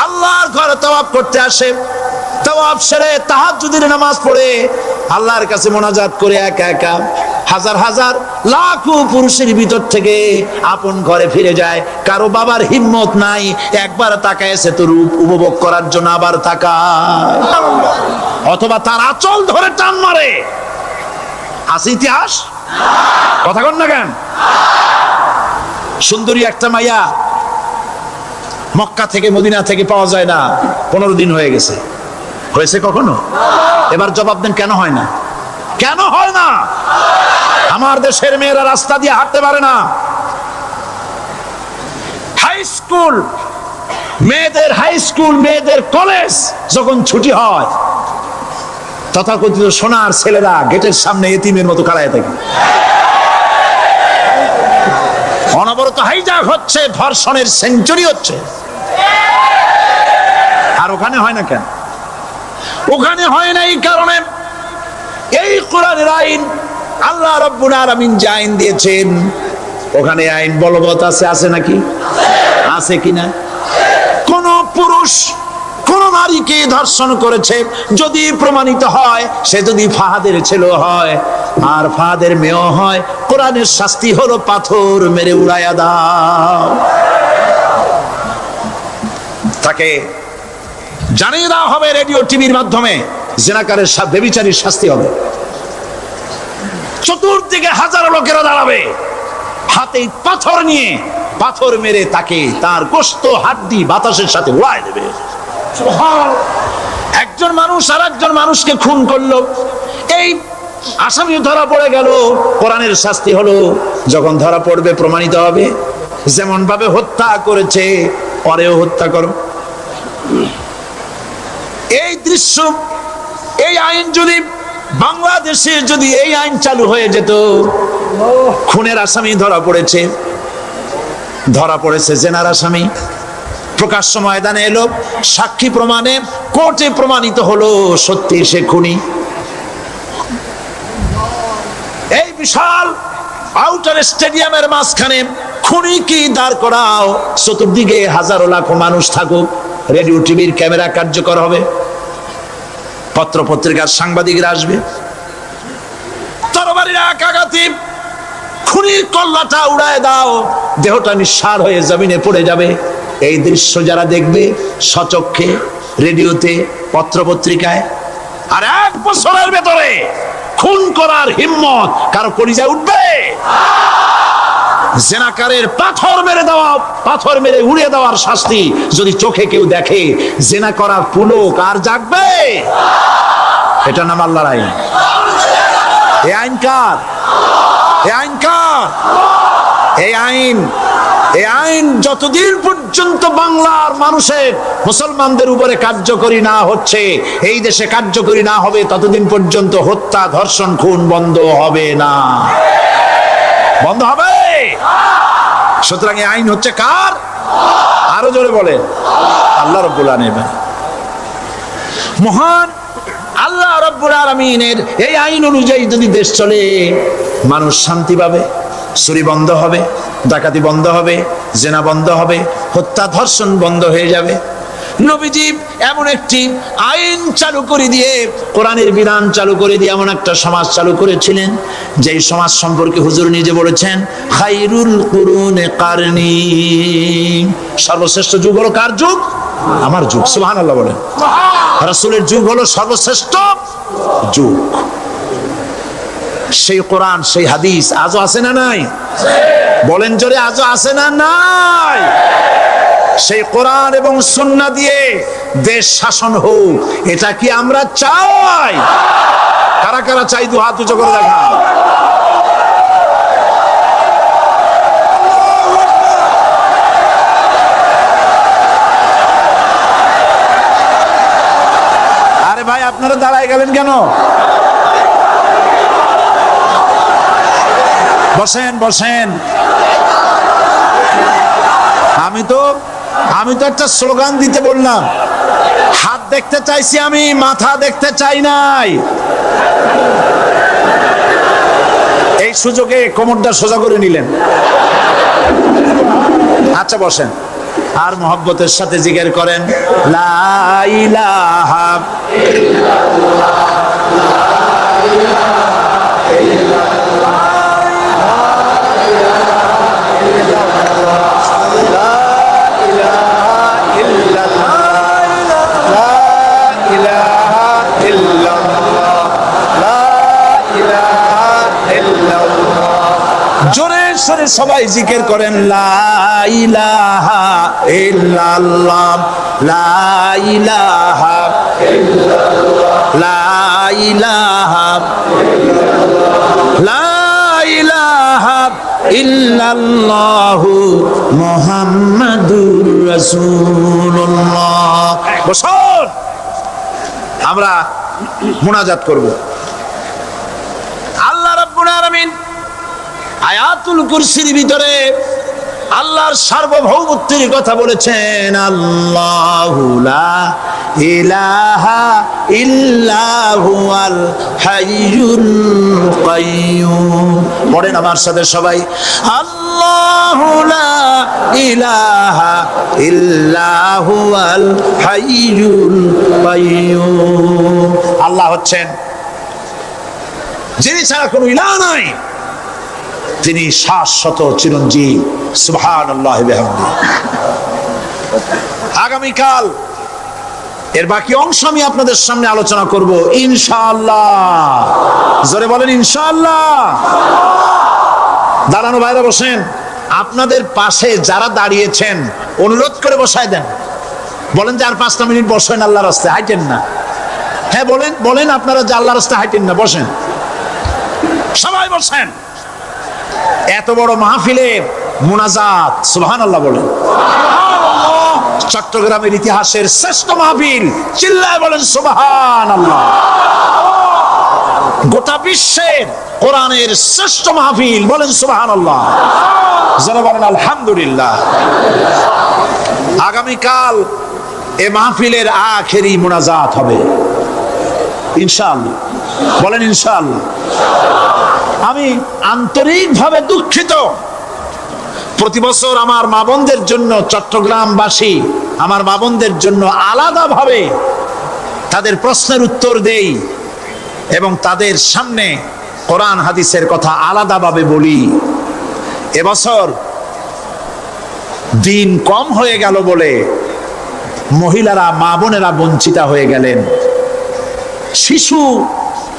আল্লাহর ঘরে তাওয়াফ করতে আসে। তাওয়াফ সেরে তাহাজ্জুদের নামাজ পড়ে আল্লাহর কাছে মোনাজাত করে একা একা হাজার হাজার লাখো পুরুষের ভিতর থেকে আপন ঘরে ফিরে যায়। কারো বাবার হিম্মত নাই একবার তাকায় সে তো রূপ উপভোগ করার জন্য আবার তাকায়, অথবা তার আঁচল ধরে টান মারে। আছে ইতিহাস? কথা কন না কেন? সুন্দরী একটা মাইয়া মক্কা থেকে, মদিনা থেকে পাওয়া যায় না, 15 দিন হয়ে গেছে। হয়েছে কখনো? এবার জবাব দেন, কেন হয় না? কেন হয় না? আমার দেশের মেয়েরা রাস্তা দিয়ে হাঁটতে পারে না। হাই স্কুল মেয়েদের, হাই স্কুল মেয়েদের কলেজ যখন ছুটি হয় তথাকথিত সোনার ছেলেরা গেটের সামনে এতিমের মতো খাড়ায় থাকে। অনবরত হাইজ্যাক হচ্ছে, ধর্ষণের সেঞ্চুরি হচ্ছে। আর ওখানে হয় না কেন? ওখানে হয় না এই কারণে, এই কোরআনের আইন আল্লাহ রাব্বুল আলামিন যে আইন দিয়েছেন, ওখানে আইন বলবৎ আছে নাকি? আছে কিনা? কোন পুরুষ কোন নারীকে ধর্ষণ করেছে যদি প্রমাণিত হয়, সে যদি ফাহাদের ছেলে হয় আর ফাহাদের মেয়েও হয়, কোরআনের শাস্তি হলো পাথর মেরে উড়াইয়া দাও। তাকে জানিয়ে দেওয়া হবে রেডিও টিভির মাধ্যমে, জিনাকারের ব্যভিচারীর শাস্তি হবে। চতুর্দিকে হাজারো লোকেরা দাঁড়াবে, হাতে পাথর নিয়ে, পাথর মেরে তাকে তার গোশত হাড্ডি বাতাসের সাথে উড়ায় দেবে। একজন মানুষ আর একজন মানুষকে খুন করলো, এই আসামি ধরা পড়ে গেল, কোরআনের শাস্তি হলো যখন ধরা পড়বে প্রমাণিত হবে, যেমন ভাবে হত্যা করেছে পরেও হত্যা করো। এই দৃশ্য, এই আইন যদি বাংলাদেশে যদি এই আইন চালু হয়ে যেত, খুনের আসামি ধরা পড়েছে জেনার আসামি, প্রকাশ্য ময়দানে এলো, সাক্ষী প্রমাণে কোর্টে প্রমাণিত হলো সত্যি সে খুনি। এই বিশাল আউটার স্টেডিয়ামের মাঝখানে খুনি কি দাঁড় করাও, চতুর্দিকে হাজারো লাখো মানুষ থাকুক, রেডিও টিভির ক্যামেরা কার্যকর হবে, পত্র পত্রিকার সাংবাদিকরা আসবে, তরবারির আঘাতে খুনির কল্লাটা উড়ায় দাও, দেহটা নিঃসার হয়ে জমিনে পড়ে যাবে। এই দৃশ্য যারা দেখবে সচক্ষে, রেডিওতে, পত্র পত্রিকায়, আর 1 বছরের ভেতরে খুন করার হিম্মত কারো কলিজায় উঠবে? জেনাকারের পাথর মেরে উড়িয়ে দেওয়ার শাস্তি যদি চোখে কেউ দেখে, জেনা করার পুলক আর জাগবে? এটা নাম আল্লাহর আইন। এই আইন কার? এই আইন যতদিন পর্যন্ত বাংলার মানুষের, মুসলমানদের উপরে কার্যকরী না হচ্ছে, এই দেশে কার্যকরী না হবে, ততদিন পর্যন্ত হত্যা, ধর্ষণ, খুন বন্ধ হবে না। বন্ধ হবে। সুতরাং এই আইন হচ্ছে কার? আরো জোরে বলে, আল্লাহ রাব্বুল আলামিন। মহান আল্লাহ রাব্বুল আলামিনের এই আইন অনুযায়ী যদি দেশ চলে, মানুষ শান্তি পাবে, চুরি বন্ধ হবে, ডাকাতি বন্ধ হবে, জেনা বন্ধ হবে, হত্যা ধর্ষণ বন্ধ হয়ে যাবে। নবীজি এমন একটি আইন চালু করে দিয়ে, কোরআনের বিধান চালু করে দিয়ে এমন একটা সমাজ চালু করেছিলেন, যেই সমাজ সম্পর্কে হুজুর নিজে বলেছেন, খায়রুল কুরুনে কারনি, সর্বশ্রেষ্ঠ যুগ হলো কার যুগ? আমার যুগ। সুবহানাল্লাহ বলেন। রাসূলের যুগ হলো সর্বশ্রেষ্ঠ যুগ। সেই কোরআন, সেই হাদিস আজও আছে না নাই? বলেন জোরে, আজও আছে না নাই? সেই কোরআন এবং সুন্নাহ দিয়ে দেশ শাসন হোক, এটা কি আমরা চাই? কারা কারা চাই? দু হাত উঁচু করে দেখা। আরে ভাই, আপনারা দাঁড়ায় গেলেন কেন? বসেন বসেন। আমি তো একটা স্লোগান দিতে বললাম, হাত দেখতে চাইছি আমি, মাথা দেখতে চাই নাই। এই সুযোগে কোমরটা সোজা করে নিলেন। আচ্ছা বসেন, আর মহব্বতের সাথে জিকির করেন, লা ইলাহা ইল্লাল্লাহ, লা ইলাহা ইল্লাল্লাহ, জোরে সরে সবাই জিকির করেন, লা ইলাহা ইল্লাল্লাহ, লা ইলাহা ইল্লাল্লাহ, লা ইলাহা ইল্লাল্লাহ, লা ইলাহা ইল্লাল্লাহ, মুহাম্মাদুর রাসূলুল্লাহ। বসুন, আমরা মুনাজাত করব। আল্লাহ রাব্বুল আলামিন আয়াতুল কুরসির ভিতরে আল্লাহর সার্বভৌমত্বের কথা বলেছেন, আল্লাহু লা ইলাহা ইল্লা হুয়াল হাইয়ুল কাইয়্যুম। পড়েন আমার সাথে সবাই, আল্লাহু লা ইলাহা ইল্লা হুয়াল হাইয়ুল কাইয়্যুম। আল্লাহ হচ্ছেন যিনি ছাড়া কোনো ইলাহ নাই, তিনি শাশ্বত চিরঞ্জীব। সুবহানাল্লাহি বিহামদিহি। আগামীকাল এর বাকি অংশ আমি আপনাদের সামনে আলোচনা করব ইনশাআল্লাহ। জোরে বলেন ইনশাআল্লাহ। দাঁড়ানো ভাইরা বসেন, আপনাদের পাশে যারা দাঁড়িয়েছেন অনুরোধ করে বসায় দেন। বলেন যে আর 5টা মিনিট বসেন, আল্লাহর রাস্তায় হাঁটেন না। হ্যাঁ বলেন, বলেন আপনারা যে আল্লাহর রাস্তায় হাঁটেন না, বসেন, সবাই বসেন। এত বড় মাহফিলে মুনাজাত, সুবহানাল্লাহ বলেন। চট্টগ্রামের ইতিহাসের শ্রেষ্ঠ মাহফিল, চিল্লায় বলেন সুবহানাল্লাহ। গোটা বিশ্বের কোরআনের শ্রেষ্ঠ মাহফিল, বলেন সুবহানাল্লাহ। যারা বলেন আলহামদুলিল্লাহ। আগামীকাল এই মাহফিলের আখেরি মুনাজাত হবে ইনশাআল্লাহ, বলেন ইনশাআল্লাহ। আমি আন্তরিকভাবে দুঃখিত, প্রতি বছর আমার মা বোনদের জন্য, চট্টগ্রামবাসী আমার মা বোনদের জন্য আলাদাভাবে তাদের প্রশ্নের উত্তর দেই এবং তাদের সামনে কোরআন হাদিসের কথা আলাদাভাবে বলি। এবছর দিন কম হয়ে গেল বলে মহিলারা, মা বোনেরা বঞ্চিতা হয়ে গেলেন। শিশু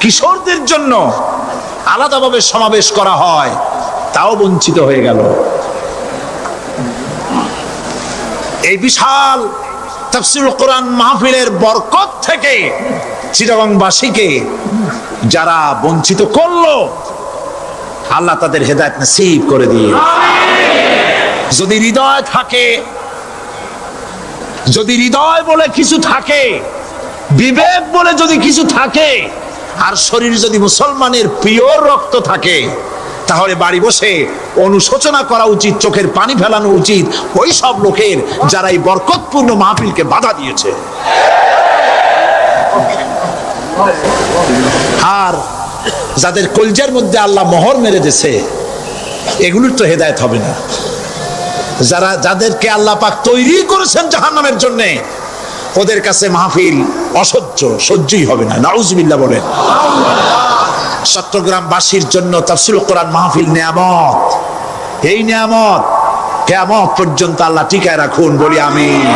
কিশোরদের জন্য আলাদাভাবে সমাবেশ করা হয়, তাও বঞ্চিত হয়ে গেল। এই বিশাল তাফসীরুল কোরআন মাহফিলের বরকত থেকে চিটাগংবাসীকে যারা বঞ্চিত করলো, আল্লাহ তাদের হেদায়েত নসিব করে দিয়ে। যদি হৃদয় থাকে, যদি হৃদয় বলে কিছু থাকে, বিবেক বলে যদি কিছু থাকে, আর শরীর যদি মুসলমানের পিওর রক্ত থাকে, তাহলে বাড়ি বসে অনুশোচনা করা উচিত, চোখের পানি ফেলানো উচিত ওই সব লোকের যারা এই বরকতপূর্ণ মাহফিলকে বাধা দিয়েছে। আর যাদের কলজার মধ্যে আল্লাহ মোহর মেরে দিয়েছে, এগুলোর তো হেদায়েত হবে না। যাদেরকে আল্লাহ পাক তৈরি করেছেন জাহান্নামের জন্য, ওদের কাছে মাহফিল অসহ্য, সহ্যই হবে না। নাউজুবিল্লাহ বলেন। চট্টগ্রামবাসীর জন্য তাফসীরুল কোরআন মাহফিল নিয়ামত। এই নিয়ামত কিয়ামত পর্যন্ত আল্লাহ টিকায় রাখুন, বলি আমিন।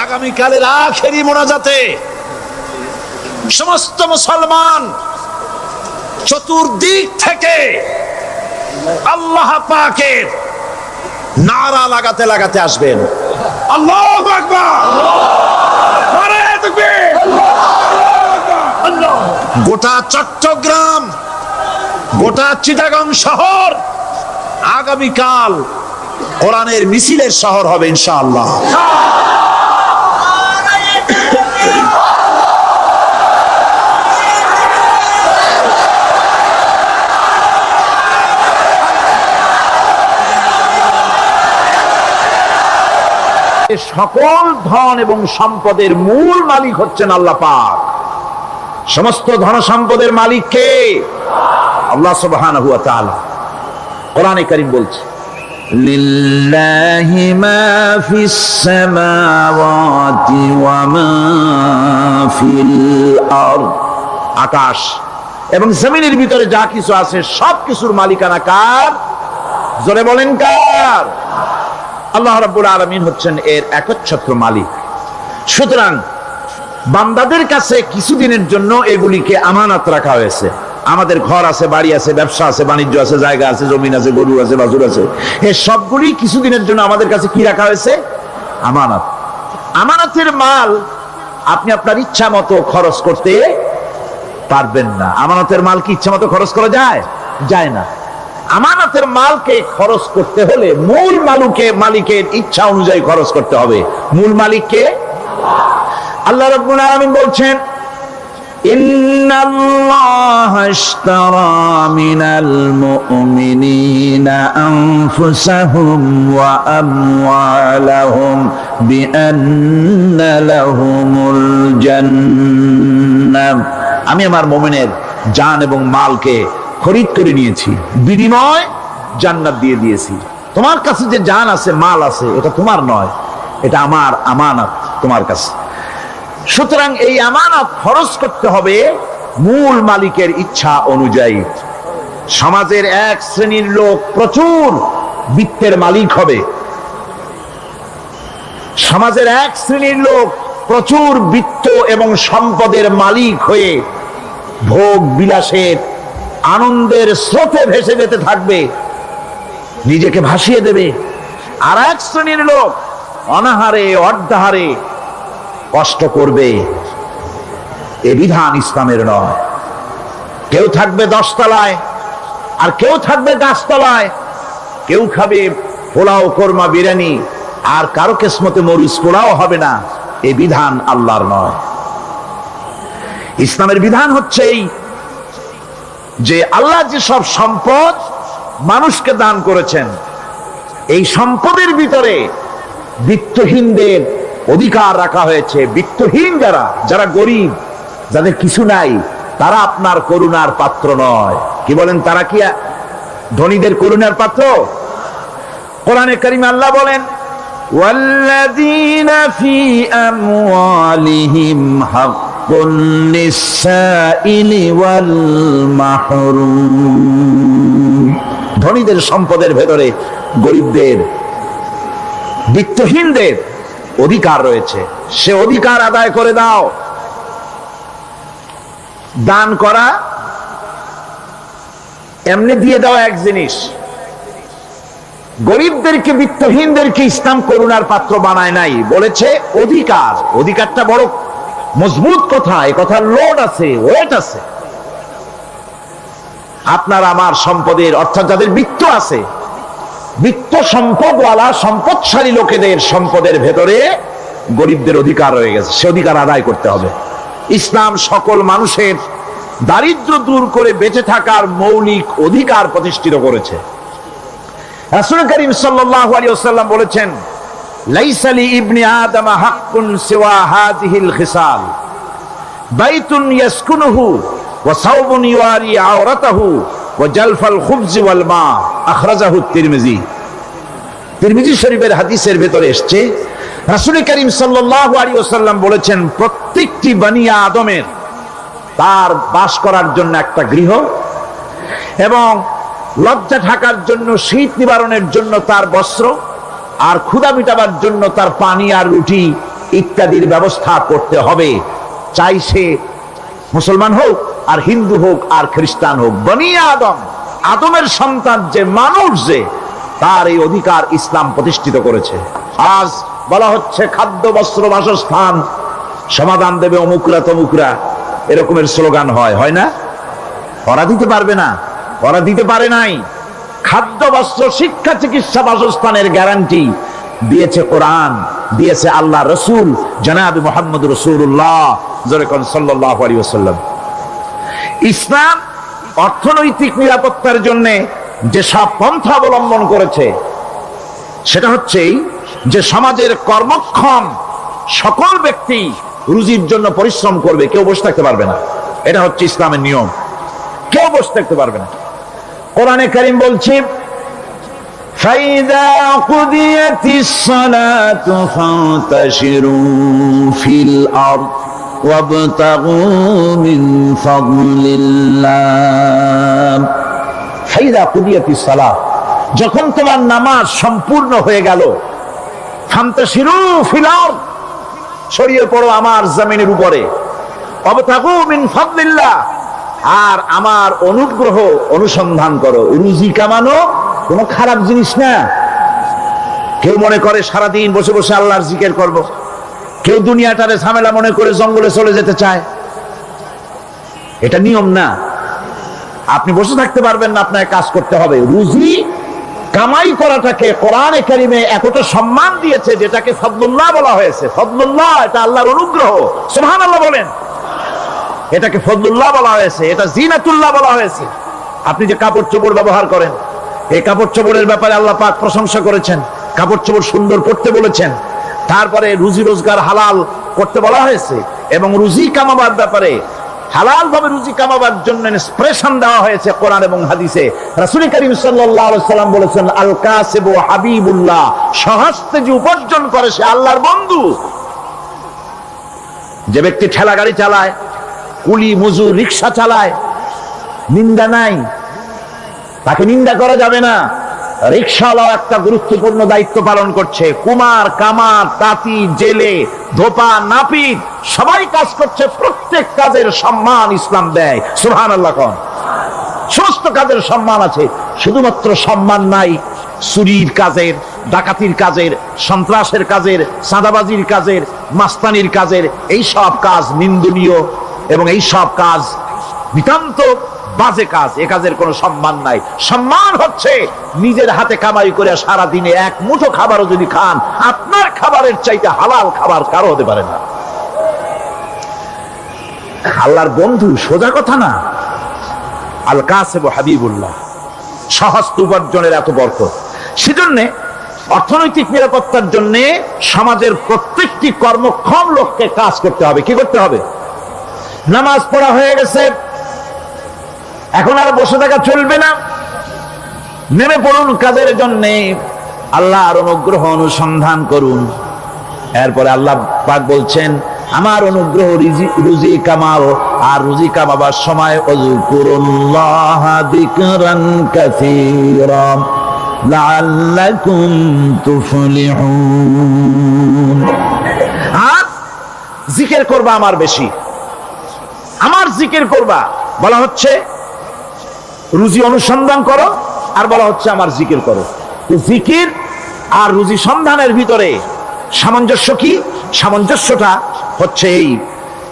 আগামীকালের আখেরি মোনাজাতে সমস্ত মুসলমান চতুর্দিক থেকে আল্লাহ পাকের নারা লাগাতে লাগাতে আসবেন। আল্লাহু আকবার, নারে তাকবীর। গোটা চট্টগ্রাম, গোটা চিটাগং শহর আগামীকাল কোরআনের মিছিলের শহর হবে ইনশাআল্লাহ। সকল ধন এবং সম্পদের মূল মালিক হচ্ছেন আল্লাহ পাক। সমস্ত ধন সম্পদের মালিক কে? আল্লাহ সুবহানাহু ওয়া তাআলা। কোরআনে কারীম বলছে, লিল্লাহি মা ফিস সামাওয়াতি ওয়া মা ফিল আরদ। আকাশ এবং জমিনের ভিতরে যা কিছু আছে সব কিছুর মালিকানা কার? জোরে বলেন কার? আল্লাহ রাব্বুল আলামিন হচ্ছেন এর একচ্ছত্র মালিক। সুতরাং বান্দাদের কাছে কিছুদিনের জন্য এগুলিকে আমানত রাখা হয়েছে। আমাদের ঘর আছে, বাড়ি আছে, ব্যবসা আছে, বাণিজ্য আছে, জায়গা আছে, জমিন আছে, গরু আছে, বাছুর আছে, এই সবগুলি কিছুদিনের জন্য আমাদের কাছে কি রাখা হয়েছে? আমানত। আমানতের মাল আপনি আপনার ইচ্ছা মতো খরচ করতে পারবেন না। আমানতের মাল কি ইচ্ছা মতো খরচ করা যায়? যায় না। আমানতের মালকে খরচ করতে হলে মূল মালিকের ইচ্ছা অনুযায়ী খরচ করতে হবে। মূল মালিককে আল্লাহ রাব্বুল আলামিন বলছেন, ইন্নাল্লাহা ইশতারা মিনাল মুমিনিনা আনফুসাহুম ওয়া আমওয়ালাহুম বিআন্না লাহুমুল জান্নাহ। আমি আমার মুমিনের জান এবং মালকে খরিদ করে নিয়েছি, বিনিময় জান্নাত দিয়ে দিয়েছি। তোমার কাছে যে জান আছে, মাল আছে, এটা তোমার নয়, এটা আমার আমানত তোমার কাছে। সুতরাং এই আমানত খরচ করতে হবে মূল মালিকের ইচ্ছা অনুযায়ী। সমাজের এক শ্রেণীর লোক প্রচুর বিত্তের মালিক হবে, সমাজের এক শ্রেণীর লোক প্রচুর বিত্ত এবং সম্পদের মালিক হয়ে ভোগ বিলাসের আনন্দের স্রোতে ভেসে যেতে থাকবে, নিজেকে ভাসিয়ে দেবে। আর এক শ্রেণীর লোক অনাহারে অর্ধাহারে কষ্ট করবে। এ বিধান ইসলামের নয়। কেউ থাকবে 10 তলায় আর কেউ থাকবে গাছতলায়, কেউ খাবে পোলাও কোরমা বিরিয়ানি আর কারো কিসমতে মরিচ পোলাও হবে না। এ বিধান আল্লাহর নয়। ইসলামের বিধান হচ্ছে এই যে আল্লাহ যে সব সম্পদ মানুষকে দান করেছেন, এই সম্পদের ভিতরে বিত্তহীনদের অধিকার রাখা হয়েছে। বিত্তহীন যারা গরিব, যাদের কিছু নাই, তারা আপনার করুণার পাত্র নয়। কি বলেন, তারা কি ধনীদের করুণার পাত্র? কোরআনে কারিমে আল্লাহ বলেন, ওয়াল্লাযীনা ফী আমওয়ালিহিম হাক্কুন লিস-সাইলি ওয়াল মাহরুম। ধনীদের সম্পদের ভেতরে গরিবদের, বিত্তহীনদের অধিকার রয়েছে। সে অধিকার আদায় করে দাও। দান করা এমনি দিয়ে দেওয়া এক জিনিস, গরিবদেরকে বিত্তহীনদেরকে ইসলাম করুণার পাত্র বানায় নাই, বলেছে অধিকার। অধিকারটা বড় মজবুত কথা, এ কথার লোড আছে, ওয়েট আছে। আপনার আমার সম্পদের, অর্থাৎ যাদের বিত্ত আছে, বিত্ত সম্পদওয়ালা সম্পদশালী লোকেদের সম্পদের ভেতরে গরিবদের অধিকার রয়ে গেছে, সে অধিকার আদায় করতে হবে। ইসলাম সকল মানুষের দারিদ্র্য দূর করে বেঁচে থাকার মৌলিক অধিকার প্রতিষ্ঠিত করেছে। রাসূল করিম সাল্লাল্লাহু আলাইহি ওয়াসাল্লাম বলেছেন, লাইসা লি ইবনি আদম হাক্কুন সিওয়া হাযিহিল খিসাল, বাইতুন ইয়াসকুনুহু ওয়া সাওবুন ইওয়ারি আওরাতাহু ওয়া জালফাল খুবজ ওয়াল মা, আখরাজাহু তিরমিজি। তিরমিজি শরীফের হাদিসের ভেতরে এসেছে, রাসূল করিম সাল্লাল্লাহু আলাইহি ওয়াসাল্লাম বলেছেন, প্রত্যেকটি বনি আদমের তার বাস করার জন্য একটা গৃহ এবং লজ্জা ঢাকার জন্য, শীত নিবারণের জন্য তার বস্ত্র, আর ক্ষুধা মিটাবার জন্য তার পানি আর রুটি ইত্যাদির ব্যবস্থা করতে হবে। চাই সে মুসলমান হোক আর হিন্দু হোক আর খ্রিস্টান হোক, বনি আদম, আদমের সন্তান যে মানুষ, যে তার এই অধিকার ইসলাম প্রতিষ্ঠিত করেছে। আজ বলা হচ্ছে খাদ্য বস্ত্র বাসস্থান সমাধান দেবে অমুকরা তমুকরা, এরকমের স্লোগান হয় না? ওরা দিতে পারবে না, ওরা দিতে পারে নাই। খাদ্য বস্ত্র শিক্ষা চিকিৎসা বাসস্থানের গ্যারান্টি দিয়েছে কোরআন, দিয়েছে আল্লাহ রসুল জনাব মুহাম্মদ রাসূলুল্লাহ সাল্লাল্লাহু আলাইহি ওয়াসাল্লাম। ইসলাম অর্থনৈতিক নিরাপত্তার জন্য যে সব পন্থা অবলম্বন করেছে, সেটা হচ্ছে যে সমাজের কর্মক্ষম সকল ব্যক্তি রুজির জন্য পরিশ্রম করবে, কেউ বসে থাকতে পারবে না। এটা হচ্ছে ইসলামের নিয়ম, কেউ বসে থাকতে পারবে না। কোরআনে কারীম বলছে, ফাইদা কুদিয়াতিস সালাতু ফান্তাশিরু ফিল আরদ ওয়াবতাগু মিন ফাদলিল্লাহ। ফাইদা কুদিয়াতিস সালাত, যখন তোমার নামাজ সম্পূর্ণ হয়ে গেল, ফান্তাশিরু ফিল আরদ, ছড়িয়ে পড়ো আমার জমিনের উপরে, ওয়াবতাগু মিন ফাদলিল্লাহ, আর আমার অনুগ্রহ অনুসন্ধান করো। রুজি কামানো কোনো খারাপ জিনিস না। কেউ মনে করে সারাদিন বসে বসে আল্লাহর জিকির করব, কেউ দুনিয়াটারে ঝামেলা মনে করে জঙ্গলে চলে যেতে চায়, এটা নিয়ম না। আপনি বসে থাকতে পারবেন না, আপনাকে কাজ করতে হবে। রুজি কামাই করাটাকে কোরআনে কারিমে এতটা সম্মান দিয়েছে, যেটাকে ফদলুল্লাহ বলা হয়েছে। ফদলুল্লাহ, এটা আল্লাহর অনুগ্রহ। সুবহানাল্লাহ বলেন। এটাকে ফজলুল্লাহ বলা হয়েছে, এটা জিনাতুল্লাহ বলা হয়েছে। আপনি যে কাপড় চোপড় ব্যবহার করেন, এই কাপড় চোপড়ের ব্যাপারে আল্লাহ পাক প্রশংসা করেছেন, কাপড় চোপড় সুন্দর করতে বলেছেন। তারপরে রুজি রোজগার হালাল করতে বলা হয়েছে, এবং রুজি কামাবার ব্যাপারে হালাল ভাবে রুজি কামাবার জন্য ইন্সপিরেশন দেওয়া হয়েছে কোরআন এবং হাদিসে। রাসূল করিম সাল্লাল্লাহু আলাইহি সাল্লাম বলেছেন, আল কাসিবু হাবিবুল্লাহ, সহস্তে যে উপার্জন করে সে আল্লাহর বন্ধু। যে ব্যক্তি ঠেলা গাড়ি চালায়, কুলি মজুর রিকশা চালায়, নিন্দা নাই, তাকে নিন্দা করা যাবে না। রিকশাওয়ালা একটা গুরুত্বপূর্ণ দায়িত্ব পালন করছে। কুমার, কামার, তাঁতি, জেলে, ধোপা, নাপিত সবাই কাজ করছে। প্রত্যেক কাজের সম্মান ইসলাম দেয়। সুবহানাল্লাহ কোন। সমস্ত কাজের সম্মান আছে, শুধুমাত্র সম্মান নাই চুরির কাজের, ডাকাতির কাজের, সন্ত্রাসের কাজের, চাঁদাবাজির কাজের, মাস্তানির কাজের। এই সব কাজ নিন্দনীয় এবং এই সব কাজ নিতান্ত বাজে কাজ। এ কাজের কোনো সম্মান নাই। সম্মান হচ্ছে নিজের হাতে কামাই করে সারা দিনে এক মুঠো খাবারও যদি খান, আপনার খাবারের চাইতে হালাল খাবার কারো হতে পারে না। আল্লাহর বন্ধু সোজা কথা না। আল কাসিবু হাবিবুল্লাহ, সহস্ত উপার্জনের এত বরকত। সেজন্য অর্থনৈতিক নিরাপত্তার জন্য সমাজের প্রত্যেকটি কর্মক্ষম লোককে কাজ করতে হবে। কি করতে হবে? নামাজ পড়া হয়ে গেছে, এখন আর বসে থাকা চলবে না, নেমে পড়ুন কাজের জন্য, আল্লাহর অনুগ্রহ অনুসন্ধান করুন। এরপরে আল্লাহ পাক বলছেন, আমার অনুগ্রহ রুজি কামাও, আর রুজি কামাবার সময় ওয়াজকুরুল্লাহ যিকরান কাসীরা লাআল্লাকুম তুফলিহুন। আর জিকির করবা আমার বেশি, আমার জিকির করবা। বলা হচ্ছে রুজি অনুসন্ধান করো, আর বলা হচ্ছে আমার জিকির করো। জিকির আর রুজি সন্ধানের ভিতরে সামঞ্জস্য কি? সামঞ্জস্যটা হচ্ছে এই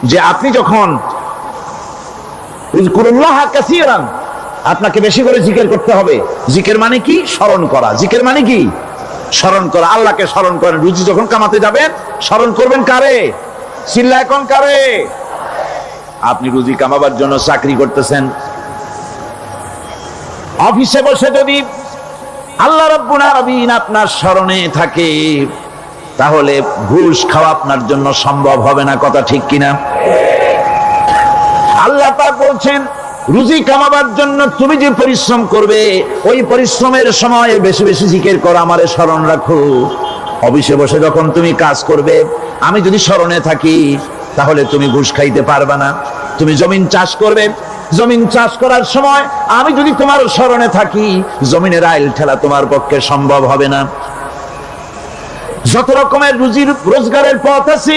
যে আপনি যখন যিকুরুল্লাহ কাসীরান, আপনাকে বেশি করে জিকির করতে হবে। জিকির মানে কি? স্মরণ করা। জিকির মানে কি? স্মরণ করা। আল্লাহকে স্মরণ করেন। রুজি যখন কামাতে যাবেন স্মরণ করবেন কারে? চিল্লায় কোন কারে? আপনি রুজি কামাবার জন্য চাকরি করতেছেন, অফিসে বসে যদি আল্লাহ রাব্বুল আলামিন আপনার স্মরণে থাকে, তাহলে ঘুষ খাওয়া আপনার জন্য সম্ভব হবে না। কথা ঠিক কিনা? আল্লাহ পাক বলছেন, রুজি কামাবার জন্য তুমি যে পরিশ্রম করবে, ওই পরিশ্রমের সময় বেশি বেশি জিকির করো, আমারে স্মরণ রাখো। অফিসে বসে যখন তুমি কাজ করবে, আমি যদি স্মরণে থাকি, তাহলে তুমি ঘুষ খাইতে পারবে না। তুমি জমিন চাষ করবে, জমিন চাষ করার সময় আমি যদি তোমার স্মরণে থাকি, জমিনের আইল ঠেলা তোমার পক্ষে সম্ভব হবে না। যত রকমের রুজির রোজগারের পথ আছে,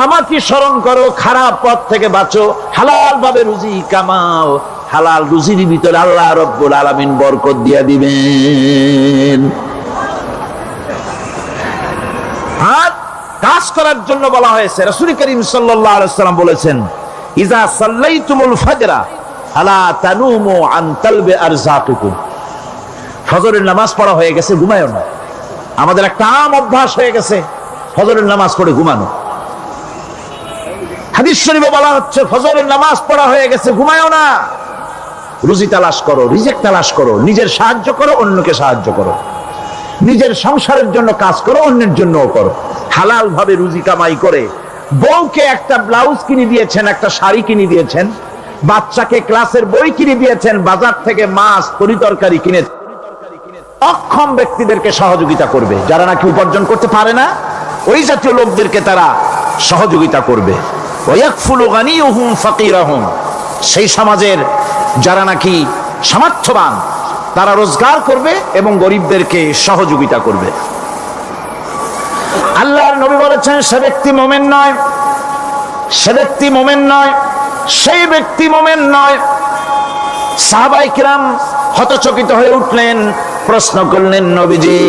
আমাকে স্মরণ করো, খারাপ পথ থেকে বাঁচো, হালাল ভাবে রুজি কামাও। হালাল রুজির ভিতরে আল্লাহ রাব্বুল আলামিন বরকত দিয়ে দিবেন। আর কাজ করার জন্য বলা হয়েছে। রাসূল করিম সাল্লাল্লাহু আলাইহি ওয়াসাল্লাম বলেছেন, ইজা সাল্লাইতুমুল ফাজরা আলা তানুমু আন তালবি আরযাকুকুম। ফজরের নামাজ পড়া হয়ে গেছে, ঘুমায়ও না। আমাদের একটা আম অভ্যাস হয়ে গেছে ফজরের নামাজ পড়ে ঘুমানো। হাদিস শরীফে বলা হচ্ছে, ফজরের নামাজ পড়া হয়ে গেছে, ঘুমায়ও না। রুজি তালাশ করো, রিজিক তালাশ করো, নিজের সাহায্য করো, অন্যকে সাহায্য করো, নিজের সংসারের জন্য কাজ করো, অন্যের জন্যও করো। হালাল ভাবে রুজি কামাই করে বউকে একটা ব্লাউজ কিনে দিয়েছেন, একটা শাড়ি কিনে দিয়েছেন, বাচ্চাকে ক্লাসের বই কিনে দিয়েছেন, বাজার থেকে মাছ তরিতরকারি কিনে। অক্ষম ব্যক্তিদেরকে সহযোগিতা করবে, যারা নাকি উপার্জন করতে পারে না, ওই জাতীয় লোকদেরকে তারা সহযোগিতা করবে। ওয়াকফুলু গানিয়ুহুম ফাকিরাহুম, সেই সমাজের যারা নাকি সামর্থ্যবান, তারা রোজগার করবে এবং গরিবদেরকে সহযোগিতা করবে। আল্লাহর নবী বলেছেন, সে ব্যক্তি মুমিন নয়, সে ব্যক্তি মুমিন নয়, সেই ব্যক্তি মুমিন নয়। সাহাবায়ে কিরাম হতচকিত হয়ে উঠলেন, প্রশ্ন করলেন, নবীজি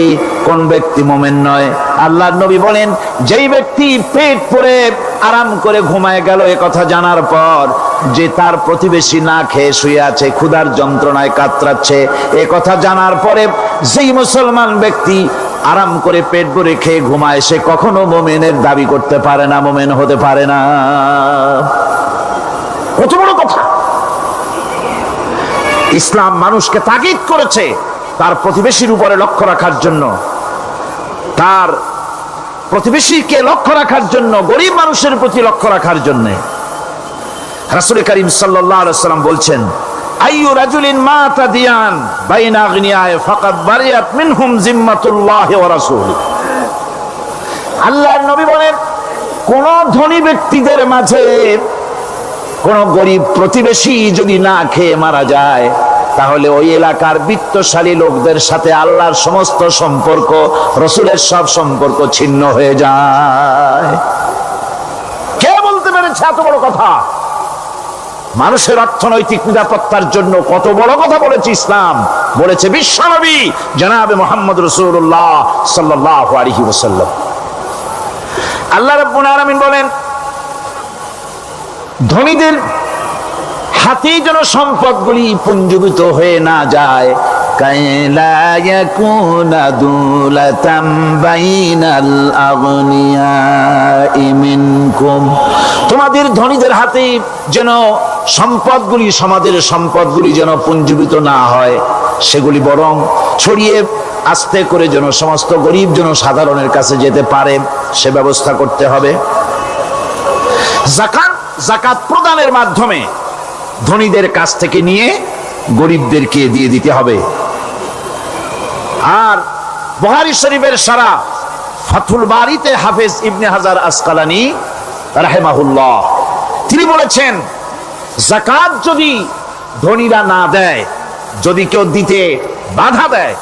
কোন ব্যক্তি মুমিন নয়? আল্লাহর নবী বলেন, যেই ব্যক্তি পেট পুরে আরাম করে ঘুমায় গেল, এ কথা জানার পর যে তার প্রতিবেশী না খেয়ে শুয়ে আছে, ক্ষুধার যন্ত্রণায় কাতরাচ্ছে, এ কথা জানার পরে যেই মুসলমান ব্যক্তি আরাম করে পেট ভরে খেয়ে ঘুমায়, সে কখনো মুমিনের দাবি করতে পারে না, মুমিন হতে পারে না। কত বড় কথা! ইসলাম মানুষকে তাগিদ করেছে তার প্রতিবেশীর উপরে লক্ষ্য রাখার জন্য, তার প্রতিবেশীকে লক্ষ্য রাখার জন্য, গরিব মানুষের প্রতি লক্ষ্য রাখার জন্য। রাসূল করিম সাল্লাল্লাহু আলাইহি ওয়াসাল্লাম বলছেন, আইয়ু রাজুলিন মাতা দিয়ান বাইনা আগনিয়ায়ে ফাকাদ বারিয়াত মিনহুম জিম্মাতুল্লাহি ওয়া রাসূলুহু। আল্লাহর নবী বলেন, কোন ধনী ব্যক্তিদের মাঝে কোন গরিব প্রতিবেশী যদি না খেয়ে মারা যায়, তাহলে ওই এলাকার বিত্তশালী লোকদের সাথে আল্লাহর সমস্ত সম্পর্ক, রসুলের সব সম্পর্ক ছিন্ন হয়ে যায়। কে বলতে পেরেছে এত বড় কথা? মানুষের অর্থনৈতিক নিরাপত্তার জন্য কত বড় কথা বলেছে ইসলাম, বলেছে বিশ্বনবী জনাবে মুহাম্মদ রাসূলুল্লাহ সাল্লাল্লাহু আলাইহি ওয়াসাল্লাম। আল্লাহ রাব্বুল আলামিন বলেন, ধনীদের হাতে যেন সম্পদগুলি পুঞ্জীভূত হয়ে না যায়, কাইলা ইয়াকুনা দুলাতাম বাইনাল আগনিয়াই মিনকুম, তোমাদের ধনীদের হাতে যেন সম্পদগুলি, সমাজের সম্পদগুলি যেন পুঞ্জীভূত না হয়, সেগুলি বরং ছড়িয়ে আস্তে করে যেন সমস্ত গরিব যেন সাধারণের কাছে যেতে পারে, সে ব্যবস্থা করতে হবে। যাকাত প্রদানের মাধ্যমে ধনীদের কাছ থেকে নিয়ে গরিবদেরকে দিয়ে দিতে হবে। আর বুখারী শরীফের সারা ফাথুল বারীতে হাফেজ ইবনে হাজার আসকালানী রাহিমাহুল্লাহ তিনি বলেছেন, যাকাত যদি ধনীরা না দেয়, যদি কেউ দিতে বাধা দেয়,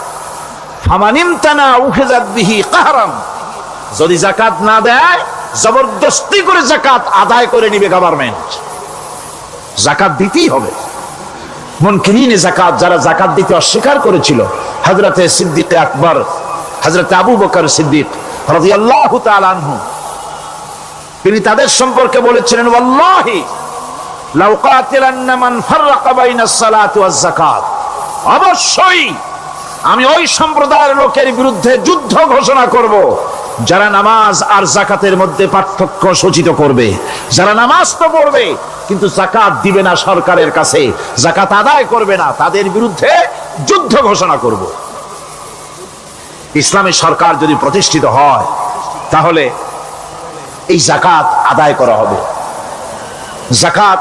ফামানিমতানা উখিযাত বিহি কাহরান, যদি যাকাত না দেয় জবরদস্তি করে যাকাত আদায় করে নিবে গভর্নমেন্ট। যাকাত দিতেই হবে। মুনকিরিনে যাকাত, যারা যাকাত দিতে অস্বীকার করেছিল, হযরতে সিদ্দিক আকবর, হযরতে আবু বকর সিদ্দিক রাদিয়াল্লাহু তাআলা আনহু, তিনি তাদের সম্পর্কে বলেছিলেন, ওয়াল্লাহি লাউ কাতিলান্না মান ফাররাকা বাইনাস সালাতি ওয়াজ যাকাত, অবশ্যই আমি ওই সম্প্রদায়ের লোকের বিরুদ্ধে যুদ্ধ ঘোষণা করব যারা নামাজ আর যাকাতের মধ্যে পার্থক্য সূচিত করবে। যারা নামাজ তো পড়বে কিন্তু যাকাত দিবে না সরকারের কাছে, যাকাত আদায় করবে না, তাদের বিরুদ্ধে যুদ্ধ ঘোষণা করব। ইসলামী সরকার যদি প্রতিষ্ঠিত হয়, তাহলে এই যাকাত আদায় করা হবে। যাকাত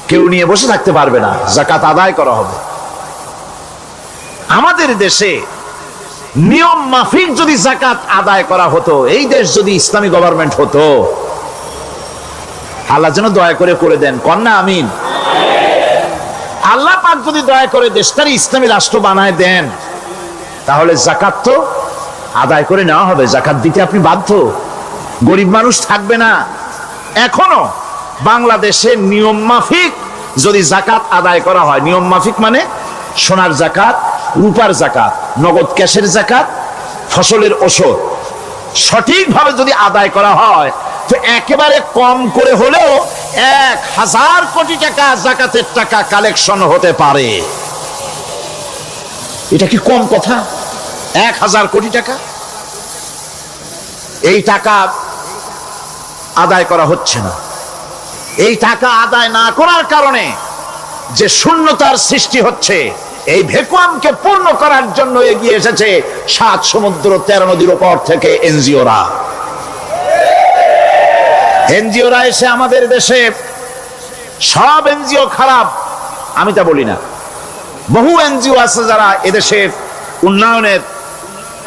কেউ নিয়ে বসে থাকতে পারবে না, যাকাত আদায় করা হবে। আমাদের দেশে নিয়ম মাফিক যদি যাকাত আদায় করা হতো, এই দেশ যদি ইসলামী গভর্নমেন্ট হতো, আল্লাহ যেন দয়া করে দেন, কন্যা আমিন। আল্লাহ পাক যদি দয়া করে দেশটার ইসলামী রাষ্ট্র বানায় দেন, তাহলে যাকাত তো আদায় করে নেওয়া হবে, যাকাত দিতে আপনি বাধ্য, গরিব মানুষ থাকবে না। এখনো বাংলাদেশে নিয়ম মাফিক যদি যাকাত আদায় করা হয়, নিয়ম মাফিক মানে সোনার যাকাত, রূপার যাকাত, নগদ ক্যাশের যাকাত, ফসলের ওষুধ সঠিকভাবে যদি আদায় করা হয়, তো একেবারে কম করে হলেও 1000 কোটি টাকা যাকাতের টাকা কালেকশন হতে পারে। এটা কি কম কথা? 1000 কোটি টাকা, এই টাকা আদায় করা হচ্ছে না। এই টাকা আদায় না করার কারণে যে শূন্যতার সৃষ্টি হচ্ছে, এই ভ্যাকুয়ামকে পূর্ণ করার জন্য এগিয়ে এসেছে 7 সমুদ্র 13 নদীর উপর থেকে এনজিওরা। এনজিওরা এসে আমাদের দেশে, সব এনজিও খারাপ আমি তা বলি না, বহু এনজিও আছে যারা এদেশের উন্নয়নের,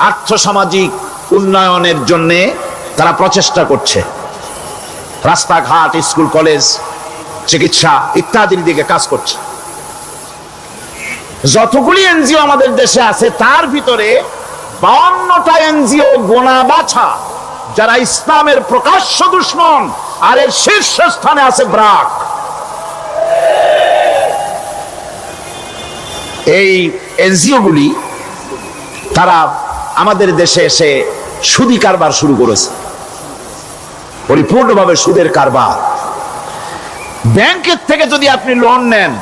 আর্থসামাজিক উন্নয়নের জন্য তারা প্রচেষ্টা করছে, রাস্তাঘাট, স্কুল কলেজ, চিকিৎসা ইত্যাদির দিকে কাজ করছে। যতগুলি এনজিও আমাদের দেশে আছে, তার ভিতরে 52টা এনজিও গোনা বাছা যারা ইসলামের প্রকাশ্য দুশমন, আর এর শীর্ষস্থানে আছে ব্রাক। এই এনজিও গুলি তারা আমাদের দেশে এসে সুদি কারবার শুরু করেছে, পরিপূর্ণভাবে সুদের কারবার। ব্যাংকের থেকে যদি আপনি লোন নেন,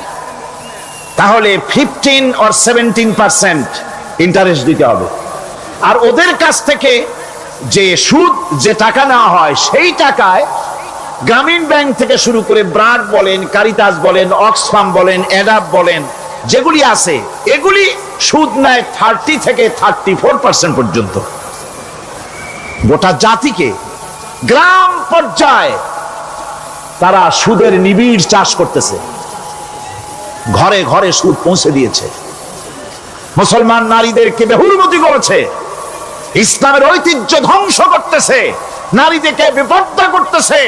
তাহলে 15 or 17% ইন্টারেস্ট দিতে হবে। আর ওদের কাছ থেকে যে সুদ, যে টাকা নেওয়া হয়, সেই টাকায় গ্রামীণ ব্যাংক থেকে শুরু করে ব্রাড বলেন, কারিতাস বলেন, অক্সফাম বলেন, অ্যাডাপ বলেন, যেগুলি আছে এগুলি সুদ নেয় 30 থেকে 34% পর্যন্ত। গোটা জাতিকে গ্রাম পর্যায়ে তারা সুদের নিবিড় চাষ করতেছে, ঘরে ঘরে সুদ পৌঁছে দিয়েছে, মুসলমান নারীদেরকে বেহুরমতি করেছে, ইসলামের ঐতিহ্য ধ্বংস করতেছে, নারীদেরকে বিপর্দা করতেছে,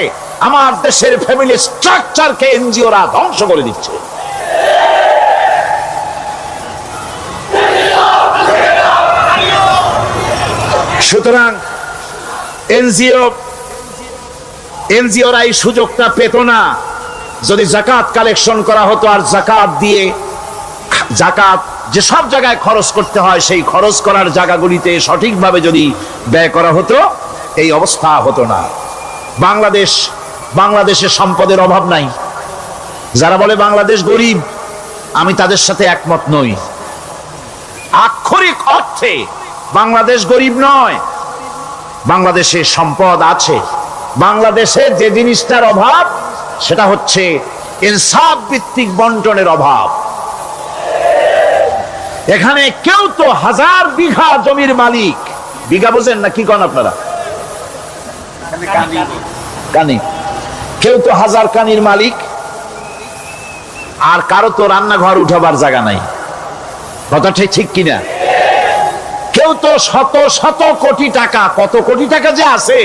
আমার দেশের ফ্যামিলি স্ট্রাকচারকে এনজিওরা ধ্বংস করে দিচ্ছে। সুতরাং এনজিওরা এই সুযোগটা পেত না। যদি জাকাত কালেকশন করা হতো আর জাকাত দিয়ে জাকাত যে সব জায়গায় খরচ করতে হয় সেই খরচ করার জায়গাগুলিতে সঠিকভাবে যদি ব্যয় করা হতো এই অবস্থা হতো না। বাংলাদেশের সম্পদের অভাব নাই। যারা বলে বাংলাদেশ গরিব, আমি তাদের সাথে একমত নই। আক্ষরিক অর্থে বাংলাদেশ গরিব নয়, বাংলাদেশে সম্পদ আছে। বাংলাদেশে যে জিনিসটার অভাব সেটা হচ্ছে ইনসাফ ভিত্তিক বন্টনের অভাব। এখানে কেউ তো 1000 বিঘা জমির মালিক, বিঘা বুঝেন না কি কন আপনারা? কানি। কেউ তো 1000 কানির মালিক, আর কারো তো রান্নাঘর উঠাবার জায়গা নাই। কথাটা ঠিক কিনা? কেউ তো শত শত কোটি টাকা, কত কোটি টাকা যে আছে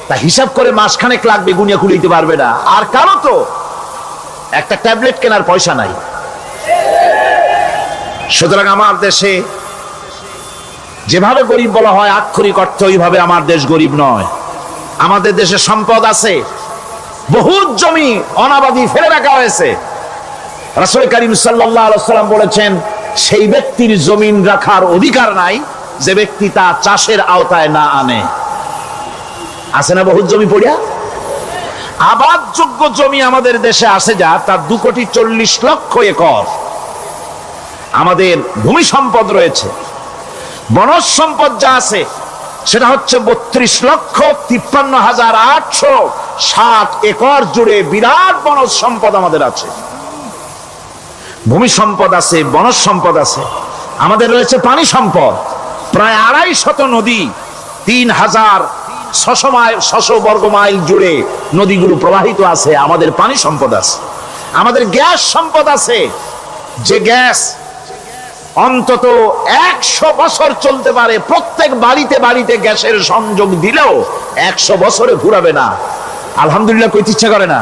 তা হিসাব করে মাসখানেক লাগবে, গুনিয়া খুলিতে পারবে না। আর কারো তো একটা ট্যাবলেট কেনার পয়সা নাই। সুতরাং আমার দেশে যেভাবে গরিব বলা হয় আক্ষরিক অর্থে ওইভাবে আমার দেশ গরিব নয়। আমাদের দেশে সম্পদ আছে, বহুত জমি অনাবাদি ফেলে রাখা হয়েছে। রাসূল করিম সাল্লাল্লাহু আলাইহি ওয়াসাল্লাম বলেছেন, সেই ব্যক্তির জমিন রাখার অধিকার নাই যে ব্যক্তি তা চাষের আওতায় না আনে। আছে না বহুত জমি পড়িয়া? আবাদযোগ্য জমি আমাদের দেশে আছে যা, তার 2,40,00,000 একর। আমাদের ভূমি সম্পদ রয়েছে, বনজ সম্পদ যা আছে সেটা হচ্ছে 32,53,860 একর জুড়ে বিরাট বনজ সম্পদ আমাদের আছে। ভূমি সম্পদ আছে, বনজ সম্পদ আছে। আমাদের রয়েছে পানি সম্পদ, প্রায় 250 নদী, 3,600 বর্গ মাইল জুড়ে নদীগুলো প্রবাহিত আছে। আমাদের পানি সম্পদ আছে। আমাদের গ্যাস সম্পদ আছে, যে গ্যাস অন্তত 100 বছর চলতে পারে। প্রত্যেক বাড়িতে বাড়িতে গ্যাসের সংযোগ দিলেও 100 বছরে ফুরাবে না। আলহামদুলিল্লাহ কইতে ইচ্ছা করে না?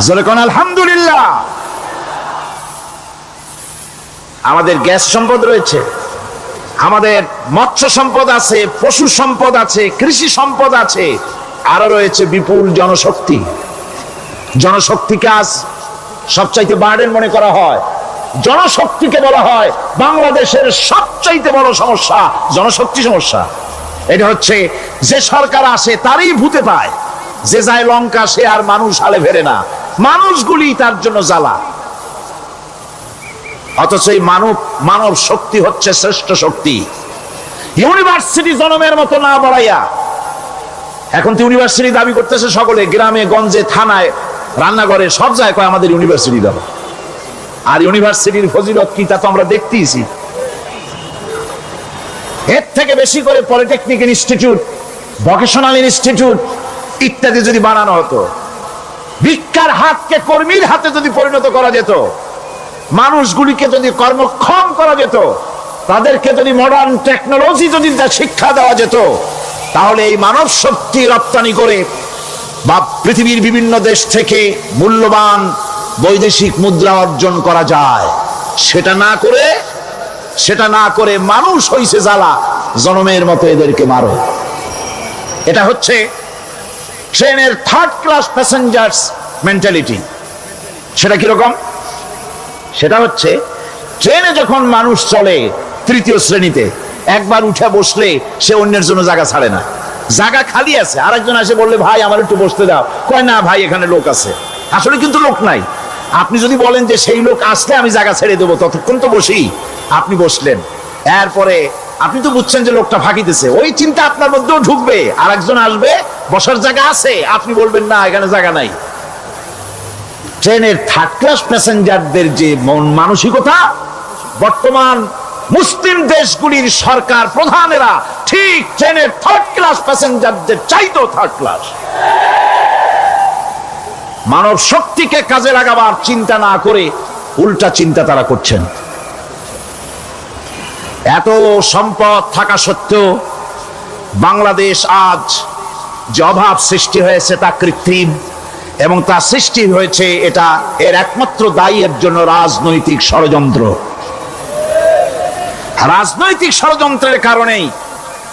জোরে কোন আলহামদুলিল্লাহ। আমাদের গ্যাস সম্পদ রয়েছে, আমাদের মৎস্য সম্পদ আছে, পশু সম্পদ আছে, কৃষি সম্পদ আছে, আরো রয়েছে বিপুল জনশক্তি। জনশক্তিকে আজ সবচাইতে বার্ডেন মনে করা হয়। জনশক্তিকে বলা হয় বাংলাদেশের সবচাইতে বড় সমস্যা, জনশক্তি সমস্যা। এটা হচ্ছে যে সরকার আসে তারই ভূতে পায়, যে যায় লঙ্কা সে আর মানুষ হালে ফেরে না। মানুষগুলি তার জন্য জ্বালা। অথচ এই মানব শক্তি হচ্ছে শ্রেষ্ঠ শক্তি। ইউনিভার্সিটি জনমের মতো না বাড়াইয়া, এখন তো ইউনিভার্সিটি দাবি করতেছে সকলে, গ্রামে গঞ্জে থানায় রান্নাঘরে সব জায়গায় কয় আমাদের ইউনিভার্সিটি দাও। আর ইউনিভার্সিটির ফজিলত কি তা তো আমরা দেখতেইছি। এর থেকে বেশি করে পলিটেকনিক ইনস্টিটিউট, ভোকেশনাল ইনস্টিটিউট ইত্যাদি যদি বানানো হতো, ভিক্ষার হাতকে কর্মীর হাতে যদি পরিণত করা যেত, মানুষগুলিকে যদি কর্মক্ষম করা যেত, তাদেরকে যদি মডার্ন টেকনোলজি যদি শিক্ষা দেওয়া যেত, তাহলে এই মানব শক্তি রপ্তানি করে বা পৃথিবীর বিভিন্ন দেশ থেকে মূল্যবান বৈদেশিক মুদ্রা অর্জন করা যায়। সেটা না করে মানুষ হইছে জ্বালা, জনমের মতো এদেরকে মারো। এটা হচ্ছে ট্রেনের 3rd ক্লাস প্যাসেঞ্জার্স মেন্টালিটি। সেটা কিরকম? সেটা হচ্ছে ট্রেনে যখন মানুষ চলে 3য় শ্রেণীতে, একবার উঠে বসলে সে অন্যের জন্য জায়গা ছাড়ে না। জায়গা খালি আছে, আরেকজন এসে বললে ভাই আমার একটু বসতে দাও, কয় না ভাই এখানে লোক আছে। আসলে কিন্তু লোক নাই। আপনি যদি বলেন যে সেই লোক আসলে আমি জায়গা ছেড়ে দেবো, ততক্ষণ তো বসি। আপনি বসলেন, এরপরে আপনি তো বুঝছেন যে লোকটা ফাঁকিতেছে, ওই চিন্তা আপনার মধ্যেও ঢুকবে, আর একজন আসবে, বসার জায়গা আছে, আপনি বলবেন না এখানে জায়গা নাই। ট্রেনের থার্ড ক্লাস প্যাসেঞ্জারদের যে মন মানসিকতা, বর্তমান মুসলিম দেশগুলির সরকার প্রধানেরা ঠিক ট্রেনের থার্ড ক্লাস প্যাসেঞ্জারদের চাইতেও থার্ড ক্লাস। মানব শক্তিকে কাজে লাগাবার চিন্তা না করে উল্টা চিন্তা তারা করছেন। এত সম্পদ থাকা সত্ত্বেও বাংলাদেশ আজ যে অভাব সৃষ্টি হয়েছে তা কৃত্রিম, এবং তা সৃষ্টি হয়েছে এটা এর একমাত্র দায়ী এর জন্য রাজনৈতিক ষড়যন্ত্র। রাজনৈতিক ষড়যন্ত্রের কারণেই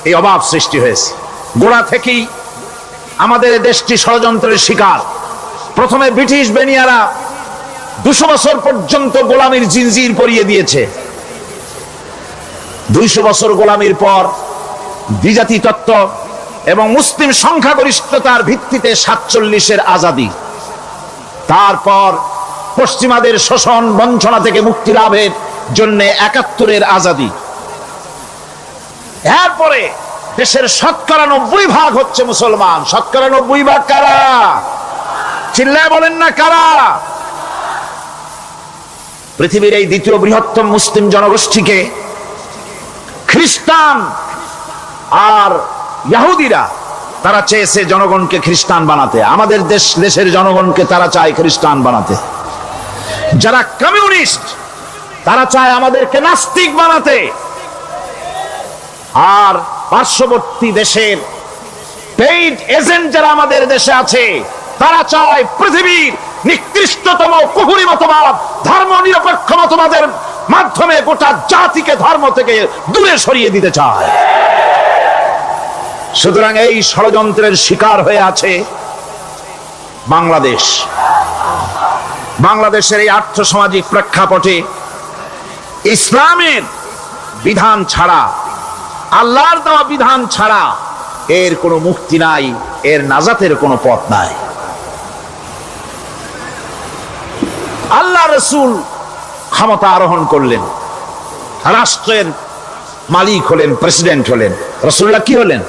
এই অভাব সৃষ্টি হয়েছে। গোড়া থেকেই আমাদের দেশটি ষড়যন্ত্রের শিকার। প্রথমে ব্রিটিশ বেনিয়ারা 200 বছর পর্যন্ত গোলামীর জিনজির পরিয়ে দিয়েছে। 200 বছর গোলামীর পর দ্বিজাতি তত্ত্ব এবং মুসলিম সংখ্যাগরিষ্ঠতার ভিত্তিতে 47-এর আজাদি, তারপর পশ্চিমাদের শোষণ বঞ্চনা থেকে মুক্তি লাভের জন্য 71-এর আজাদি, এরপরে দেশের 90% হচ্ছে মুসলমান। 90% কারা? চিল্লায় বলেন না কারা? পৃথিবীর এই দ্বিতীয় বৃহত্তম মুসলিম জনগোষ্ঠীকে খ্রিস্টান আর ইহুদিরা তারা চেয়েছে জনগণকে খ্রিস্টান বানাতে। আমাদের দেশের জনগণকে তারা চায় খ্রিস্টান বানাতে। যারা কমিউনিস্ট তারা চায় আমাদেরকে নাস্তিক বানাতে। আর পার্শ্ববর্তী দেশের পেইড এজেন্ট যারা আমাদের দেশে আছে তারা চায় পৃথিবীর নিকৃষ্টতম কুফরি মতবাদ, ধর্ম নিরপেক্ষ মতবাদের মাধ্যমে গোটা জাতিকে ধর্ম থেকে দূরে সরিয়ে দিতে চায়। সুতরাং এই ষড়যন্ত্রের শিকার হয়ে আছে বাংলাদেশ। বাংলাদেশের এই আর্থসামাজিক প্রেক্ষাপটে ইসলামের বিধান ছাড়া, আল্লাহর দেওয়া বিধান ছাড়া এর কোনো মুক্তি নাই, এর নাজাতের কোনো পথ নাই। আল্লাহ রসুল ক্ষমতা আরোহণ করলেন, রাষ্ট্রের মালিক হলেন, প্রেসিডেন্ট হলেন। রাসূলুল্লাহ কি হলেন?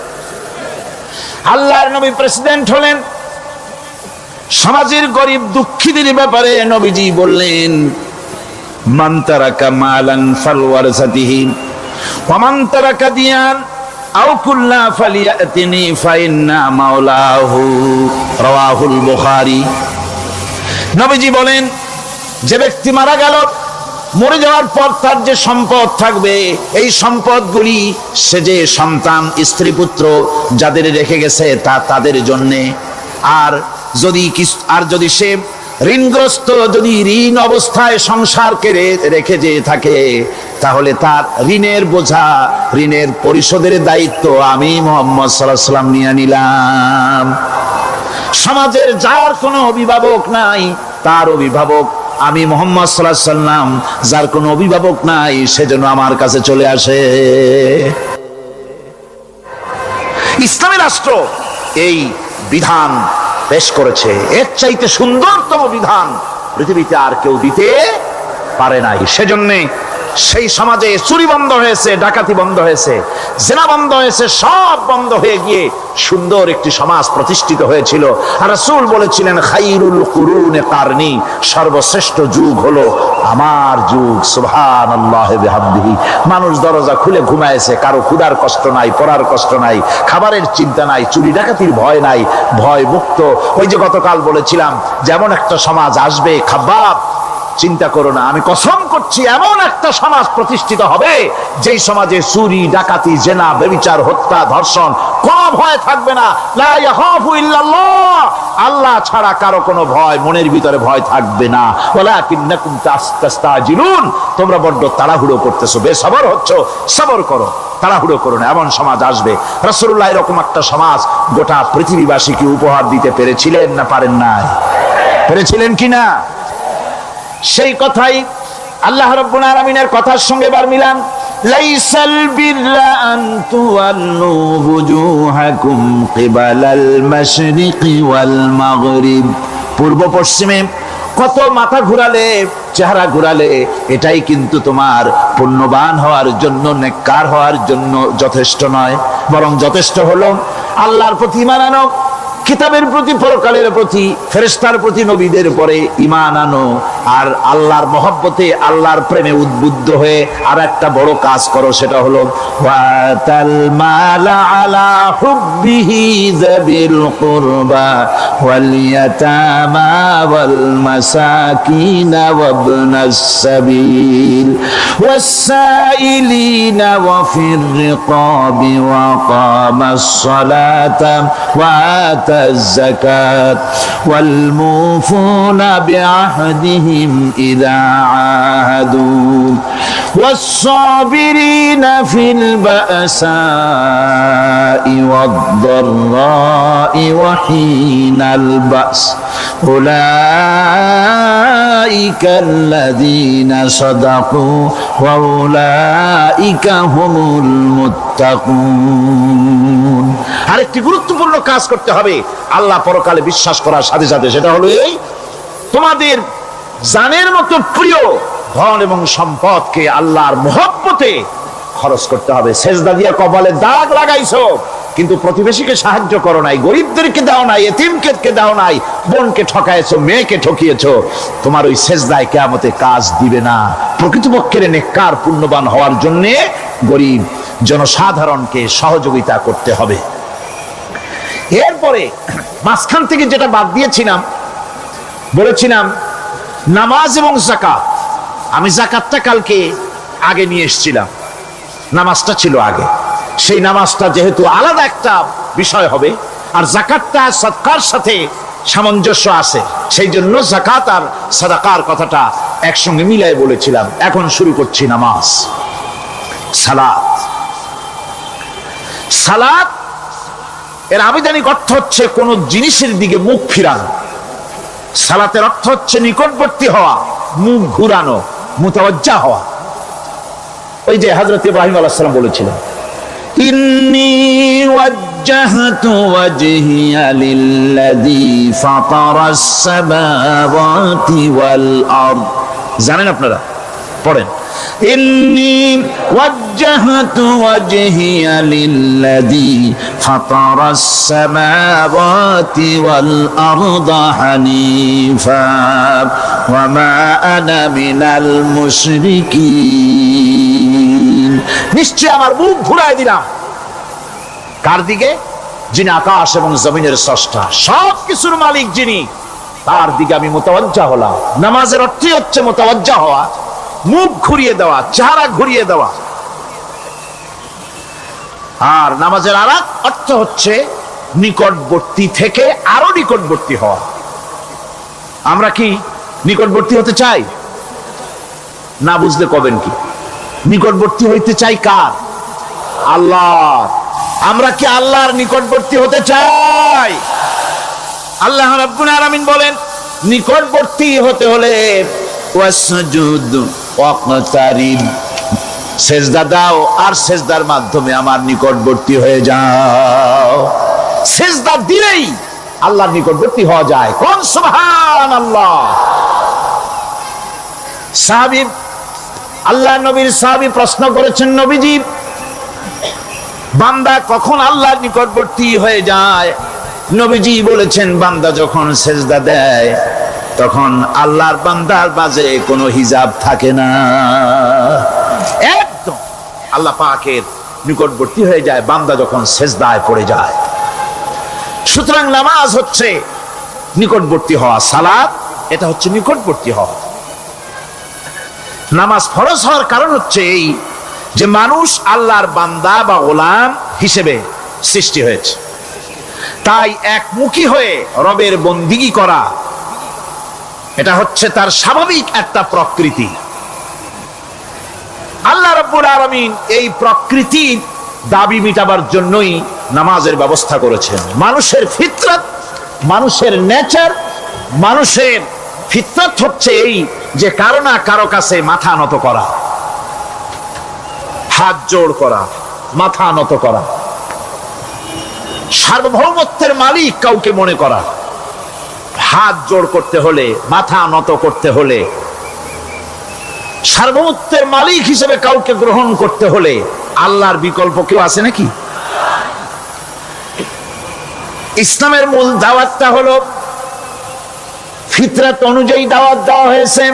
আল্লাহর নবী প্রেসিডেন্ট হলেন। সমাজের গরিব দুঃখীদের ব্যাপারে নবীজি বললেন, মান তারাকা মালান ফালওয়ারসাতিহি ওয়া মান তারাকা দিয়ান আও কুল্লা ফালিয়াতিনি ফাইন্না মাওলাহু, রাওয়াহুল বুখারী। নবীজি বলেন, যে ব্যক্তি মারা গেল, মরে যাওয়ার পর তার যে সম্পদ থাকবে, এই সম্পদগুলি সে যে সন্তান, স্ত্রী, পুত্র যাদের রেখে গেছে তা তাদের জন্যে। আর যদি সে ঋণগ্রস্ত, যদি ঋণ অবস্থায় সংসারকে রেখে যে থাকে, তাহলে তার ঋণের বোঝা, ঋণের পরিশোধের দায়িত্ব আমি মুহাম্মদ সাল্লাল্লাহু আলাইহি ওয়াসাল্লাম নিয়ে নিলাম। সমাজের যার কোনো অভিভাবক নাই তার অভিভাবক আমি মুহাম্মদ সাল্লাল্লাহু আলাইহি ওয়াসাল্লাম। যার কোনো অভিভাবক নাই সেজন্য আমার কাছে চলে আসে। ইসলামী রাষ্ট্র এই বিধান পেশ করেছে। এর চাইতে সুন্দরতম বিধান পৃথিবীতে আর কেউ দিতে পারে নাই। সেজন্য সেই সমাজে চুরি বন্ধ হয়েছে, ডাকাতি বন্ধ হয়েছে, জিনা বন্ধ হয়েছে, সব বন্ধ হয়ে গিয়ে সুন্দর একটি সমাজ প্রতিষ্ঠিত হয়েছিল। আর রাসূল বলেছিলেন, খাইরুল কুরুনে কারনি, সর্বশ্রেষ্ঠ যুগ হলো আমার যুগ। সুবহানাল্লাহি বিহামদিহি। মানুষ দরজা খুলে ঘুমায়েছে, কারো ক্ষুধার কষ্ট নাই, পড়ার কষ্ট নাই, খাবারের চিন্তা নাই, চুরি ডাকাতির ভয় নাই, ভয় মুক্ত। ওই যে গতকাল বলেছিলাম, যেমন একটা সমাজ আসবে, খাব্বাব চিন্তা করো না, আমি কসম করছি এমন একটা সমাজ প্রতিষ্ঠিত হবে যেই সমাজে চুরি, ডাকাতি, জেনা, ব্যভিচার, হত্যা, ধর্ষণ কোনো ভয় থাকবে না। লা ইয়াখাফু ইল্লাল্লাহ, আল্লাহ ছাড়া কারো কোনো ভয়, মনের ভিতরে ভয় থাকবে না। ওয়ালাকিন্নাকুম তাস্তাজিলুন, তোমরা বড্ড তাড়াহুড়ো করতেছো, বেসবর হচ্ছো, সবর করো, তাড়াহুড়ো করো না। এমন সমাজ আসবে। রাসূলুল্লাহ এরকম একটা সমাজ গোটা পৃথিবীবাসীকে উপহার দিতে পেরেছিলেন না পারেন নাই? পেরেছিলেন কিনা? সেই কথাই আল্লাহ রাব্বুল আলামিনের কথার সঙ্গে বার মিলান। লাইসাল বিররা আন তুওয়াল্লু বুজুহাকুম কিবালাল মাশরিকি ওয়াল মাগরিব, পূর্ব পশ্চিমে কত মাথা ঘুরালে, চেহারা ঘুরালে, এটাই কিন্তু তোমার পুণ্যবান হওয়ার জন্য, নেককার হওয়ার জন্য যথেষ্ট নয়। বরং যথেষ্ট হলো আল্লাহর প্রতি ঈমান আনো, কিতাবের প্রতি, পরকালের প্রতি, ফেরেশতার প্রতি, নবীদের পরে ঈমান আনো, আর আল্লাহর মহব্বতে, আল্লাহর প্রেমে উদ্বুদ্ধ হয়ে আর একটা বড় কাজ করো, সেটা হলো ওয়াতাল মালা আলা হুব্বিহি যাবিল কুরবা ওয়াল ইয়াতামা ওয়াল মাসাকিন ওয়াবনাস সাবিল ওয়াস-সাইলিনা ওয়া ফির রিকাবি ওয়া কামাস সালাতা ওয়া الزكاة والموفون بعهدهم إذا عاهدوا والصابرين في البأساء والضراء وحين البأس أولئك الذين صدقوا وأولئك هم المتقون। আরেকটি গুরুত্বপূর্ণ কাজ করতে হবে আল্লাহ পরকালে বিশ্বাস করার সাথে সাথে, সেটা হলো এই, তোমাদের জানের মতো প্রিয় ধন এবং সম্পদকে আল্লাহর মহব্বতে খরচ করতে হবে। সেজদা দিয়ে কপালে দাগ লাগাইছো কিন্তু প্রতিবেশীকে সাহায্য করো নাই, গরিবদেরকে দাও নাই, এতিমকে দাও নাই, বোনকে ঠকাইছো, মেয়েকে ঠকিয়েছো, তোমার ওই সেজদায় কিয়ামতে কাজ দিবে না। প্রকৃতপক্ষের নেককার পুণ্যবান হওয়ার জন্য গরিব জনসাধারণকে সহযোগিতা করতে হবে। এরপরে মাঝখান থেকে যেটা বাদ দিয়েছিলাম, বলেছিলাম নামাজ এবং যাকাত। আমি যাকাতটা কালকে আগে নিয়ে এসেছিলাম, নামাজটা ছিল আগে। সেই নামাজটা যেহেতু আলাদা একটা বিষয় হবে, আর যাকাতটা সাদকার সাথে সামঞ্জস্য আছে, সেই জন্য যাকাত আর সাদাকার কথাটা একসঙ্গে মিলাই বলেছিলাম। এখন শুরু করছি নামাজ। সালাত, সালাত এর আবিধানিক অর্থ হচ্ছে কোন জিনিসের দিকে মুখ ফিরানো। সালাতের অর্থ হচ্ছে নিকটবর্তী হওয়া, মুখ ঘুরানো, মুতাওয়াজ্জা হওয়া। ওই যে হযরত ইব্রাহিম আলাইহিস সালাম বলেছিলেন, ইন্নী ওয়াজ্জাহতু ওয়াজহিয়া লিল্লাযী ফাতারাস সামাওয়াতি ওয়াল আরদ। জানেন আপনারা? পড়েন, ইন্নী ওয়াজ্জাহতু ওয়াজহিয়া লিল্লাযী ফাতারাস সামাওয়াতি ওয়াল আরদা হানিফা ওয়া মা আনা মিনাল মুশরিকিন। নিশ্চয় আমার মুখ ঘুরায় দিলাম কার দিকে? যিনি আকাশ এবং জমিনের স্রষ্টা, সব কিছুর মালিক যিনি, তার দিকে আমি মুতাওয়াজ্জা হলাম। নামাজের অর্থই হচ্ছে মুতাওয়াজ্জা হওয়া, মুখ ঘুরিয়ে দেওয়া, চেহারা ঘুরিয়ে দেওয়া। আর নামাজের আরেক অর্থ হচ্ছে নিকটবর্তী থেকে আরো নিকটবর্তী হওয়া। আমরা কি নিকটবর্তী হতে চাই? না বুঝলে কবেন কি? নিকটবর্তী হইতে চাই কার? আল্লাহ। আমরা কি আল্লাহর নিকটবর্তী হতে চাই? আল্লাহ রাব্বুল আলামিন বলেন, নিকটবর্তী হতে হলে ওয়াসজুদ ওয়াকতারিব, সেজদা দাও আর সেজদার মাধ্যমে আমার নিকটবর্তী হয়ে যাও। সেজদা দিলেই আল্লাহর নিকটবর্তী হওয়া যায়। কোন সুবহানাল্লাহ। সাহাবী, আল্লাহ নবীর সাহাবী প্রশ্ন করেছেন, নবীজি বান্দা কখন আল্লাহর নিকটবর্তী হয়ে যায়? নবীজি বলেছেন, বান্দা যখন সেজদা দেয় তখন আল্লাহর বান্দার মাঝে কোনো হিজাব থাকে না, একদম আল্লাহ পাকের নিকটবর্তী হয়ে যায় বান্দা যখন সেজদায় পড়ে যায়। সুতরাং নামাজ হচ্ছে নিকটবর্তী হওয়া, সালাত এটা হচ্ছে নিকটবর্তী হওয়া। নামাজ ফরজ হওয়ার কারণ হচ্ছে এই যে মানুষ আল্লাহর বান্দা বা গোলাম হিসেবে সৃষ্টি হয়েছে, তাই একমুখী হয়ে রবের বন্দিগি করা এটা হচ্ছে তার স্বাভাবিক একটা প্রকৃতি। আল্লাহ রাব্বুল আলামিন এই প্রকৃতির দাবি মিটাবার জন্যই নামাজের ব্যবস্থা করেছেন। মানুষের ফিতরত, মানুষের নেচার, মানুষের ফিতরত হচ্ছে এই যে কারো না কারো কাছে মাথা নত করা, হাত জোড় করা, মাথা নত করা, সার্বভৌমত্বের মালিক কাউকে মনে করা, হাত জোড় করতে হলে, মাথা নত করতে হলে, সার্বভৌমত্বের মালিক হিসেবে কাউকে গ্রহণ করতে হলে আল্লাহর বিকল্প কেউ আছে নাকি? ইসলামের মূল দাওয়াতটা হলো ফিতরাত অনুযায়ী দাওয়াত দেওয়া হয়েছে।